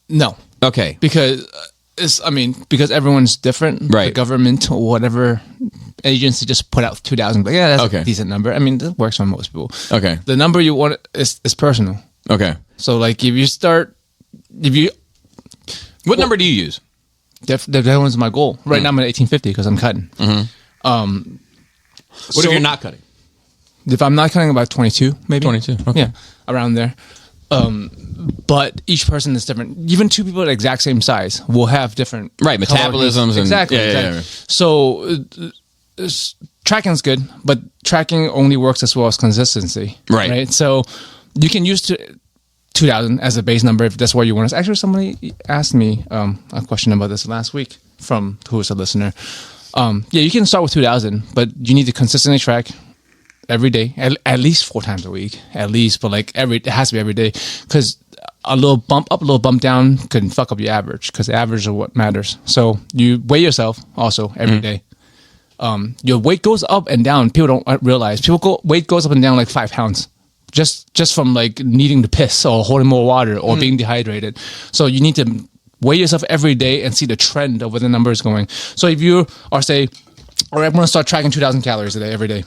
B: No,
A: Okay.
B: because because everyone's different.
A: Right.
B: The government or whatever agency just put out 2,000. But yeah, that's
A: Okay.
B: a decent number. I mean, that works for most people.
A: Okay.
B: The number you want is personal.
A: Okay.
B: So like if you
A: What number do you use?
B: that was my goal. Right now I'm at 1850 because I'm cutting.
A: What if you're not cutting?
B: If I'm not cutting, about 22, maybe
A: 22, okay.
B: yeah, around there. But each person is different. Even two people at the exact same size will have different
A: Right, metabolisms and-
B: exactly.
A: yeah, yeah,
B: exactly.
A: yeah.
B: So tracking's good, but tracking only works as well as consistency.
A: Right.
B: So you can use 2,000 as a base number if that's what you want. Actually, somebody asked me a question about this last week from who was a listener. Yeah, you can start with 2,000, but you need to consistently track every day, at least 4 times a week, at least. But like it has to be every day, because a little bump up, a little bump down can fuck up your average, because the average is what matters. So you weigh yourself also every day. Your weight goes up and down. People don't realize. Weight goes up and down like 5 pounds. Just from like needing to piss or holding more water or being dehydrated. So you need to weigh yourself every day and see the trend of where the number is going. So if you are say, all right, I'm going to start tracking 2,000 calories a day every day,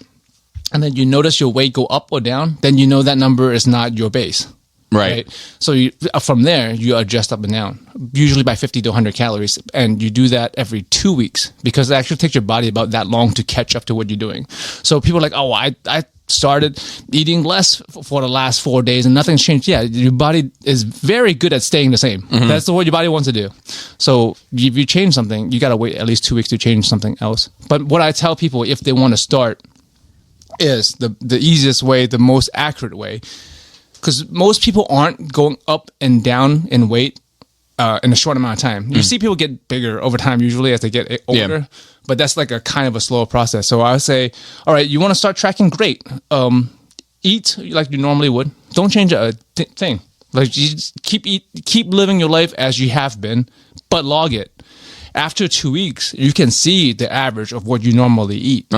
B: and then you notice your weight go up or down, then you know that number is not your base.
A: Right.
B: So from there, you adjust up and down, usually by 50 to 100 calories. And you do that every 2 weeks, because it actually takes your body about that long to catch up to what you're doing. So people are like, oh, I started eating less for the last 4 days and nothing's changed. Yeah, your body is very good at staying the same. That's what your body wants to do. So if you change something, you got to wait at least 2 weeks to change something else. But what I tell people, if they want to start, is the easiest way, the most accurate way. Because most people aren't going up and down in weight in a short amount of time. You see people get bigger over time, usually as they get older, but that's like a kind of a slow process. So I would say, all right, you want to start tracking? Great. Eat like you normally would. Don't change a thing. Like you just keep living your life as you have been, but log it. After 2 weeks, you can see the average of what you normally eat.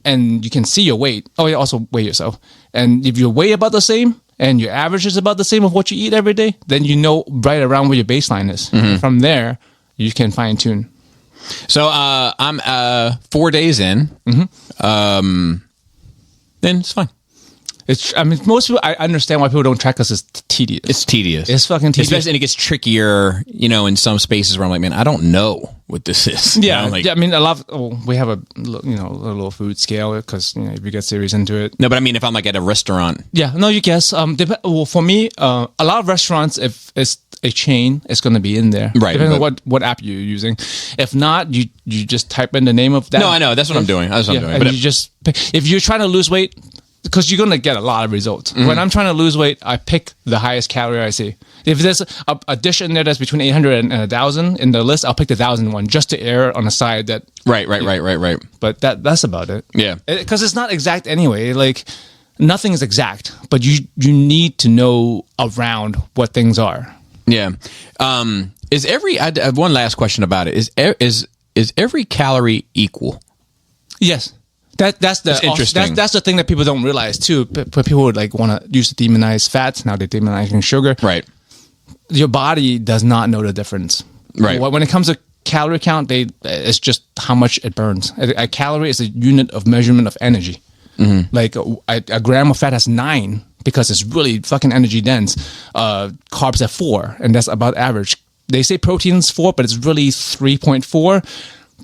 B: And you can see your weight. Oh, yeah, also weigh yourself. And if your weight about the same and your average is about the same of what you eat every day, then you know right around where your baseline is. From there, you can fine tune.
A: So I'm 4 days in. Then it's fine.
B: Most people, I understand why people don't track us. It's tedious.
A: It's tedious.
B: It's fucking tedious.
A: Especially, and it gets trickier, in some spaces where I'm like, man, I don't know what this is.
B: Yeah,
A: Like,
B: yeah. I mean, we have a little food scale, because if you get serious into it.
A: no, but I mean, if I'm like at a restaurant.
B: Yeah, no, you guess. For me, a lot of restaurants, if it's a chain, it's going to be in there.
A: Right,
B: Depending on
A: but-
B: what app you're using. If not, you just type in the name of that.
A: No, I know. That's what I'm doing. That's what I'm doing.
B: And
A: But
B: you just if you're trying to lose weight, because you're going to get a lot of results. When I'm trying to lose weight, I pick the highest calorie I see. If there's a dish in there that's between 800 and 1,000 in the list, I'll pick the 1,000 one, just to err on the side that.
A: Right.
B: But that's about it.
A: Yeah.
B: Because it's not exact anyway. Like, nothing is exact, but you need to know around what things are.
A: Yeah. Is every? I have one last question about it. Is every calorie equal?
B: Yes. That's
A: interesting.
B: That's the thing that people don't realize too. But people would like want to use to demonize fats. Now they're demonizing sugar.
A: Right.
B: Your body does not know the difference.
A: Right.
B: When it comes to calorie count, it's just how much it burns. A calorie is a unit of measurement of energy. Like a gram of fat has 9 because it's really fucking energy dense. Carbs have 4, and that's about average. They say protein's 4, but it's really 3.4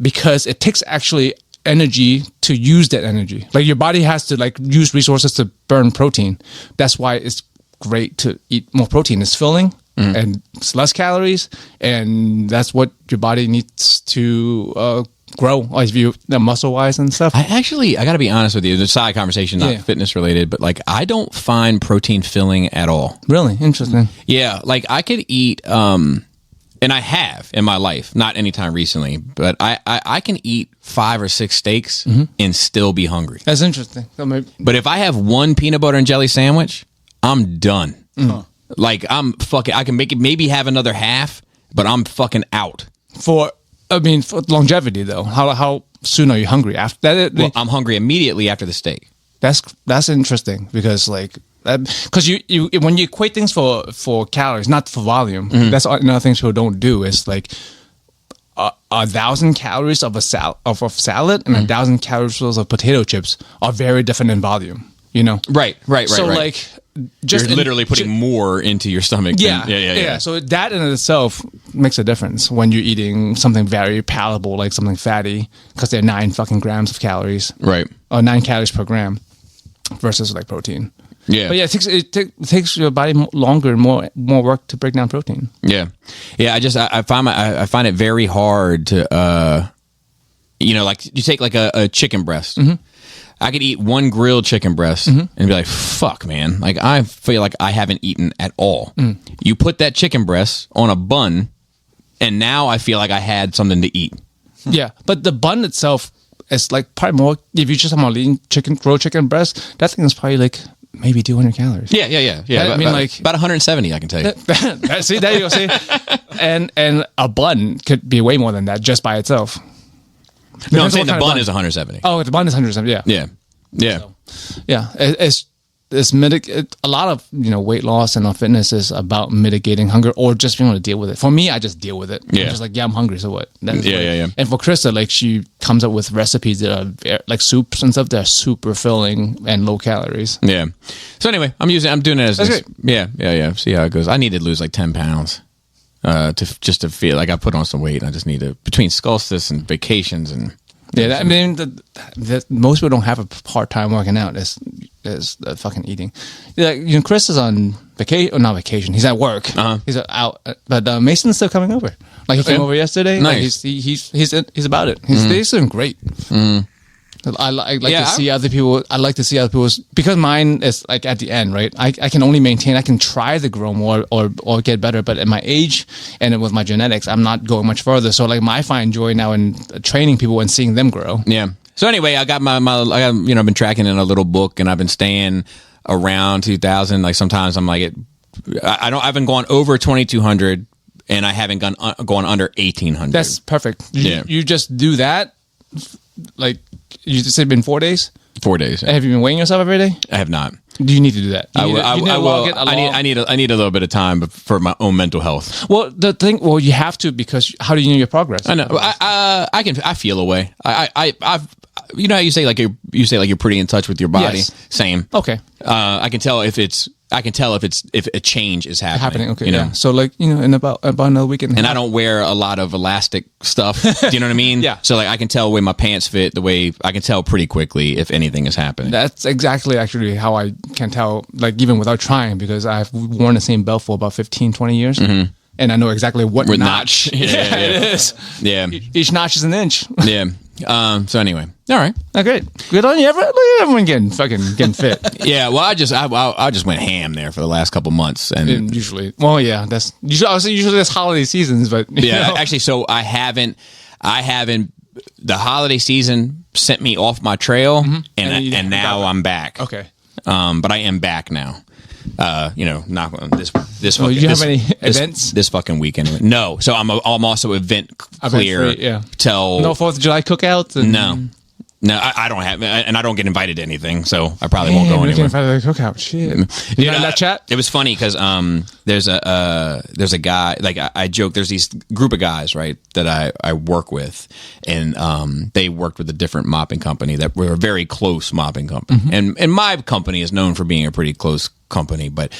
B: because it takes actually energy to use that energy. Like your body has to like use resources to burn protein. That's why it's great to eat more protein. It's filling and it's less calories, and that's what your body needs to grow, as you muscle wise and stuff.
A: I got to be honest with you. It's a side conversation, not fitness related, but like I don't find protein filling at all.
B: Really interesting.
A: Yeah, like I could eat, and I have in my life, not anytime recently, but I can eat 5 or 6 steaks and still be hungry.
B: That's interesting.
A: But if I have one peanut butter and jelly sandwich, I'm done. Like I'm fucking. I can make it. Maybe have another half, but I'm fucking out.
B: For longevity though, how soon are you hungry after that?
A: Well, I'm hungry immediately after the steak.
B: That's interesting, because like because you when you equate things for calories, not for volume.
A: Mm-hmm.
B: That's another thing people don't do. Is like 1,000 calories of a salad and 1,000 calories of potato chips are very different in volume. You know,
A: Right.
B: So
A: right.
B: like, just
A: You're literally putting more into your stomach.
B: Yeah,
A: than, yeah.
B: So that in itself makes a difference when you're eating something very palatable, like something fatty, because they're 9 fucking grams of calories,
A: Right.
B: or 9 calories per gram, versus like protein.
A: Yeah.
B: But yeah, it takes your body longer and more work to break down protein.
A: Yeah. I find it very hard to, like you take like a chicken breast.
B: Mm-hmm.
A: I could eat one grilled chicken breast and be like, fuck, man. Like, I feel like I haven't eaten at all. You put that chicken breast on a bun, and now I feel like I had something to eat.
B: Yeah, but the bun itself is like probably more. If you just have eating grilled chicken breast, that thing is probably like maybe 200 calories.
A: Yeah.
B: I mean, like
A: about 170, I can tell you.
B: See, there you go. See, and a bun could be way more than that just by itself.
A: No, I'm
B: Depends
A: saying
B: on
A: the
B: what kind of
A: bun is 170.
B: Oh, the bun is 170. Yeah.
A: Yeah.
B: Yeah, it's a lot of weight loss and fitness is about mitigating hunger or just being able to deal with it. For me, I just deal with it.
A: Yeah.
B: I'm just like, I'm hungry, so what? That's
A: Yeah.
B: And for Krista, like she comes up with recipes that are like soups and stuff that are super filling and low calories.
A: Yeah. So anyway, I'm doing it as
B: That's
A: this.
B: great.
A: Yeah. See how it goes. I need to lose like 10 pounds to feel like I put on some weight. I just need to, between solstice and vacations and.
B: Yeah, I mean, most people don't have a hard time working out. Is fucking eating. Like, Chris is on vacation, or not vacation. He's at work. He's out, but Mason's still coming over. Like he came over yesterday.
A: Nice.
B: Like he's about it. He's doing great. I like to see other people. I like to see other people's, because mine is like at the end, right? I can only maintain. I can try to grow more or get better, but at my age and with my genetics, I'm not going much further. So like, I find joy now in training people and seeing them grow.
A: Yeah. So anyway, I got I've been tracking in a little book, and I've been staying around 2,000. Like sometimes I'm like I haven't gone over 2,200, and I haven't gone under 1,800.
B: That's perfect. You just do that. Like you just said, been 4 days.
A: 4 days. Yeah.
B: Have you been weighing yourself every day?
A: I have not.
B: Do you need to do that?
A: I will. I need a little bit of time for my own mental health.
B: Well, you have to, because how do you know your progress?
A: I know. I feel a way. I've you know how you say like you're pretty in touch with your body.
B: Yes.
A: Same.
B: Okay.
A: I can tell if a change is happening.
B: Okay.
A: You know?
B: Yeah. So like, in about another weekend.
A: And I don't wear a lot of elastic stuff. Do you know what I mean?
B: Yeah.
A: So like, I can tell the way my pants fit, the way I can tell pretty quickly if anything is happening.
B: That's exactly actually how I can tell, like even without trying, because I've worn the same belt for about 15, 20 years. Mm-hmm. And I know exactly what notch.
A: Yeah.
B: It is.
A: Yeah.
B: Each notch is an inch.
A: Yeah. So anyway, all right.
B: Oh, great. Good on you. Everyone getting fit.
A: Yeah. Well, I just went ham there for the last couple months, and
B: Usually, well, yeah, that's usually that's holiday seasons, but
A: yeah, actually, so I haven't. The holiday season sent me off my trail, and now I'm back.
B: Okay.
A: But I am back now. Knock on this.
B: Do you have any events
A: this fucking weekend? No. So I'm also event clear.
B: Free, yeah.
A: Till
B: no 4th of July cookouts.
A: No, I don't have, and I don't get invited to anything, so I probably won't go
B: anywhere.
A: anywhere.
B: Invited to the cookout. Shit. You know, in that chat?
A: It was funny because there's a guy, like I joke. There's these group of guys, right, that I work with, and they worked with a different mopping company that were a very close mopping company, and my company is known for being a pretty close company, but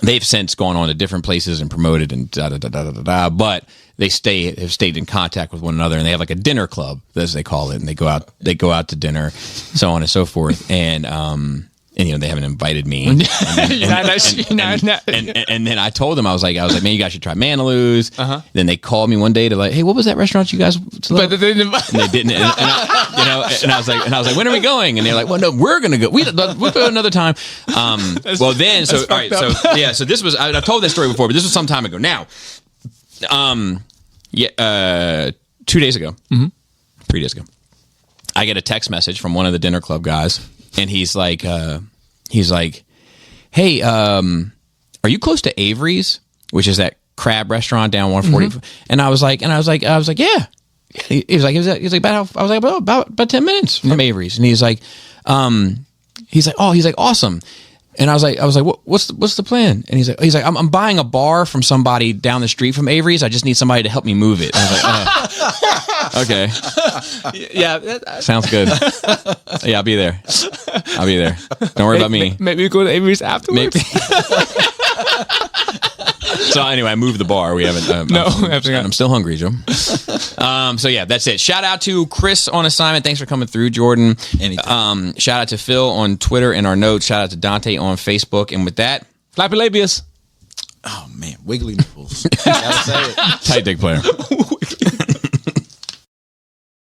A: they've since gone on to different places and promoted and but they have stayed in contact with one another, and they have like a dinner club, as they call it, and they go out to dinner, so on and so forth, and they haven't invited me. And then I told them, I was like, man, you guys should try Manaloo's. Then they called me one day to like, hey, what was that restaurant you guys? But they didn't. And they didn't. And I was like, when are we going? And they're like, well, no, we're gonna go. We'll go another time. All right, so this was. I've told that story before, but this was some time ago. Now, 2 days ago, 3 days ago, I get a text message from one of the dinner club guys. And he's like, hey, are you close to Avery's, which is that crab restaurant down 140? And I was like, yeah. He's like, about 10 minutes from Avery's. And he's like, he's like, awesome. And I was like, what's the plan? And he's like, I'm buying a bar from somebody down the street from Avery's. I just need somebody to help me move it. I was like, okay,
B: Yeah,
A: sounds good. Yeah, I'll be there. Don't worry about me.
B: Maybe we go to Avery's afterwards.
A: Maybe. So anyway, I moved the bar. We haven't. I'm still hungry, Joe. So yeah, that's it. Shout out to Chris on assignment. Thanks for coming through, Jordan.
C: Anytime.
A: Shout out to Phil on Twitter in our notes. Shout out to Dante on Facebook. And with that,
B: Flappy Labius.
C: Oh man, wiggly nipples. Gotta say it.
A: tight dick player.